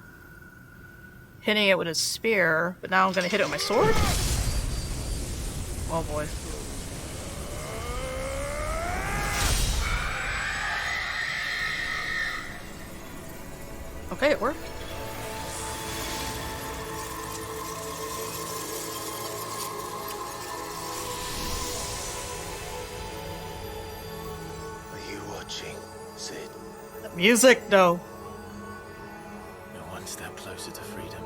hitting it with his spear, but now I'm gonna hit it with my sword? Oh boy. Okay, it worked. Are you watching, Sid? The music, though. No one step closer to freedom.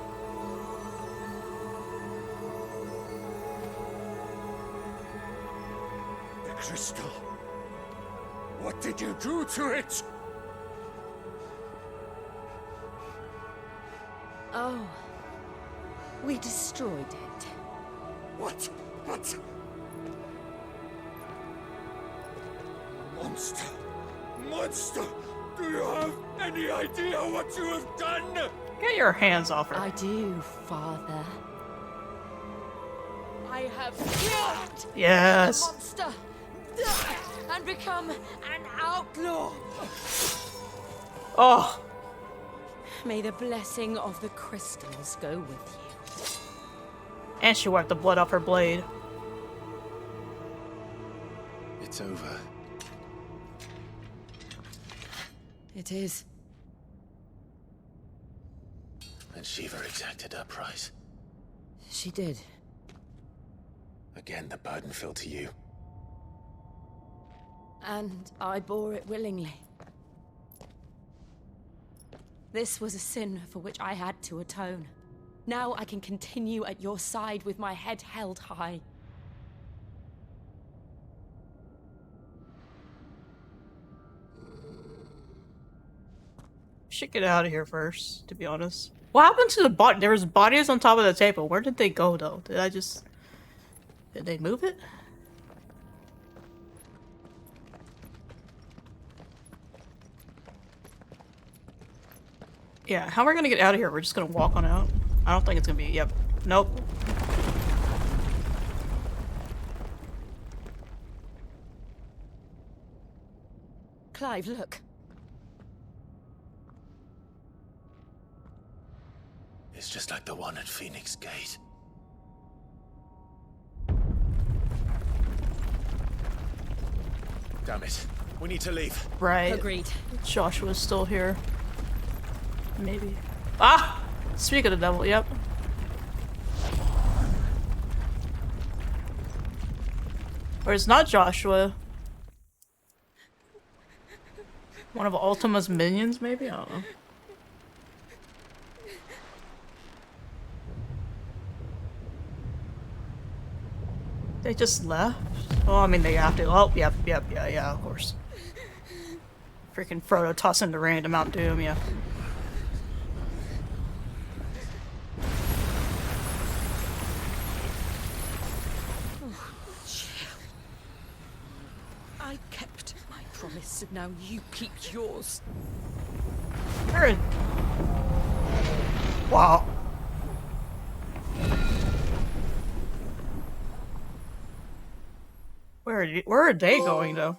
The crystal. What did you do to it? Oh. We destroyed it. What? What? Monster! Monster! Do you have any idea what you have done? Get your hands off her. I do, Father. I have killed Yes. the monster and become an outlaw. Oh. May the blessing of the crystals go with you. And she wiped the blood off her blade. It's over. It is. And Shiva exacted her price. She did. Again, the burden fell to you. And I bore it willingly. This was a sin for which I had to atone. Now I can continue at your side with my head held high. Should get out of here first, to be honest. What happened to the body? There was bodies on top of the table. Where did they go, though? Did they move it? Yeah, how are we gonna get out of here? We're just gonna walk on out? I don't think it's gonna be- yep. Nope. Clive, look. It's just like the one at Phoenix Gate. Damn it. We need to leave. Right. Agreed. Joshua's still here. Maybe. Ah! Speak of the devil, yep. Or it's not Joshua. One of Ultima's minions, maybe? I don't know. They just left? Oh, I mean, they have to. Oh, yep, yeah, of course. Freaking Frodo tossing the ring to Mount Doom, yeah. I kept my promise, and now you keep yours. Wow. Where are they going, though?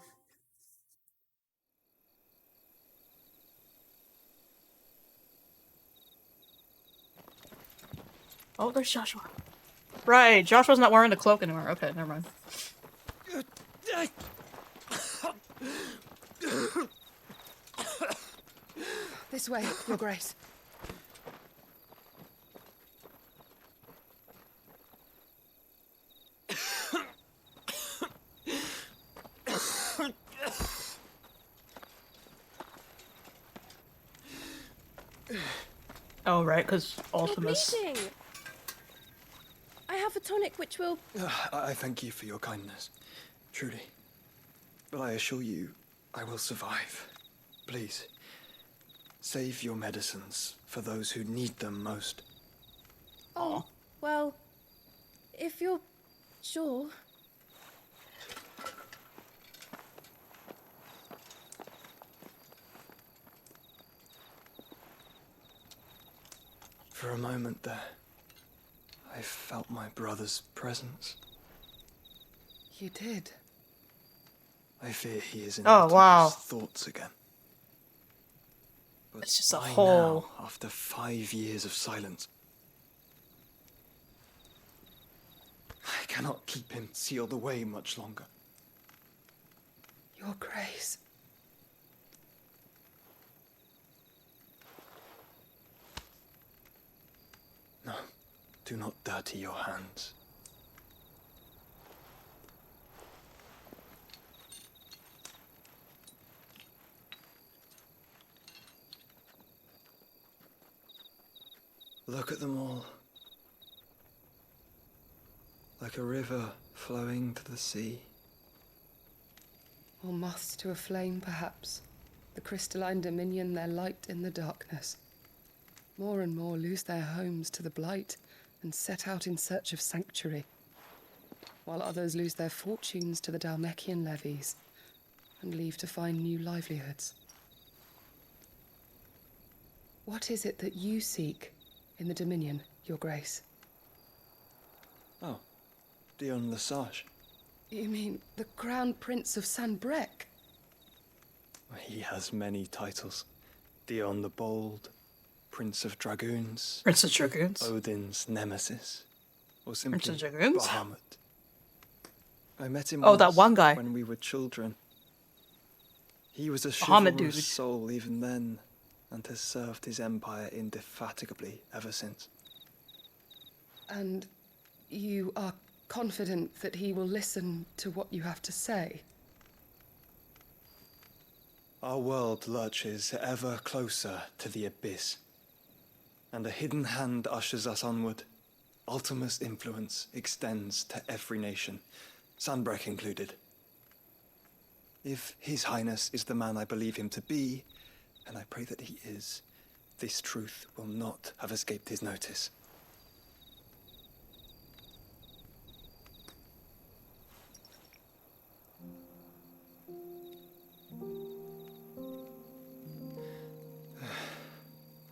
Oh, there's Joshua. Right, Joshua's not wearing the cloak anymore. Okay, never mind. This way, Your Grace. Oh, right, because Ultimus. You're bleeding. I have a tonic which will... I thank you for your kindness, truly. But I assure you, I will survive. Please, save your medicines for those who need them most. Oh, well, if you're sure... For a moment there, I felt my brother's presence. You did? I fear he is in Oh, wow. his thoughts again. But It's just a why hole. now, after 5 years of silence? I cannot keep him sealed away much longer. Your Grace. No, do not dirty your hands. Look at them all. Like a river flowing to the sea. Or moths to a flame, perhaps. The crystalline dominion their light in the darkness. More and more lose their homes to the blight and set out in search of sanctuary, while others lose their fortunes to the Dalmekian levies and leave to find new livelihoods. What is it that you seek in the Dominion, Your Grace? Oh, Dion Lesage. You mean the Crown Prince of Sanbrec? He has many titles. Dion the Bold, Prince of Dragoons. Prince of Dragoons? Odin's Nemesis. Or simply Prince of Dragoons? Bahamut. I met him Oh, that once one guy. when we were children. He was a Bahamut chivalrous dude. soul even then, and has served his empire indefatigably ever since. And you are confident that he will listen to what you have to say? Our world lurches ever closer to the abyss, and a hidden hand ushers us onward. Ultima's influence extends to every nation, Sanbrec included. If His Highness is the man I believe him to be, and I pray that he is, this truth will not have escaped his notice.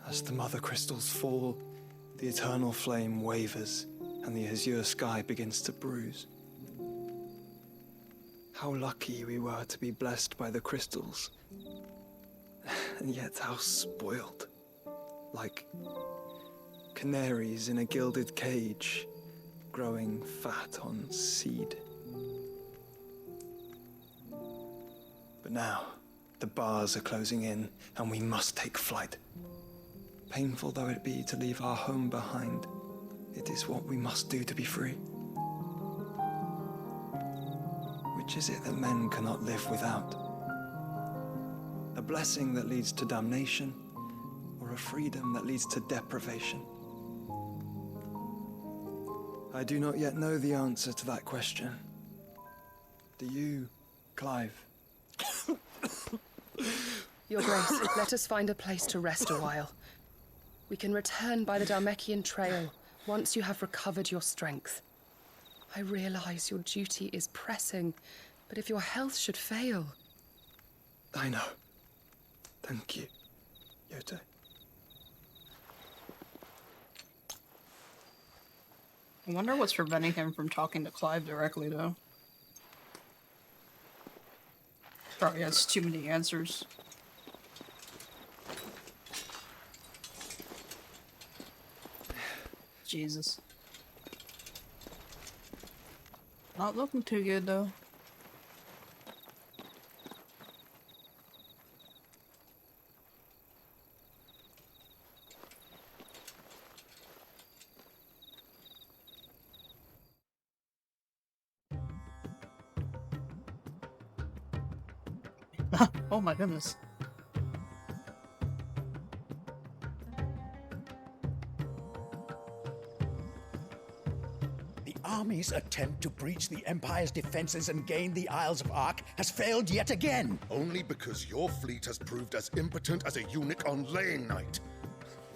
As the mother crystals fall, the eternal flame wavers, and the azure sky begins to bruise. How lucky we were to be blessed by the crystals, and yet how spoiled. Like canaries in a gilded cage, growing fat on seed. But now, the bars are closing in, and we must take flight. Painful though it be to leave our home behind, it is what we must do to be free. Which is it that men cannot live without? A blessing that leads to damnation, or a freedom that leads to deprivation? I do not yet know the answer to that question. Do you, Clive? Your Grace, let us find a place to rest a while. We can return by the Dalmekian trail once you have recovered your strength. I realize your duty is pressing, but if your health should fail... I know. Thank you, Yote. I wonder what's preventing him from talking to Clive directly, though. Probably has too many answers. Jesus. Not looking too good, though. Oh my goodness. The army's attempt to breach the Empire's defenses and gain the Isles of Ark has failed yet again. Only because your fleet has proved as impotent as a eunuch on laying night.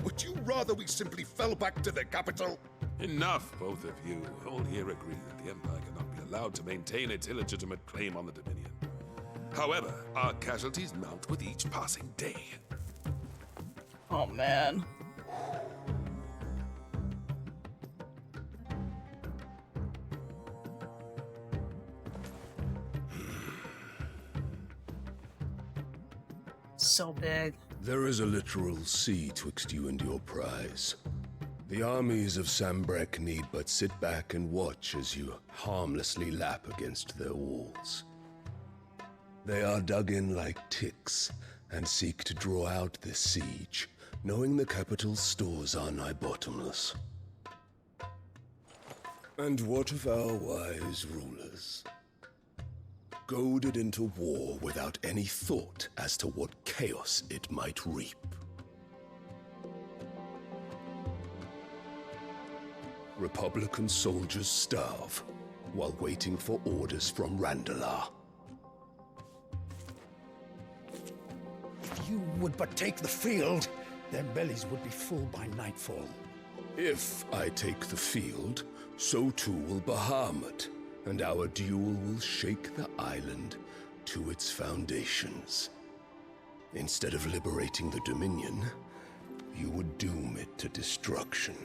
Would you rather we simply fell back to the capital? Enough, both of you. All here agree that the Empire cannot be allowed to maintain its illegitimate claim on the Dominion. However, our casualties mount with each passing day. Oh man. So big. There is a literal sea twixt you and your prize. The armies of Sambrek need but sit back and watch as you harmlessly lap against their walls. They are dug in like ticks and seek to draw out this siege, knowing the capital's stores are nigh bottomless. And what of our wise rulers? Goaded into war without any thought as to what chaos it might reap. Republican soldiers starve while waiting for orders from Randalar. If you would but take the field, their bellies would be full by nightfall. If I take the field, so too will Bahamut, and our duel will shake the island to its foundations. Instead of liberating the Dominion, you would doom it to destruction.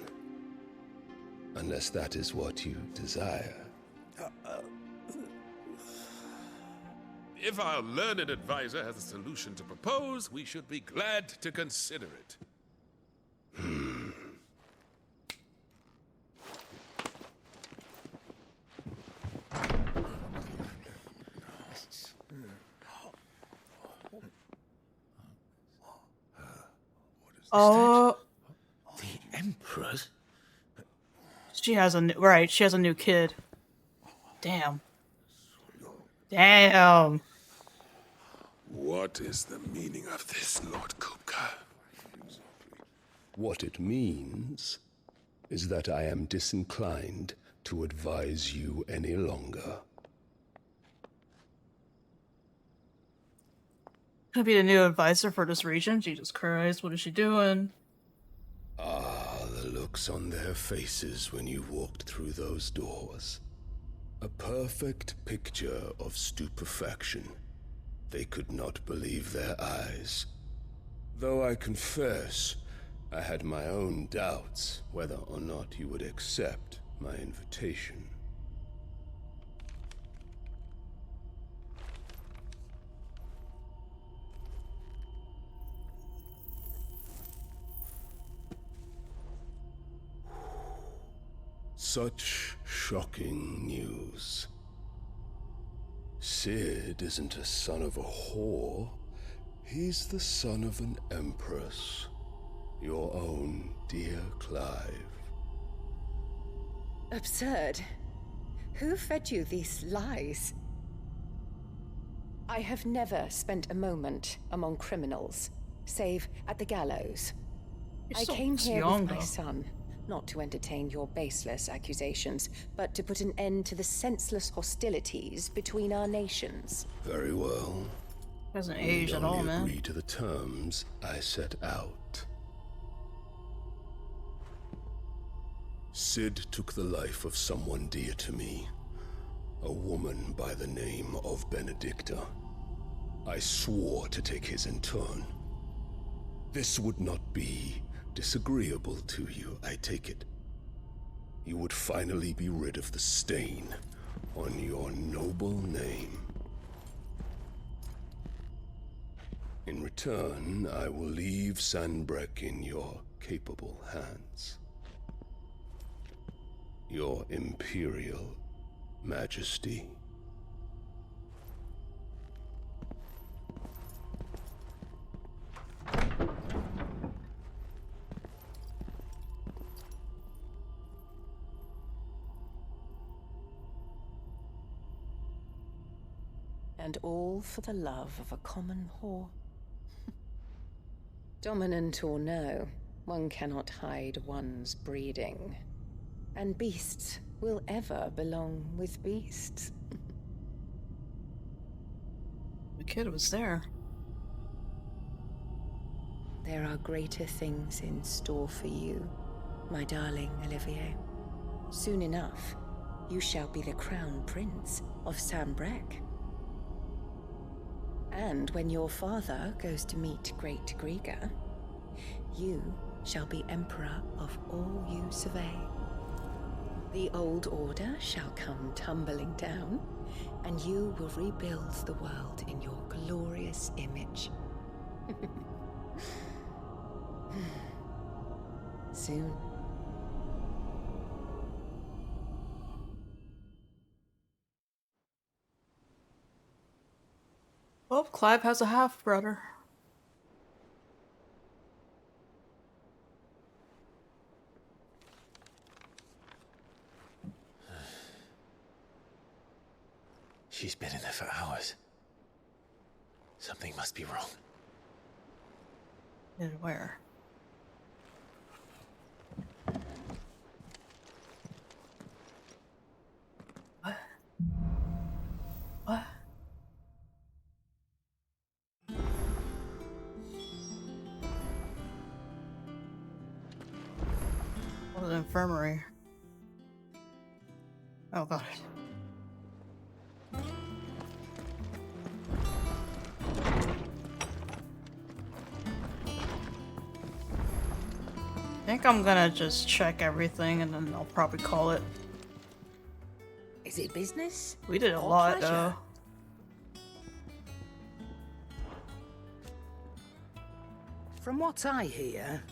Unless that is what you desire. If our learned advisor has a solution to propose, we should be glad to consider it. Oh, The Emperor's? she has a she has a new kid. Damn. Damn. What is the meaning of this, Lord Kupka? What it means is that I am disinclined to advise you any longer. Gonna be the new advisor for this region? Jesus Christ, what is she doing? Ah, the looks on their faces when you walked through those doors. A perfect picture of stupefaction. They could not believe their eyes. Though I confess, I had my own doubts whether or not you would accept my invitation. Such shocking news. Sid isn't a son of a whore. He's the son of an empress. Your own dear Clive. Absurd. Who fed you these lies? I have never spent a moment among criminals, save at the gallows. You're I so came here young, with my though. son, not to entertain your baseless accusations, but to put an end to the senseless hostilities between our nations. Very well. Doesn't We'd age at all, only man. agree to the terms I set out. Sid took the life of someone dear to me, a woman by the name of Benedicta. I swore to take his in turn. This would not be disagreeable to you, I take it. You would finally be rid of the stain on your noble name. In return, I will leave Sanbrek in your capable hands. Your Imperial Majesty. And all for the love of a common whore. Dominant or no, one cannot hide one's breeding. And beasts will ever belong with beasts. The kid was there. There are greater things in store for you, my darling Olivier. Soon enough, you shall be the crown prince of Sambrek. And when your father goes to meet Great Grieger, you shall be emperor of all you survey. The old order shall come tumbling down, and you will rebuild the world in your glorious image. Soon, Oh, Clive has a half brother. She's been in there for hours. Something must be wrong. And where? What? What? Oh, the infirmary. Oh god. I think I'm gonna just check everything and then I'll probably call it. Is it business? We did a or lot pleasure? though. From what I hear,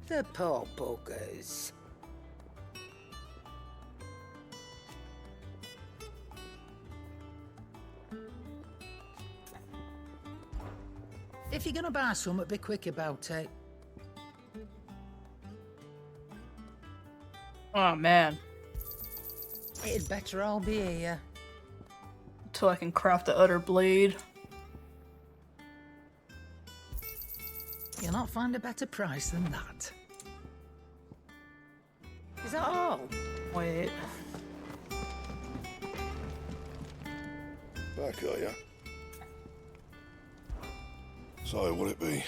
the poor buggers. If you're gonna buy something, be quick about it. Oh man. It'd better all be here. Until I can craft the other blade. You'll not find a better price than that. Is that all? Wait. Back, are ya? So, what'd it be?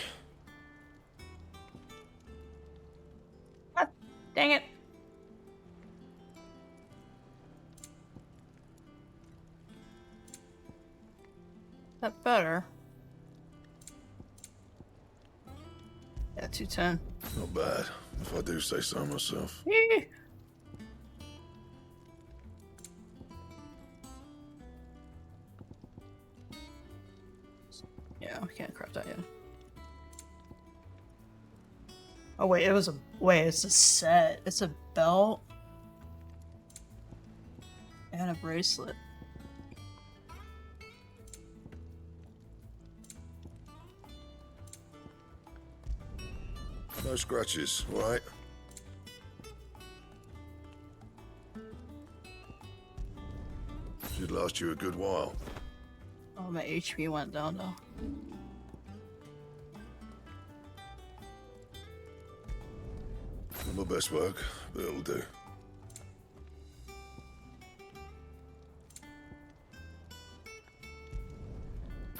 Dang it. That better. Yeah, 210. Not bad, if I do say so myself. Yeah, we can't craft that yet. Oh wait, it's a set. It's a belt. And a bracelet. No scratches, right? Should last you a good while. Oh, my HP went down though. Not my best work, but it'll do.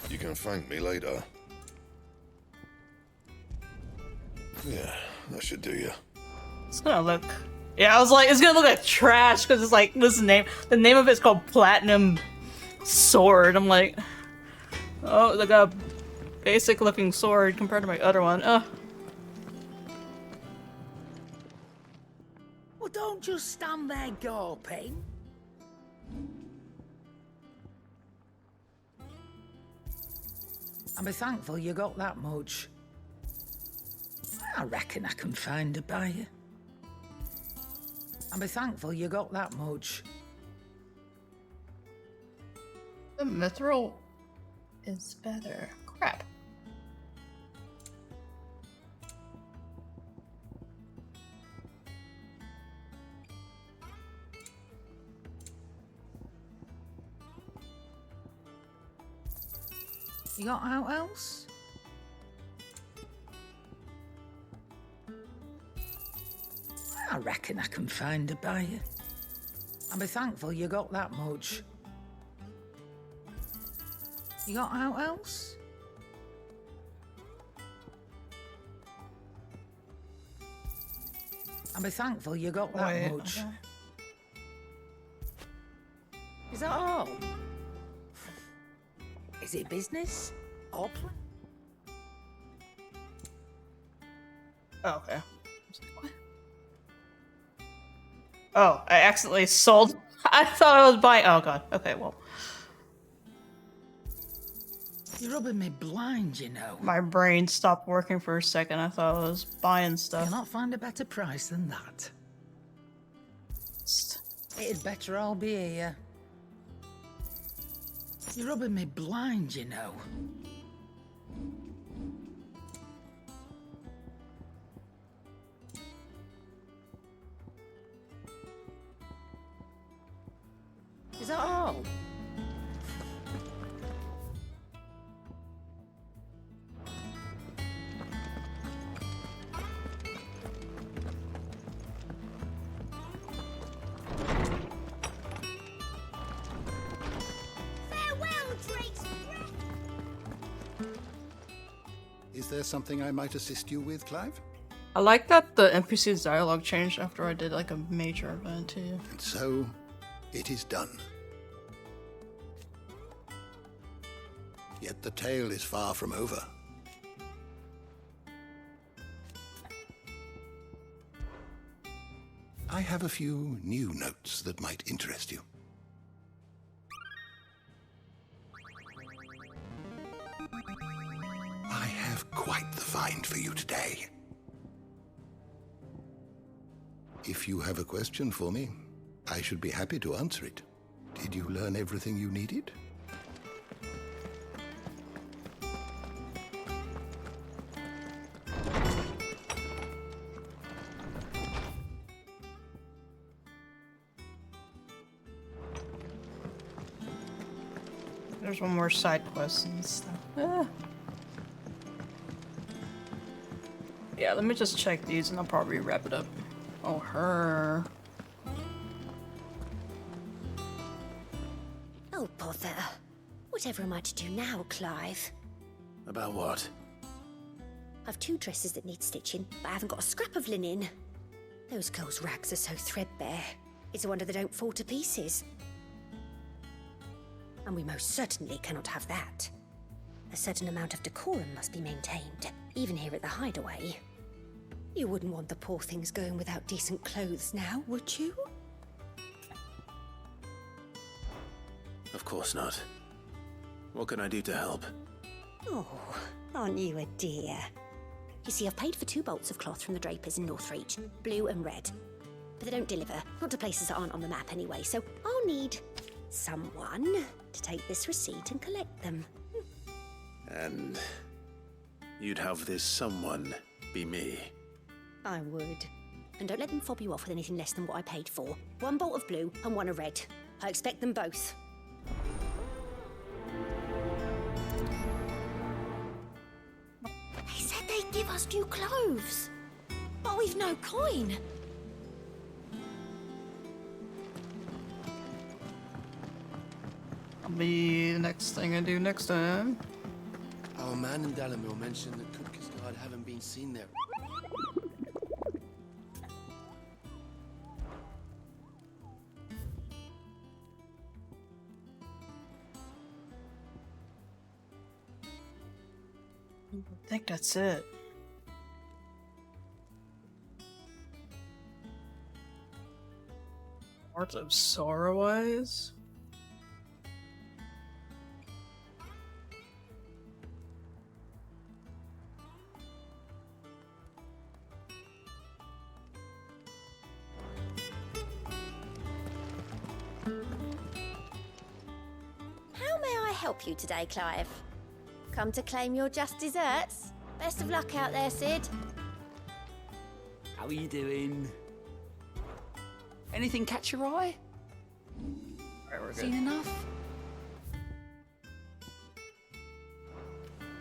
You can thank me later. Yeah, that should do you. It's gonna look. Yeah, I was like, it's gonna look like trash because it's like this name. The name of it's called Platinum Sword. I'm like, oh, like a basic looking sword compared to my other one. Ugh. Well, don't just stand there gawping. And be thankful you got that much. I reckon I can find a buyer. And be thankful you got that much. The mithril is better. Crap. You got out else? I reckon I can find a buyer. And be thankful you got that much. You got out else? And be thankful you got that Wait, much. okay. Is that all? Is it business? Or plan? Oh, okay. Oh, I accidentally sold. I thought I was buying. Oh god. Okay, well. You're rubbing me blind, you know. My brain stopped working for a second. I thought I was buying stuff. You'll not find a better price than that. It'd better all be here. You're rubbing me blind, you know. Is that all? Is there something I might assist you with, Clive? I like that the NPC's dialogue changed after I did like a major event too. And so, it is done. Yet the tale is far from over. I have a few new notes that might interest you. I have quite the find for you today. If you have a question for me, I should be happy to answer it. Did you learn everything you needed? There's one more side quest and stuff. Yeah, let me just check these and I'll probably wrap it up. Oh, her. Oh, bother. Whatever am I to do now, Clive? About what? I've 2 dresses that need stitching, but I haven't got a scrap of linen. Those girls' rags are so threadbare. It's a wonder they don't fall to pieces. And we most certainly cannot have that. A certain amount of decorum must be maintained, even here at the Hideaway. You wouldn't want the poor things going without decent clothes now, would you? Of course not. What can I do to help? Oh, aren't you a dear? You see, I've paid for 2 bolts of cloth from the drapers in Northreach, blue and red. But they don't deliver, not to places that aren't on the map anyway, so I'll need someone to take this receipt and collect them. And you'd have this someone be me. I would. And don't let them fob you off with anything less than what I paid for. 1 bolt of blue and 1 of red. I expect them both. They said they'd give us new clothes. But we've no coin. That'll be the next thing I do next time. Our man in Dalamil mentioned that Kupka's guard haven't been seen there. I think that's it. Heart of Sorrow Eyes? How may I help you today, Clive? Come to claim your just desserts? Best of luck out there, Sid. How are you doing? Anything catch your eye? Alright, we're Seen good. enough?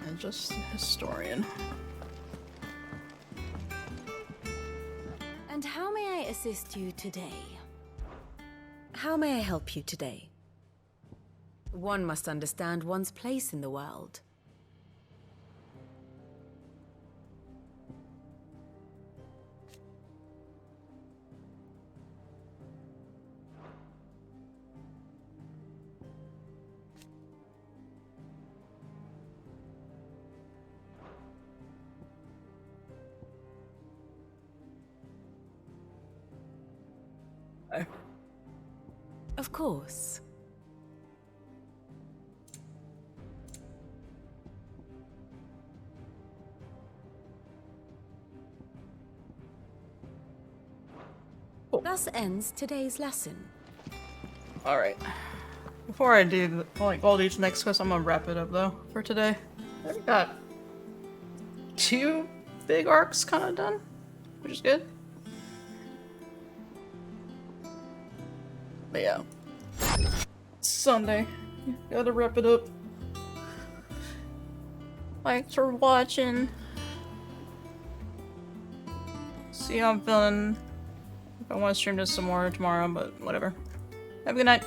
And just a historian. And how may I assist you today? How may I help you today? One must understand one's place in the world. Of course. Thus ends today's lesson. Alright. Before I do like all these next quests, I'm gonna wrap it up though for today. We got 2 big arcs kind of done, which is good. But yeah, Sunday. Gotta wrap it up. Thanks for watching. See how I'm feeling. If I want to stream this some more tomorrow, but whatever. Have a good night.